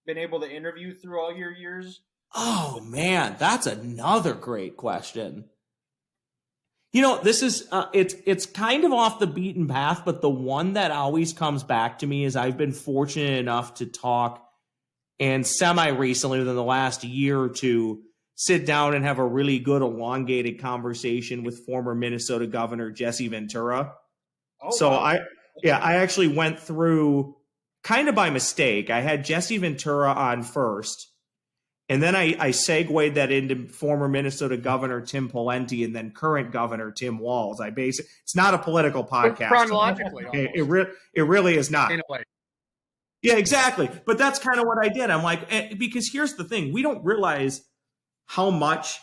been able to interview through all your years? Oh man, that's another great question. You know, this is it's kind of off the beaten path, but the one that always comes back to me is I've been fortunate enough to talk, and semi-recently within the last year or two, sit down and have a really good elongated conversation with former Minnesota Governor Jesse Ventura. Oh, so wow. I actually went through kind of by mistake. I had Jesse Ventura on first, and then I segued that into former Minnesota Governor Tim Pawlenty and then current Governor Tim Walz. It's not a political podcast. Chronologically, it really is not. In a way. Yeah, exactly. But that's kind of what I did. I'm like, because here's the thing. We don't realize how much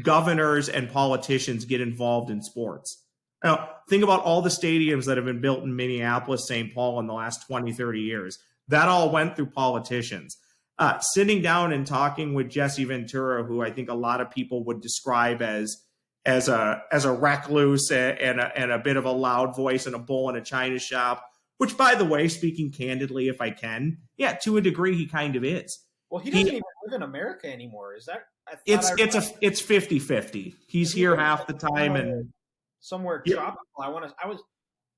governors and politicians get involved in sports. Now, think about all the stadiums that have been built in Minneapolis, St. Paul in the last 20, 30 years. That all went through politicians. Sitting down and talking with Jesse Ventura, who I think a lot of people would describe as a recluse and a bit of a loud voice and a bull in a china shop, which, by the way, speaking candidly, if I can, yeah, to a degree, he kind of is. Well, he doesn't even live in America anymore. Is that? It's 50-50. He's here half the time and somewhere tropical.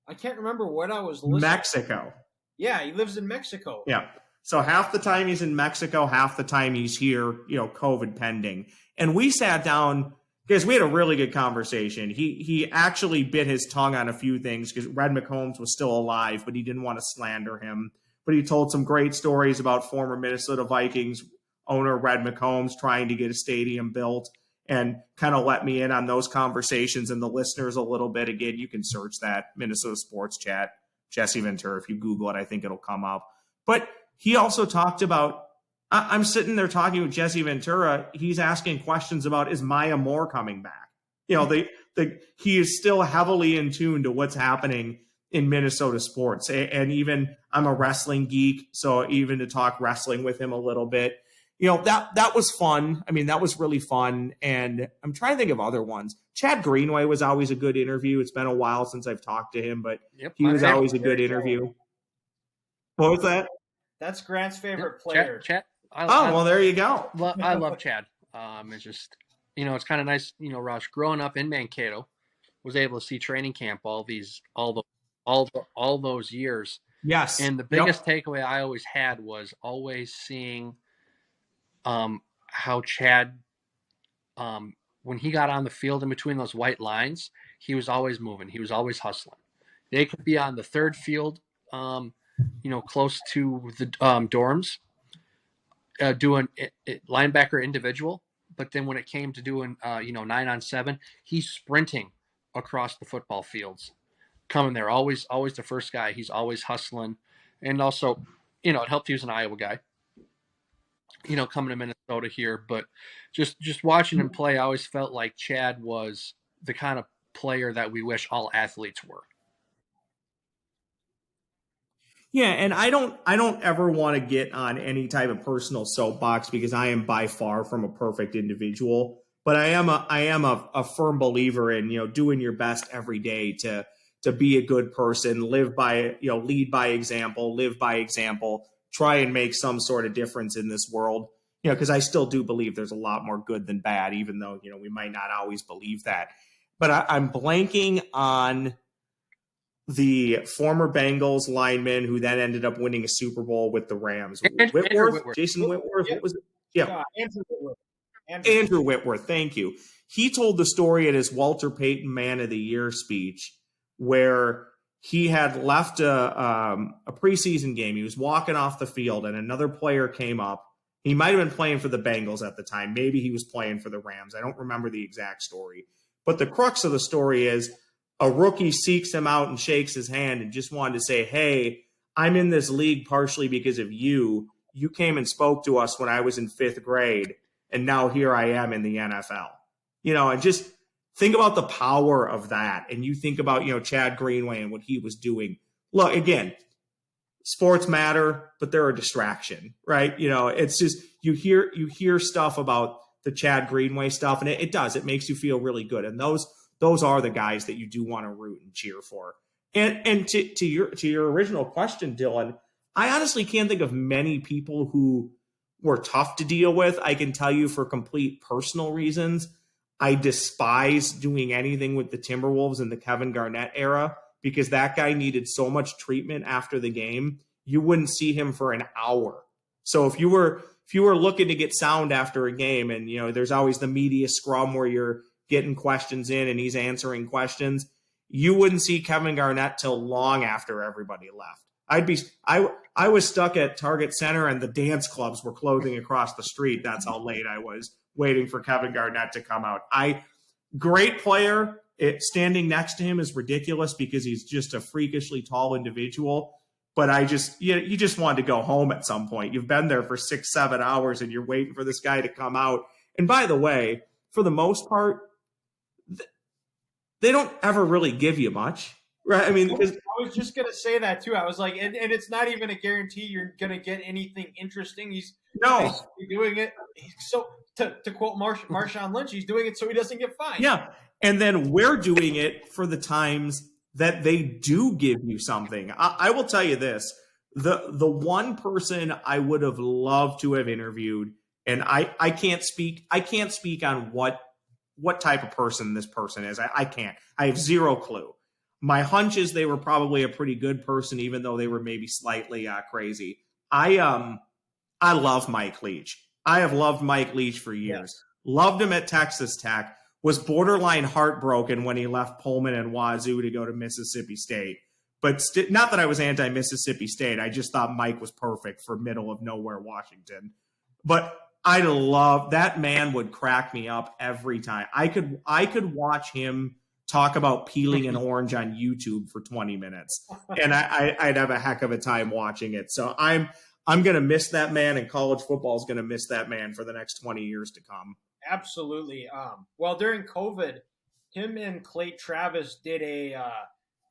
I can't remember what I was listening. Mexico. Yeah, he lives in Mexico. Yeah. So half the time he's in Mexico, half the time he's here, COVID pending. And we sat down because we had a really good conversation. He actually bit his tongue on a few things because Red McCombs was still alive, but he didn't want to slander him. But he told some great stories about former Minnesota Vikings owner Red McCombs trying to get a stadium built, and kind of let me in on those conversations and the listeners a little bit. Again, you can search that Minnesota Sports Chat, Jesse Ventura. If you Google it, I think it'll come up. But he also talked about, I'm sitting there talking with Jesse Ventura. He's asking questions about, is Maya Moore coming back? He is still heavily in tune to what's happening in Minnesota sports. And even I'm a wrestling geek, so even to talk wrestling with him a little bit, that was fun. I mean, that was really fun. And I'm trying to think of other ones. Chad Greenway was always a good interview. It's been a while since I've talked to him, but he was always a good interview. What was that? That's Grant's favorite player. Chad. Well, there you go. Well, I love Chad. It's just, it's kind of nice, Rush, growing up in Mankato, was able to see training camp all those years. Yes. And the biggest takeaway I always had was always seeing how Chad, when he got on the field in between those white lines, he was always moving. He was always hustling. They could be on the third field, close to the dorms, doing linebacker individual. But then when it came to doing, 9-on-7, he's sprinting across the football fields, coming there, always the first guy. He's always hustling. And also, it helped he was an Iowa guy, coming to Minnesota here. But just watching him play, I always felt like Chad was the kind of player that we wish all athletes were. Yeah, and I don't ever want to get on any type of personal soapbox because I am by far from a perfect individual. But I am a firm believer in, doing your best every day to be a good person, lead by example, try and make some sort of difference in this world. Because I still do believe there's a lot more good than bad, even though, we might not always believe that. But I'm blanking on the former Bengals lineman who then ended up winning a Super Bowl with the Rams. Whitworth? Jason Whitworth? What was it? Yeah. Andrew Whitworth. Thank you. He told the story at his Walter Payton Man of the Year speech where he had left a preseason game. He was walking off the field and another player came up. He might have been playing for the Bengals at the time. Maybe he was playing for the Rams. I don't remember the exact story. But the crux of the story is a rookie seeks him out and shakes his hand and just wanted to say, hey, I'm in this league partially because of you. You came and spoke to us when I was in 5th grade, and now here I am in the NFL. And just think about the power of that. And you think about, Chad Greenway and what he was doing. Look, again, sports matter, but they're a distraction, right? It's just you hear stuff about the Chad Greenway stuff, and it does. It makes you feel really good. And those are the guys that you do want to root and cheer for. And to your original question, Dylan, I honestly can't think of many people who were tough to deal with. I can tell you for complete personal reasons, I despise doing anything with the Timberwolves in the Kevin Garnett era because that guy needed so much treatment after the game. You wouldn't see him for an hour. So if you were looking to get sound after a game and, there's always the media scrum where you're getting questions in and he's answering questions, you wouldn't see Kevin Garnett till long after everybody left. I was stuck at Target Center and the dance clubs were closing across the street. That's how late I was waiting for Kevin Garnett to come out. Great player. Standing next to him is ridiculous because he's just a freakishly tall individual. But you just wanted to go home at some point. You've been there for 6-7 hours and you're waiting for this guy to come out. And by the way, for the most part, they don't ever really give you much, right? I mean, I was just going to say that too. I was like, and it's not even a guarantee you're going to get anything interesting. He's doing it. So to quote Marshawn Lynch, he's doing it so he doesn't get fined. Yeah. And then we're doing it for the times that they do give you something. I will tell you this, the one person I would have loved to have interviewed, and I can't speak on what type of person this person is. I can't. I have zero clue. My hunch is they were probably a pretty good person, even though they were maybe slightly crazy. I love Mike Leach. I have loved Mike Leach for years. Loved him at Texas Tech. Was borderline heartbroken when he left Pullman and Wazoo to go to Mississippi State. But not that I was anti-Mississippi State. I just thought Mike was perfect for middle of nowhere Washington. But I love that man. Would crack me up every time. I could watch him talk about peeling an orange on YouTube for 20 minutes, and I'd have a heck of a time watching it. So I'm going to miss that man, and college football is going to miss that man for the next 20 years to come. Absolutely. Well, during COVID, him and Clay Travis did a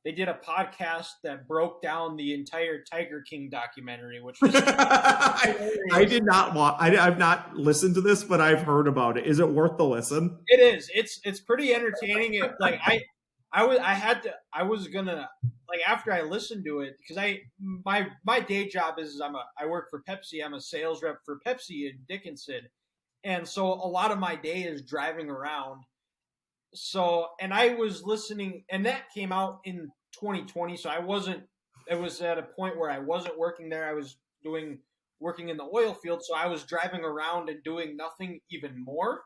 podcast that broke down the entire Tiger King documentary, which was I did not want. I've not listened to this, but I've heard about it. Is it worth the listen? It is. It's pretty entertaining. After I listened to it, because my day job is I work for Pepsi. I'm a sales rep for Pepsi in Dickinson, and so a lot of my day is driving around. So, and I was listening, and that came out in 2020. So it was at a point where I wasn't working there. I was working in the oil field. So I was driving around and doing nothing even more,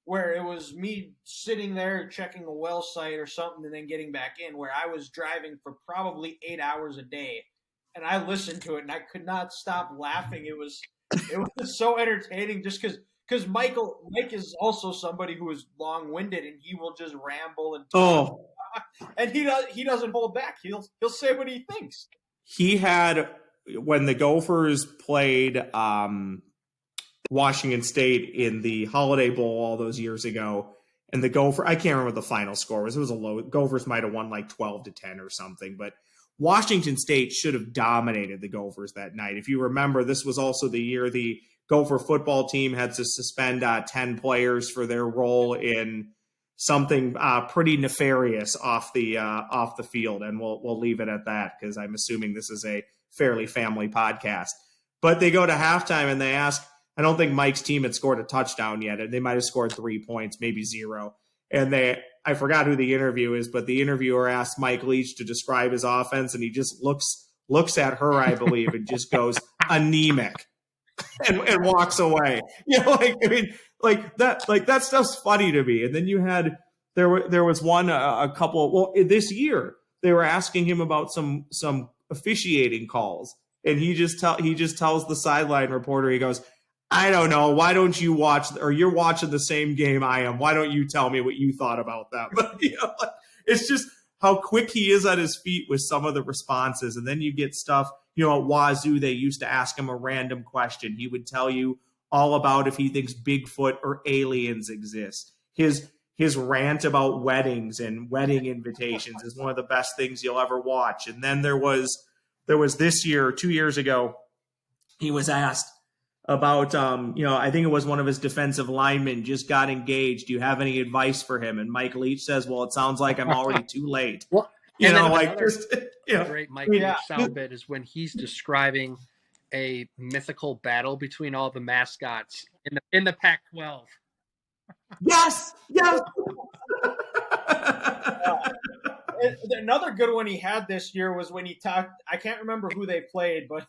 where it was me sitting there checking a well site or something and then getting back in, where I was driving for probably 8 hours a day. And I listened to it and I could not stop laughing. It was so entertaining just because Mike is also somebody who is long-winded, and he will just ramble and talk. And he doesn't hold back. He'll say what he thinks. He had, when the Gophers played Washington State in the Holiday Bowl all those years ago, and the Gopher, I can't remember what the final score was. It was a low. Gophers might have won like 12-10 or something, but Washington State should have dominated the Gophers that night. If you remember, this was also the year the Gopher football team had to suspend 10 players for their role in something pretty nefarious off the field, and we'll leave it at that because I'm assuming this is a fairly family podcast. But they go to halftime and they ask, I don't think Mike's team had scored a touchdown yet, and they might have scored 3 points, maybe 0. And I forgot who the interview is, but the interviewer asked Mike Leach to describe his offense, and he just looks at her, I believe, and just goes anemic. And walks away. That stuff's funny to me. And then you had there was one a couple. Well, this year they were asking him about some officiating calls, and he just tells the sideline reporter, he goes, I don't know. Why don't you watch? Or you're watching the same game I am. Why don't you tell me what you thought about that? But it's just how quick he is on his feet with some of the responses, and then you get stuff. At Wazoo, they used to ask him a random question. He would tell you all about if he thinks Bigfoot or aliens exist. His rant about weddings and wedding invitations is one of the best things you'll ever watch. And then there was this year, 2 years ago, he was asked about, I think it was one of his defensive linemen just got engaged. Do you have any advice for him? And Mike Leach says, well, it sounds like I'm already too late. Well, great Mike Leach sound bit is when he's describing a mythical battle between all the mascots in the Pac-12. Yes. Another good one he had this year was when he talked. I can't remember who they played, but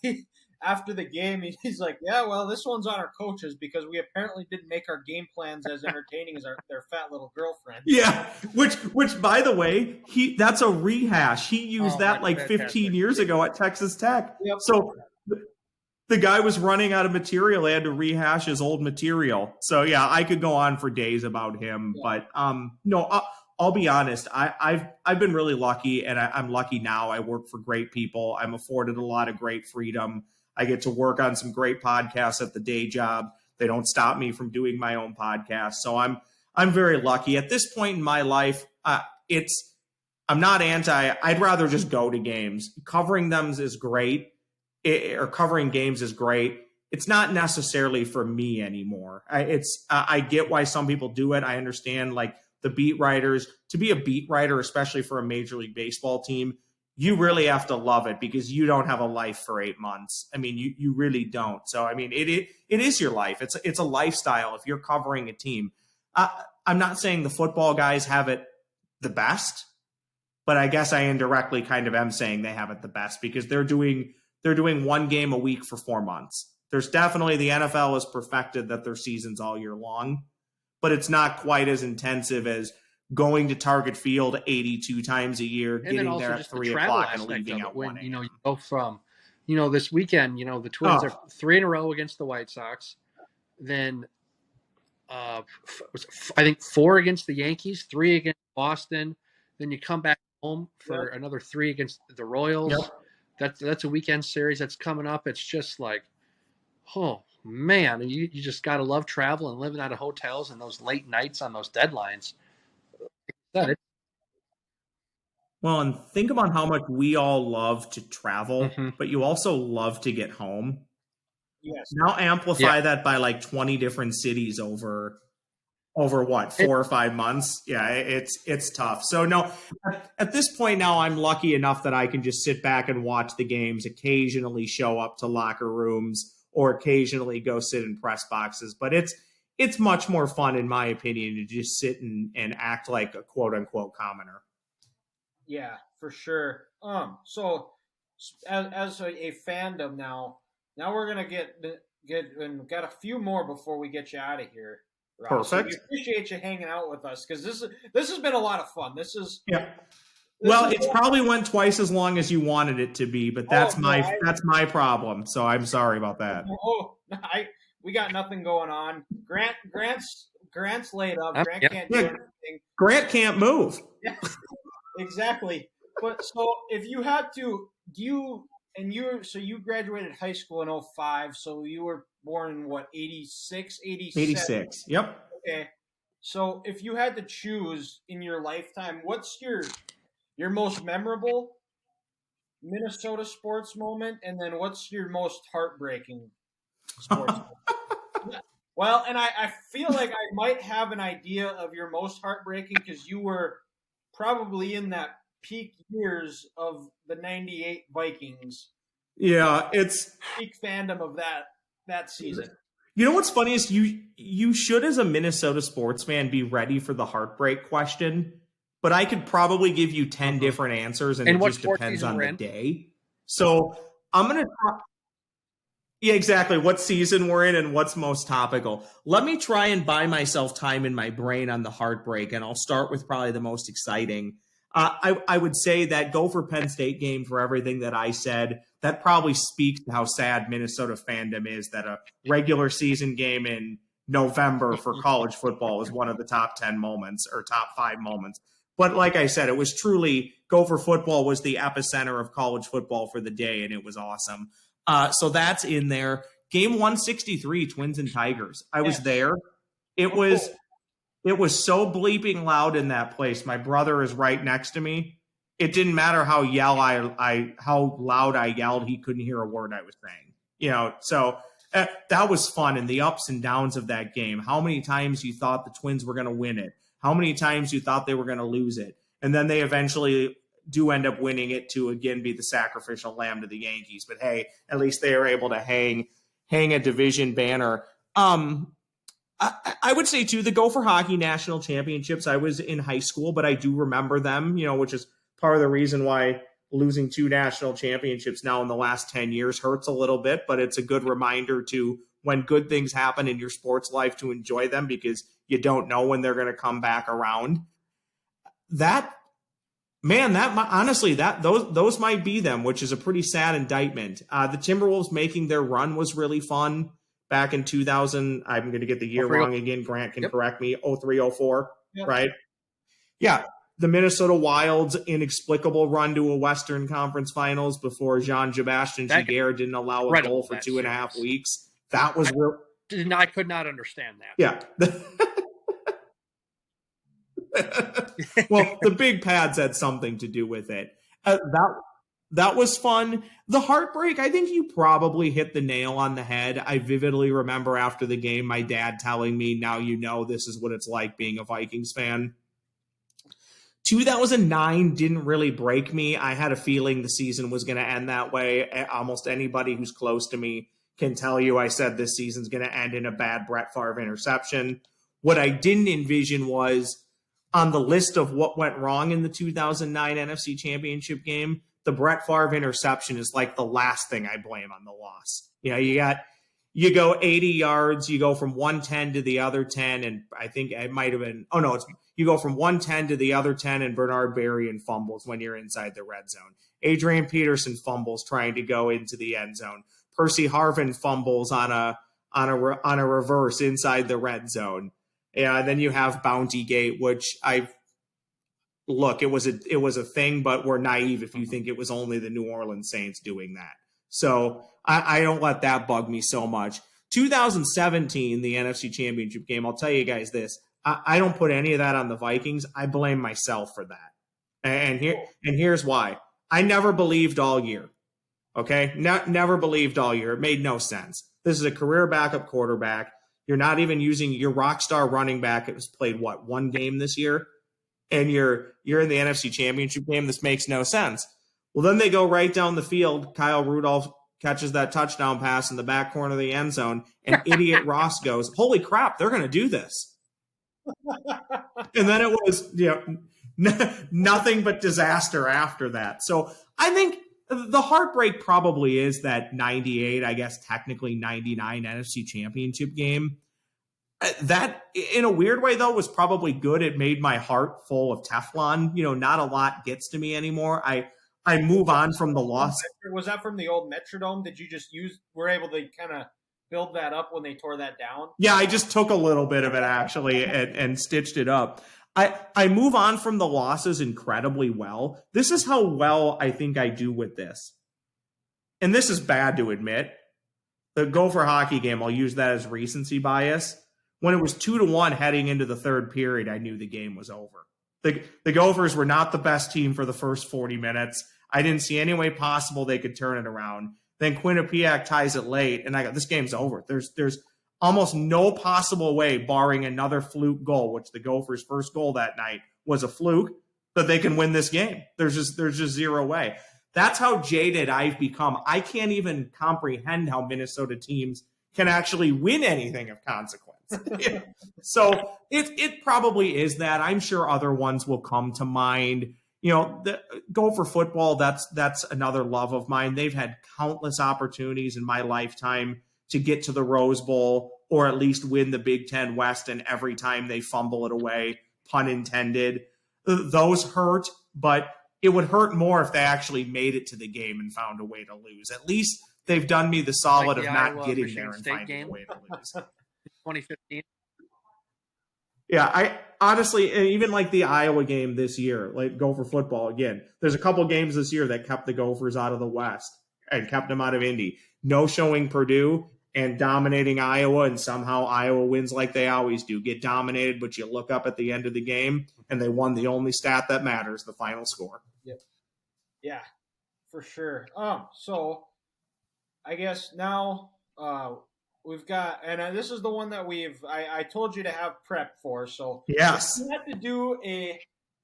after the game, he's like, "Yeah, well, this one's on our coaches because we apparently didn't make our game plans as entertaining as their fat little girlfriend." Yeah, which by the way, that's a rehash. He used that like 15 years ago at Texas Tech. Yep. So the guy was running out of material. They had to rehash his old material. So yeah, I could go on for days about him, but no. I'll be honest. I've been really lucky, and I'm lucky now. I work for great people. I'm afforded a lot of great freedom. I get to work on some great podcasts at the day job. They don't stop me from doing my own podcast. So I'm very lucky. At this point in my life, I'm not anti. I'd rather just go to games. Covering them is great, or covering games is great. It's not necessarily for me anymore. I get why some people do it. I understand the beat writers. To be a beat writer, especially for a Major League Baseball team, you really have to love it because you don't have a life for 8 months. I mean, you really don't. So, I mean, it is your life. It's a lifestyle if you're covering a team. I'm not saying the football guys have it the best, but I guess I indirectly kind of am saying they have it the best because they're doing one game a week for 4 months. There's definitely, the NFL has perfected that their season's all year long, but it's not quite as intensive as going to Target Field 82 times a year, And then getting also there at just 3 the travel o'clock and aspect leaving of at it. When 1 you a.m. go from, this weekend, the Twins are 3 in a row against the White Sox, then I think 4 against the Yankees, 3 against Boston, then you come back home for another 3 against the Royals. Yep. That's a weekend series that's coming up. It's just like, oh man, you just got to love travel and living out of hotels and those late nights on those deadlines. Well, and think about how much we all love to travel, Mm-hmm. but you also love to get home. Yes. Now amplify that by like 20 different cities over what, 4 or 5 months. Yeah, it's tough. So no, at this point now, I'm lucky enough that I can just sit back and watch the games, occasionally show up to locker rooms, or occasionally go sit in press boxes. But it's much more fun, in my opinion, to just sit and act like a quote unquote commoner. Yeah, for sure. So as a fandom now we're gonna get and got a few more before we get you out of here. Ross. Perfect. So we appreciate you hanging out with us because this has been a lot of fun. It's probably went twice as long as you wanted it to be, but that's my problem. So I'm sorry about that. We got nothing going on. Grant's laid up. Grant can't do anything. Grant can't move. Yeah, exactly. But so if you had to, you graduated high school in 05, so you were born in what, 86, 87? 86. Yep. Okay. So if you had to choose in your lifetime, what's your most memorable Minnesota sports moment, and then what's your most heartbreaking sports moment? Well, and I feel like I might have an idea of your most heartbreaking because you were probably in that peak years of the 98 Vikings. Yeah, it's peak fandom of that season. You know what's funny is you should, as a Minnesota sports fan, be ready for the heartbreak question, but I could probably give you 10 different answers, and it just depends on the day. So I'm going to Yeah, exactly. What season we're in and what's most topical. Let me try and buy myself time in my brain on the heartbreak, and I'll start with probably the most exciting. I would say that Gopher Penn State game, for everything that I said, that probably speaks to how sad Minnesota fandom is, that a regular season game in November for college football is one of the top 10 moments or top 5 moments. But like I said, it was truly, Gopher football was the epicenter of college football for the day, and it was awesome. So that's in there. Game 163, Twins and Tigers. I was there. It was so bleeping loud in that place. My brother is right next to me. It didn't matter how loud I yelled. He couldn't hear a word I was saying. So that was fun, and the ups and downs of that game. How many times you thought the Twins were going to win it? How many times you thought they were going to lose it? And then they eventually do end up winning it to, again, be the sacrificial lamb to the Yankees. But hey, at least they were able to hang a division banner. I would say, too, the Gopher Hockey National Championships, I was in high school, but I do remember them, which is part of the reason why losing 2 national championships now in the last 10 years hurts a little bit, but it's a good reminder to, when good things happen in your sports life, to enjoy them, because you don't know when they're going to come back around. Honestly, those might be them, which is a pretty sad indictment. The Timberwolves making their run was really fun back in 2000. I'm going to get the year wrong again. Grant can correct me. 03, 04, right? Yeah. The Minnesota Wild's inexplicable run to a Western Conference Finals before Jean-Sebastien Giguère didn't allow a goal for 2.5 weeks. That was real. I could not understand that. Yeah. Well, the big pads had something to do with it. That was fun. The heartbreak, I think you probably hit the nail on the head. I vividly remember after the game, my dad telling me, now you know this is what it's like being a Vikings fan. 2009 didn't really break me. I had a feeling the season was going to end that way. Almost anybody who's close to me can tell you I said this season's going to end in a bad Brett Favre interception. What I didn't envision was on the list of what went wrong in the 2009 NFC Championship game, the Brett Favre interception is like the last thing I blame on the loss. You go 80 yards, you go from 110 to the other 10, and I think it might have been, you go from 110 to the other 10, and Bernard Berrien fumbles when you're inside the red zone. Adrian Peterson fumbles trying to go into the end zone. Percy Harvin fumbles on a reverse inside the red zone. Yeah, and then you have Bounty Gate, which it was a thing, but we're naive if you think it was only the New Orleans Saints doing that. So I don't let that bug me so much. 2017, the NFC Championship game, I'll tell you guys this. I don't put any of that on the Vikings. I blame myself for that. And here's why. I never believed all year. Okay? Never believed all year. It made no sense. This is a career backup quarterback. You're not even using your rock star running back. It was played, one game this year? And you're in the NFC Championship game. This makes no sense. Well, then they go right down the field. Kyle Rudolph catches that touchdown pass in the back corner of the end zone, and idiot Ross goes, holy crap, they're going to do this. And then it was nothing but disaster after that. So I think the heartbreak probably is that 98, I guess technically 99 NFC Championship game. That, in a weird way, though, was probably good. It made my heart full of Teflon. Not a lot gets to me anymore. I move on from the loss. Was that from the old Metrodome? Did you just were able to kind of build that up when they tore that down? Yeah, I just took a little bit of it, actually, and stitched it up. I move on from the losses incredibly well. This is how well I think I do with this. And this is bad to admit. The Gopher hockey game, I'll use that as recency bias. When it was 2-1 heading into the third period, I knew the game was over. The Gophers were not the best team for the first 40 minutes. I didn't see any way possible they could turn it around. Then Quinnipiac ties it late, and I go, this game's over. There's almost no possible way, barring another fluke goal, which the Gophers' first goal that night was a fluke, that they can win this game. There's just zero way. That's how jaded I've become. I can't even comprehend how Minnesota teams can actually win anything of consequence. So it probably is that. I'm sure other ones will come to mind. The Gopher football, that's another love of mine. They've had countless opportunities in my lifetime to get to the Rose Bowl or at least win the Big Ten West, and every time they fumble it away, pun intended. Those hurt, but it would hurt more if they actually made it to the game and found a way to lose. At least they've done me the solid of not getting there and finding a way to lose. 2015. Yeah, I honestly, even like the Iowa game this year, like Gopher football again, there's a couple games this year that kept the Gophers out of the West and kept them out of Indy. No showing Purdue and dominating Iowa, and somehow Iowa wins like they always do. Get dominated, but you look up at the end of the game, and they won the only stat that matters, the final score. Yep. Yeah, for sure. So I guess now we've got, and this is the one that I told you to have prep for. So yes, we have to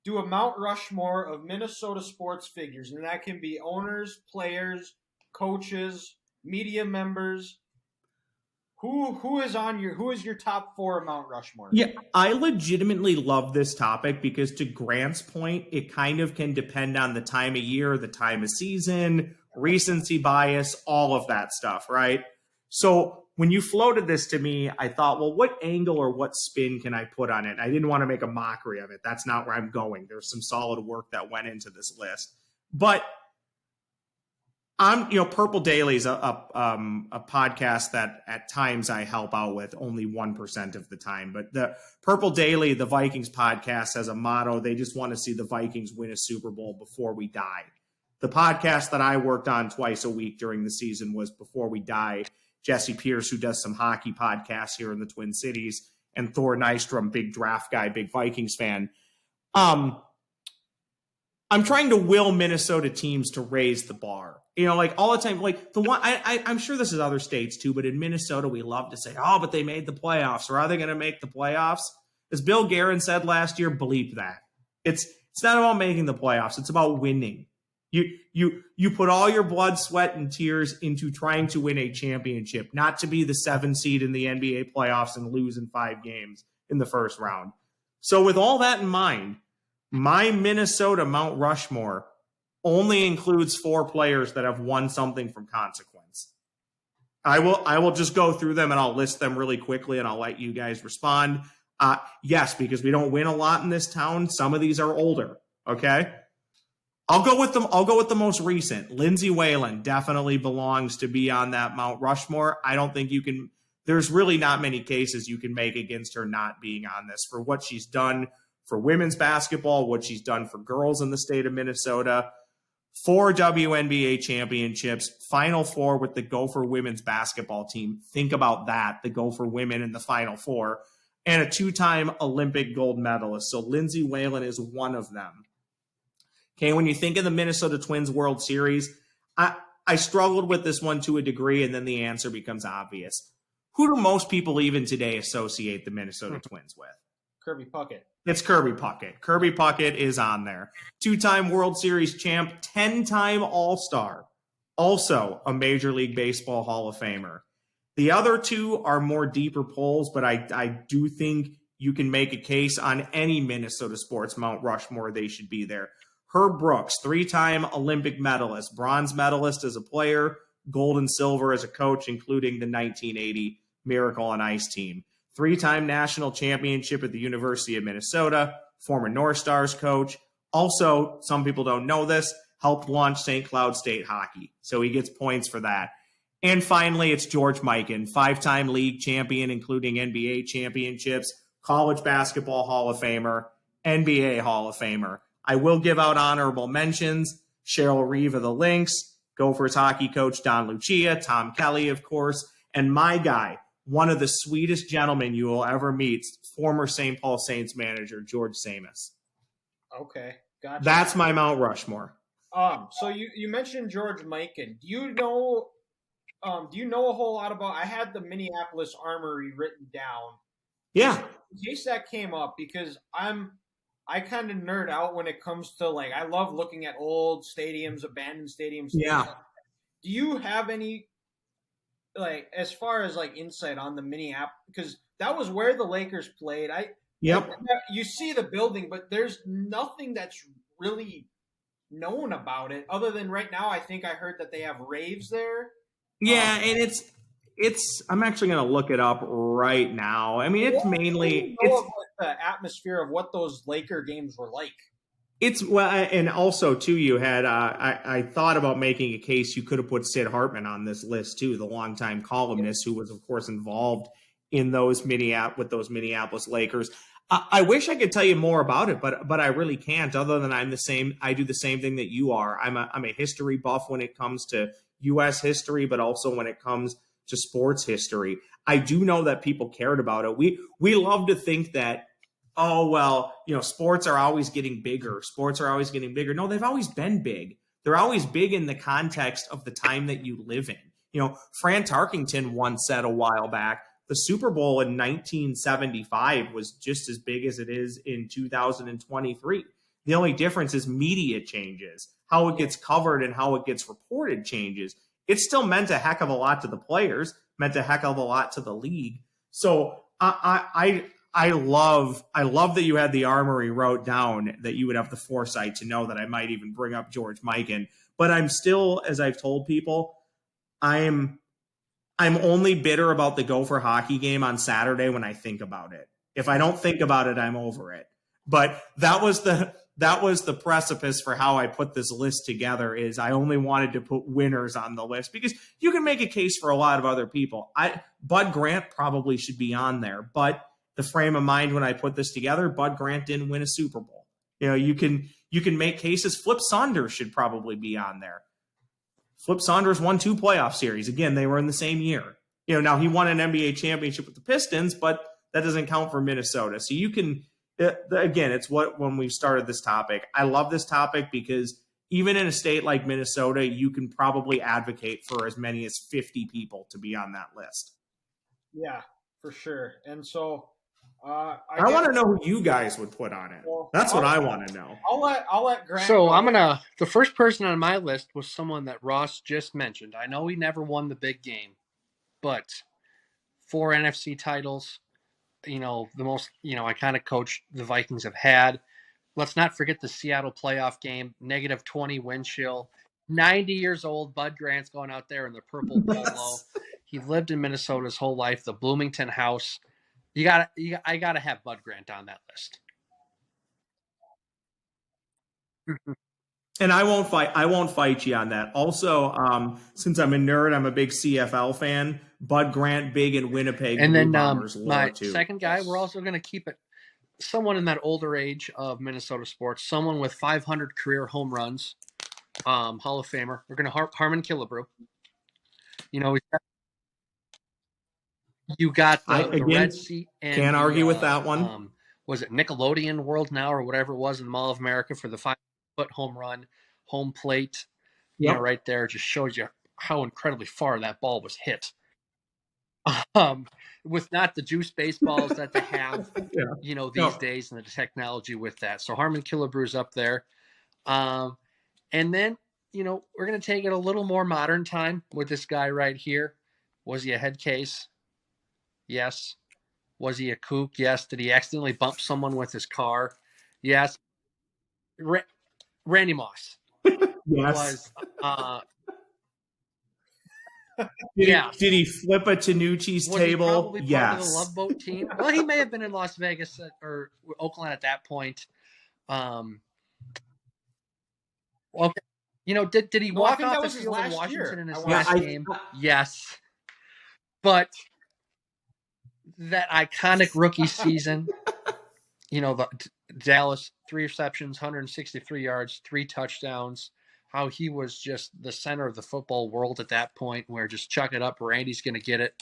do a Mount Rushmore of Minnesota sports figures, and that can be owners, players, coaches, media members. Who is your top 4 Mount Rushmore? Yeah, I legitimately love this topic because, to Grant's point, it kind of can depend on the time of year, the time of season, recency bias, all of that stuff, right? So when you floated this to me, I thought, well, what angle or what spin can I put on it? I didn't want to make a mockery of it. That's not where I'm going. There's some solid work that went into this list. But Purple Daily is a podcast that at times I help out with, only 1% of the time. But the Purple Daily, the Vikings podcast, has a motto. They just want to see the Vikings win a Super Bowl before we die. The podcast that I worked on twice a week during the season was Before We Die. Jesse Pierce, who does some hockey podcasts here in the Twin Cities, and Thor Nystrom, big draft guy, big Vikings fan. I'm trying to will Minnesota teams to raise the bar. Like all the time, like the one, I'm sure this is other states too, but in Minnesota, we love to say, oh, but they made the playoffs, or are they going to make the playoffs? As Bill Guerin said last year, bleep that. It's not about making the playoffs. It's about winning. You put all your blood, sweat, and tears into trying to win a championship, not to be the 7 seed in the NBA playoffs and lose in 5 games in the first round. So with all that in mind, my Minnesota Mount Rushmore only includes 4 players that have won something from consequence. I will just go through them and I'll list them really quickly and I'll let you guys respond. Yes, because we don't win a lot in this town. Some of these are older. Okay. I'll go with them. I'll go with the most recent. Lindsay Whalen definitely belongs to be on that Mount Rushmore. I don't think you can, there's really not many cases you can make against her not being on this for what she's done for women's basketball, what she's done for girls in the state of Minnesota. 4 WNBA championships, Final Four with the Gopher women's basketball team. Think about that, the Gopher women in the Final Four, and a 2-time Olympic gold medalist. So Lindsay Whalen is one of them. Okay, when you think of the Minnesota Twins World Series, I struggled with this one to a degree, and then the answer becomes obvious. Who do most people even today associate the Minnesota Twins with? Kirby Puckett. It's Kirby Puckett. Kirby Puckett is on there. 2-time World Series champ, 10-time All-Star. Also a Major League Baseball Hall of Famer. The other 2 are more deeper polls, but I do think you can make a case on any Minnesota sports Mount Rushmore they should be there. Herb Brooks, 3-time Olympic medalist, bronze medalist as a player, gold and silver as a coach, including the 1980 Miracle on Ice team. 3-time national championship at the University of Minnesota, former North Stars coach. Also, some people don't know this, helped launch St. Cloud State hockey. So he gets points for that. And finally, it's George Mikan, 5-time league champion, including NBA championships, college basketball Hall of Famer, NBA Hall of Famer. I will give out honorable mentions. Cheryl Reeve of the Lynx, Gophers hockey coach Don Lucia, Tom Kelly, of course, and my guy, one of the sweetest gentlemen you will ever meet, former St. Paul Saints manager, George Samus. Okay, gotcha. That's my Mount Rushmore. So you mentioned George Mikan. Do you know a whole lot about, I had the Minneapolis Armory written down. Yeah. In case that came up, because I kind of nerd out when it comes to, like, I love looking at old stadiums, abandoned stadiums. Yeah. Do you have any, like, as far as like insight on the Minneapolis, because that was where the Lakers played. You see the building, but there's nothing that's really known about it other than right now. I think I heard that they have raves there. Yeah, and it's. I'm actually going to look it up right now. I mean, it's mainly of the atmosphere of what those Laker games were like. It's well, and also too, you had I thought about making a case you could have put Sid Hartman on this list too, the longtime columnist who was of course involved in those Minneapolis Lakers. I wish I could tell you more about it, but I really can't. Other than I do the same thing that you are. I'm a history buff when it comes to U.S. history, but also when it comes to sports history. I do know that people cared about it. We love to think that, oh, well, sports are always getting bigger. Sports are always getting bigger. No, they've always been big. They're always big in the context of the time that you live in. Fran Tarkington once said a while back, the Super Bowl in 1975 was just as big as it is in 2023. The only difference is media changes. How it gets covered and how it gets reported changes. It still meant a heck of a lot to the players, meant a heck of a lot to the league. So I love that you had the Armory wrote down, that you would have the foresight to know that I might even bring up George Mikan. But I'm still, as I've told people, I'm only bitter about the Gopher hockey game on Saturday when I think about it. If I don't think about it, I'm over it. But that was the precipice for how I put this list together. Is I only wanted to put winners on the list because you can make a case for a lot of other people. Bud Grant probably should be on there, but the frame of mind when I put this together, Bud Grant didn't win a Super Bowl. You can make cases. Flip Saunders should probably be on there. Flip Saunders won 2 playoff series. Again, they were in the same year. Now he won an NBA championship with the Pistons, but that doesn't count for Minnesota. So you can, again, it's when we started this topic. I love this topic because even in a state like Minnesota, you can probably advocate for as many as 50 people to be on that list. Yeah, for sure. And so I want to know who you guys would put on it. That's what I want to know. I'll let Grant. So the first person on my list was someone that Ross just mentioned. I know he never won the big game, but 4 NFC titles, the most, iconic coach the Vikings have had. Let's not forget the Seattle playoff game, -20 wind chill. 90 years old, Bud Grant's going out there in the purple polo. He lived in Minnesota his whole life, the Bloomington house. I gotta have Bud Grant on that list. And I won't fight you on that. Also, since I'm a nerd, I'm a big CFL fan. Bud Grant, big in Winnipeg. And then Bombers my too. second guy, we're also going to keep it someone in that older age of Minnesota sports, someone with 500 career home runs, Hall of Famer. We're going to Harmon Killebrew. You got the red seat. And can't argue with that one. Was it Nickelodeon World Now or whatever it was in the Mall of America for the 5-foot home run, home plate? Right there just shows you how incredibly far that ball was hit. With not the juice baseballs that they have, these days, and the technology with that. So Harmon Killebrew's up there. And then, we're going to take it a little more modern time with this guy right here. Was he a head case? Yes. Was he a kook? Yes. Did he accidentally bump someone with his car? Yes. Randy Moss. Yes. Was Did he flip a Tanucci's table? He probably part of the Love Boat team? Well, he may have been in Las Vegas or Oakland at that point. Okay. Did he walk off the field in Washington in his last game? Yes. But that iconic rookie season, the Dallas, 3 receptions, 163 yards, 3 touchdowns. How he was just the center of the football world at that point, where just chuck it up, Randy's going to get it.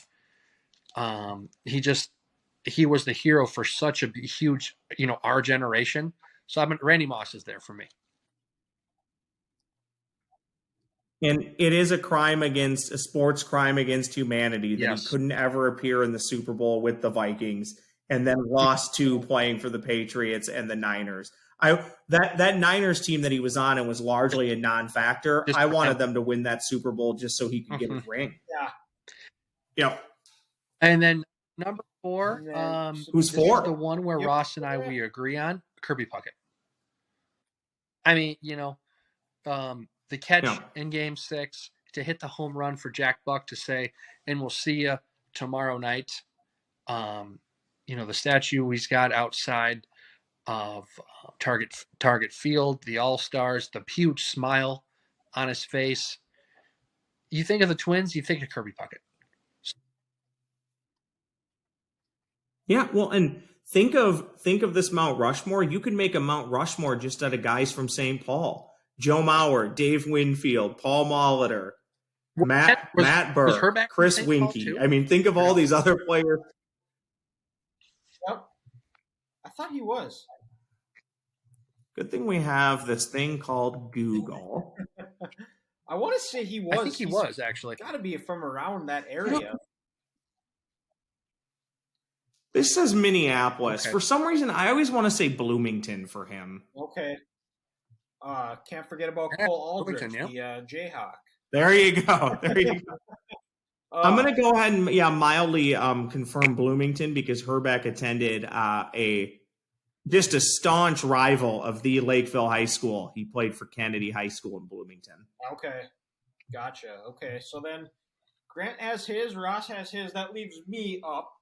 He was the hero for such a huge, our generation. So Randy Moss is there for me. And it is a sports crime against humanity that he couldn't ever appear in the Super Bowl with the Vikings and then lost to playing for the Patriots and the Niners. That Niners team that he was on and was largely a non-factor. I wanted them to win that Super Bowl just so he could get his ring. Yeah. And then number 4, who's 4? Is the one where Ross and we agree on, Kirby Puckett. I mean, the catch in Game 6 to hit the home run for Jack Buck to say, and we'll see you tomorrow night. The statue he's got outside of Target Field, the All-Stars, the huge smile on his face. You think of the Twins, you think of Kirby Puckett. Yeah, well, and think of this Mount Rushmore. You could make a Mount Rushmore just out of guys from St. Paul. Joe Mauer, Dave Winfield, Paul Molitor, Matt Burke, Chris Winkie. I mean, think of all these other players. Yep. I thought he was. Good thing we have this thing called Google. I want to say he was. I think he was, actually. Got to be from around that area. This says Minneapolis. Okay. For some reason, I always want to say Bloomington for him. Okay. Can't forget about Cole Aldrich, the Jayhawk. There you go. I'm going to go ahead and mildly confirm Bloomington because Herbeck attended just a staunch rival of the Lakeville High School. He played for Kennedy High School in Bloomington. Okay. Gotcha. Okay, so then Grant has his, Ross has his. That leaves me up.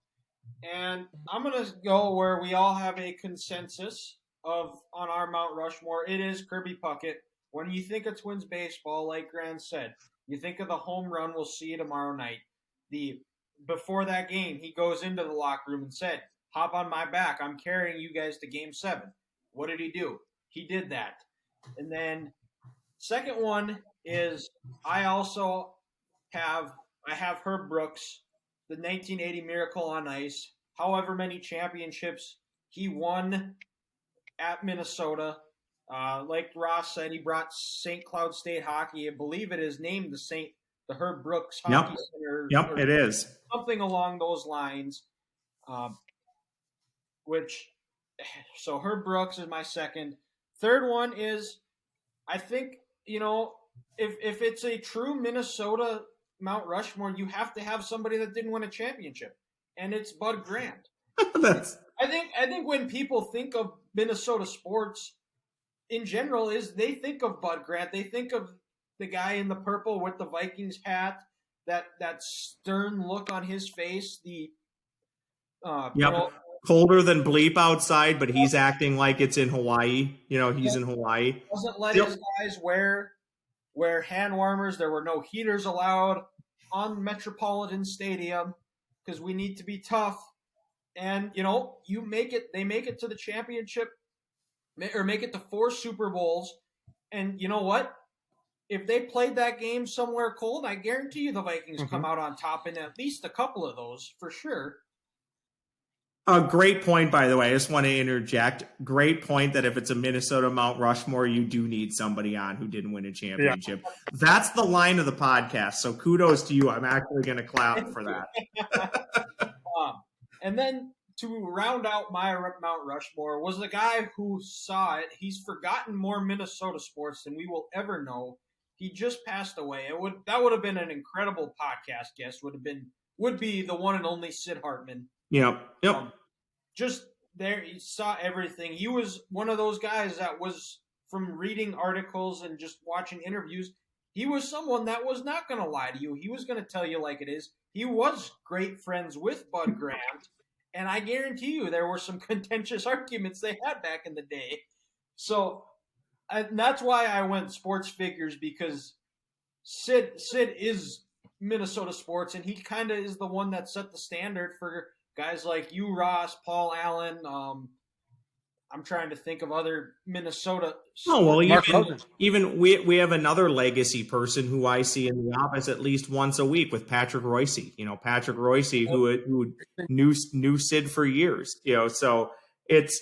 And I'm going to go where we all have a consensus on our Mount Rushmore. It is Kirby Puckett. When you think of Twins baseball, like Grant said, you think of the home run we'll see tomorrow night. Before that game, he goes into the locker room and said, "Hop on my back. I'm carrying you guys to Game 7. What did he do? He did that. And then second one is I have Herb Brooks, the 1980 Miracle on Ice, however many championships he won at Minnesota. Like Ross said, he brought St. Cloud State hockey. I believe it is named the Herb Brooks Hockey Center. Yep, it is. Something along those lines. So Herb Brooks is my second. Third one is, I think, if it's a true Minnesota Mount Rushmore, you have to have somebody that didn't win a championship, and it's Bud Grant. That's I think when people think of Minnesota sports in general, is they think of Bud Grant. They think of the guy in the purple with the Vikings hat, that stern look on his face. The yep. Colder than bleep outside, but he's acting like it's in Hawaii. He's in Hawaii. Doesn't let Yep. his guys wear hand warmers. There were no heaters allowed on Metropolitan Stadium because we need to be tough. And they make it to the championship, or make it to 4 Super Bowls. And you know what? If they played that game somewhere cold, I guarantee you the Vikings come out on top in at least a couple of those for sure. A great point, by the way. I just want to interject. Great point that if it's a Minnesota Mount Rushmore, you do need somebody on who didn't win a championship. Yeah. That's the line of the podcast. So kudos to you. I'm actually going to clap for that. And then to round out my Mount Rushmore was the guy who saw it. He's forgotten more Minnesota sports than we will ever know. He just passed away. That would have been an incredible podcast guest. Would be the one and only Sid Hartman. Yep. Just there, he saw everything. He was one of those guys that was, from reading articles and just watching interviews, he was someone that was not going to lie to you. He was going to tell you like it is. He was great friends with Bud Grant, and I guarantee you there were some contentious arguments they had back in the day. So that's why I went sports figures, because Sid is Minnesota sports, and he kind of is the one that set the standard for guys like you, Ross, Paul Allen. I'm trying to think of other Minnesota. Oh, well, even we have another legacy person who I see in the office at least once a week with Patrick Royce. Patrick Royce, who knew Sid for years. So it's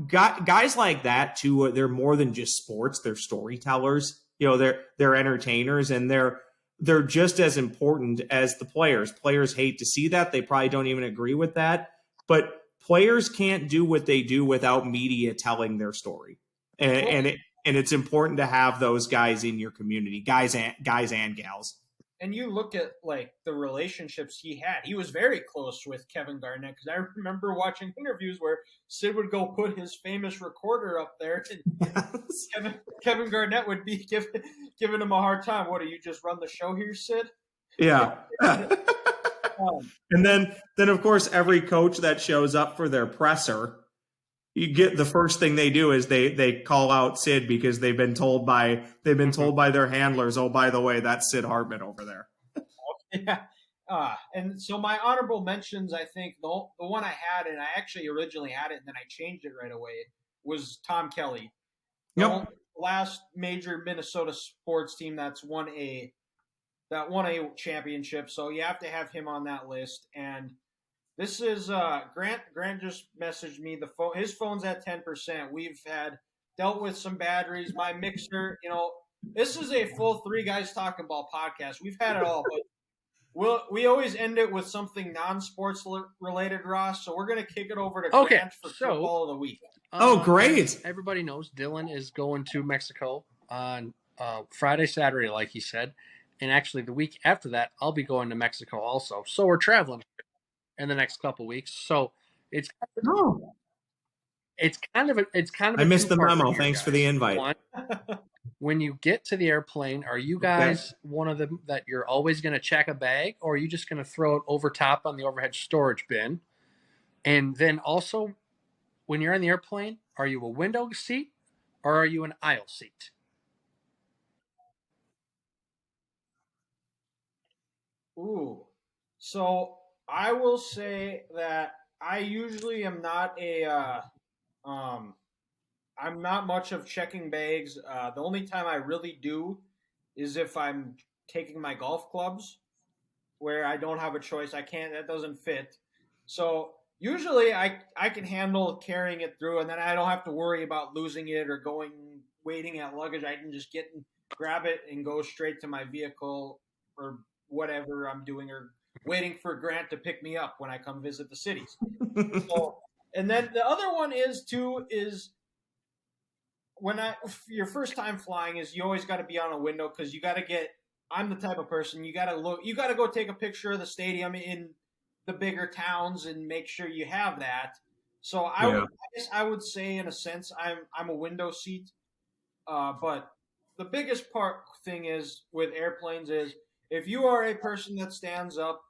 guys like that too. They're more than just sports. They're storytellers. They're entertainers, and they're just as important as the players. Players hate to see that. They probably don't even agree with that. But players can't do what they do without media telling their story. And it's important to have those guys in your community, guys and gals. And you look at like the relationships he had. He was very close with Kevin Garnett, because I remember watching interviews where Sid would go put his famous recorder up there, and Kevin Garnett would be giving him a hard time. What, do you just run the show here, Sid? Yeah. And then of course every coach that shows up for their presser, you get the first thing they do is they call out Sid, because they've been told by their handlers, oh, by the way, that's Sid Hartman over there. Yeah. And so my honorable mentions, I think the one I had, and I actually originally had it and then I changed it right away, was Tom Kelly. Yep. The last major Minnesota sports team that won a championship. So you have to have him on that list. And this is Grant. Grant just messaged me. His phone's at 10%. We've dealt with some batteries. My mixer, this is a full 3 guys talking ball podcast. We've had it all, but we always end it with something non-sports related, Ross. So we're gonna kick it over to Grant for football of the week. Great! Everybody knows Dylan is going to Mexico on Friday, Saturday, like he said. And actually, the week after that, I'll be going to Mexico also. So we're traveling in the next couple weeks. So it's kind of. I missed the memo. Thanks for the invite. One, when you get to the airplane, are you guys one of them that you're always going to check a bag, or are you just going to throw it over top on the overhead storage bin? And then also, when you're in the airplane, are you a window seat or are you an aisle seat? Ooh. So I will say that I usually am not I'm not much of checking bags. The only time I really do is if I'm taking my golf clubs, where I don't have a choice. That doesn't fit. So usually I can handle carrying it through, and then I don't have to worry about losing it or waiting at luggage. I can just grab it and go straight to my vehicle or whatever I'm doing, or waiting for Grant to pick me up when I come visit the cities. And then the other one is your first time flying is you always got to be on a window, because I'm the type of person, you got to go take a picture of the stadium in the bigger towns and make sure you have that. So I guess I would say, in a sense, I'm a window seat. But the biggest thing is with airplanes is if you are a person that stands up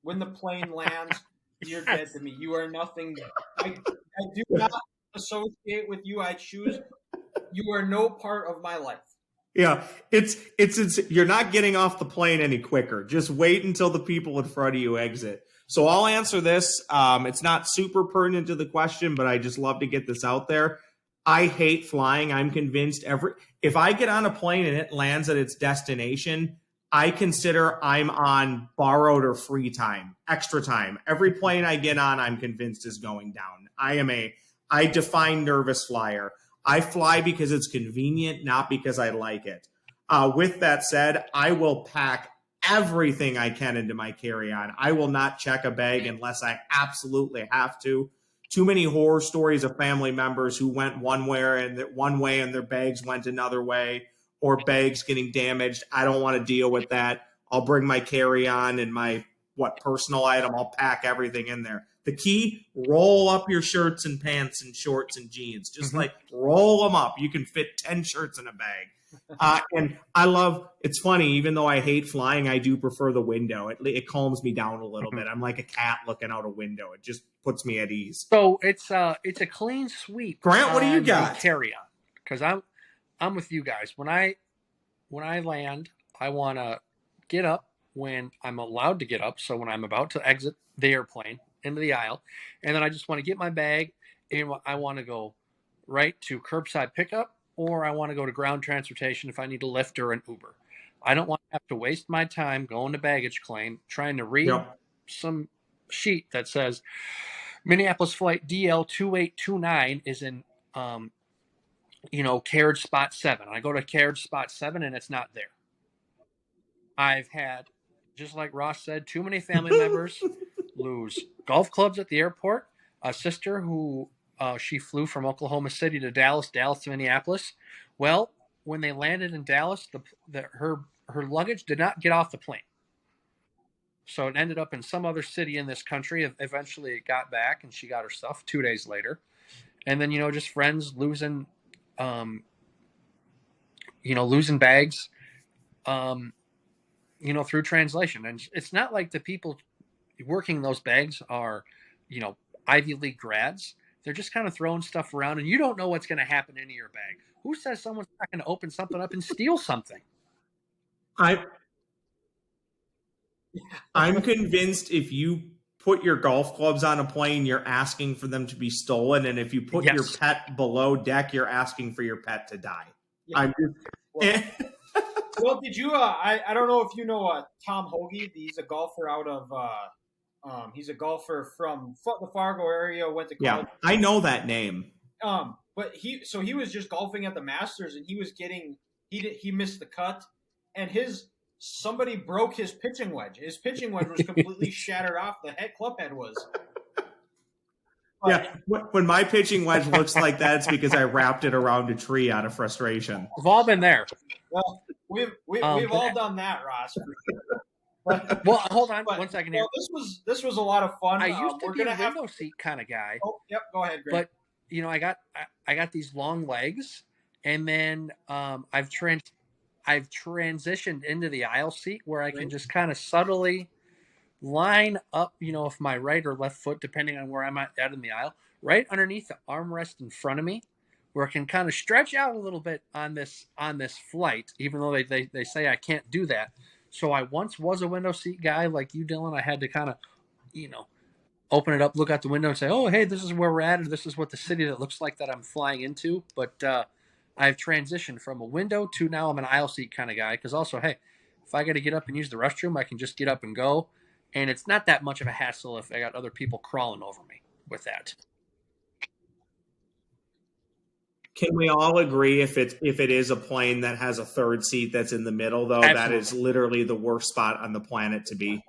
when the plane lands, you're dead to me. You are nothing. I do not associate with you. I choose. You are no part of my life. Yeah, it's you're not getting off the plane any quicker. Just wait until the people in front of you exit. So I'll answer this. It's not super pertinent to the question, but I just love to get this out there. I hate flying. I'm convinced if I get on a plane and it lands at its destination, I consider I'm on borrowed or free time, extra time. Every plane I get on, I'm convinced is going down. I define nervous flyer. I fly because it's convenient, not because I like it. With that said, I will pack everything I can into my carry-on. I will not check a bag unless I absolutely have to. Too many horror stories of family members who went one way and their bags went another way, or bags getting damaged. I don't want to deal with that. I'll bring my carry-on and my personal item. I'll pack everything in there. The key, roll up your shirts and pants and shorts and jeans. Just like roll them up. You can fit 10 shirts in a bag. And it's funny, even though I hate flying, I do prefer the window. It calms me down a little bit. I'm like a cat looking out a window. It just puts me at ease. So it's a clean sweep. Grant, what do you got? Carry on, because I'm with you guys. When I land, I want to get up when I'm allowed to get up. So when I'm about to exit the airplane into the aisle, and then I just want to get my bag, and I want to go right to curbside pickup, or I want to go to ground transportation if I need a Lyft or an Uber. I don't want to have to waste my time going to baggage claim trying to read some sheet that says Minneapolis flight DL2829 is in carriage spot 7. I go to carriage spot 7 and it's not there. I've had, just like Ross said, too many family members lose golf clubs at the airport. A sister who she flew from Oklahoma City to Dallas to Minneapolis. Well, when they landed in Dallas, her luggage did not get off the plane. So it ended up in some other city in this country. Eventually it got back and she got her stuff 2 days later. And then, just friends losing bags, through translation. And it's not like the people working those bags are, Ivy League grads. They're just kind of throwing stuff around, and you don't know what's going to happen into your bag. Who says someone's not going to open something up and steal something? I'm convinced if you put your golf clubs on a plane, you're asking for them to be stolen. And if you put your pet below deck, you're asking for your pet to die. Yeah. Well, did you? I don't know if you know Tom Hoagie. He's a golfer out of. He's a golfer from the Fargo area. Went to college. Yeah, I know that name. But he was just golfing at the Masters, and he missed the cut, and somebody broke his pitching wedge. His pitching wedge was completely shattered off. The club head was. Yeah, when my pitching wedge looks like that, it's because I wrapped it around a tree out of frustration. We've all been there. Well, we've all done that, Ross. But, well, hold on 1 second here. Well, this was a lot of fun. I used to be a window seat kind of guy. Oh, yep. Go ahead, Greg. But I got these long legs, and then I've transitioned into the aisle seat where I can just kind of subtly line up, if my right or left foot, depending on where I'm at in the aisle, right underneath the armrest in front of me, where I can kind of stretch out a little bit on this flight, even though they say I can't do that. So I once was a window seat guy like you, Dylan. I had to kind of, open it up, look out the window and say, oh, hey, this is where we're at, and this is what the city that looks like that I'm flying into. But I've transitioned from a window to now I'm an aisle seat kind of guy, because also, hey, if I got to get up and use the restroom, I can just get up and go. And it's not that much of a hassle if I got other people crawling over me with that. Can we all agree if it is a plane that has a third seat that's in the middle, though, Absolutely. That is literally the worst spot on the planet to be?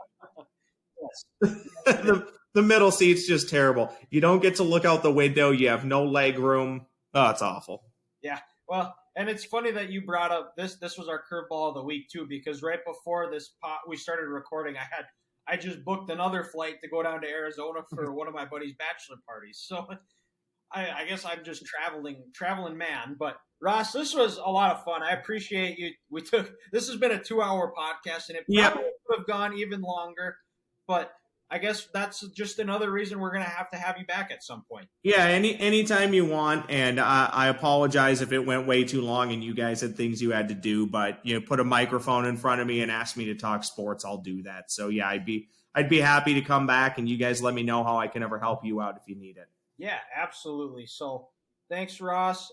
The middle seat's just terrible. You don't get to look out the window. You have no leg room. Oh, it's awful. Yeah. Well, and it's funny that you brought up this. This was our curveball of the week too, because right before we started recording, I I just booked another flight to go down to Arizona for one of my buddy's bachelor parties. So I guess I'm just traveling man. But Ross, this was a lot of fun. I appreciate you. This has been a 2-hour podcast, and it probably would have gone even longer. But I guess that's just another reason we're going to have you back at some point. Yeah, anytime you want. And I apologize if it went way too long and you guys had things you had to do. But put a microphone in front of me and ask me to talk sports, I'll do that. So yeah, I'd be happy to come back, and you guys let me know how I can ever help you out if you need it. Yeah, absolutely. So thanks, Ross.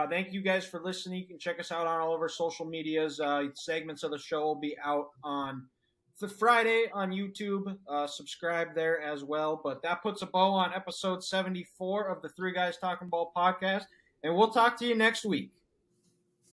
Thank you guys for listening. You can check us out on all of our social medias. Segments of the show will be out on the Friday on YouTube. Subscribe there as well. But that puts a bow on episode 74 of the Three Guys Talking Ball podcast. And we'll talk to you next week.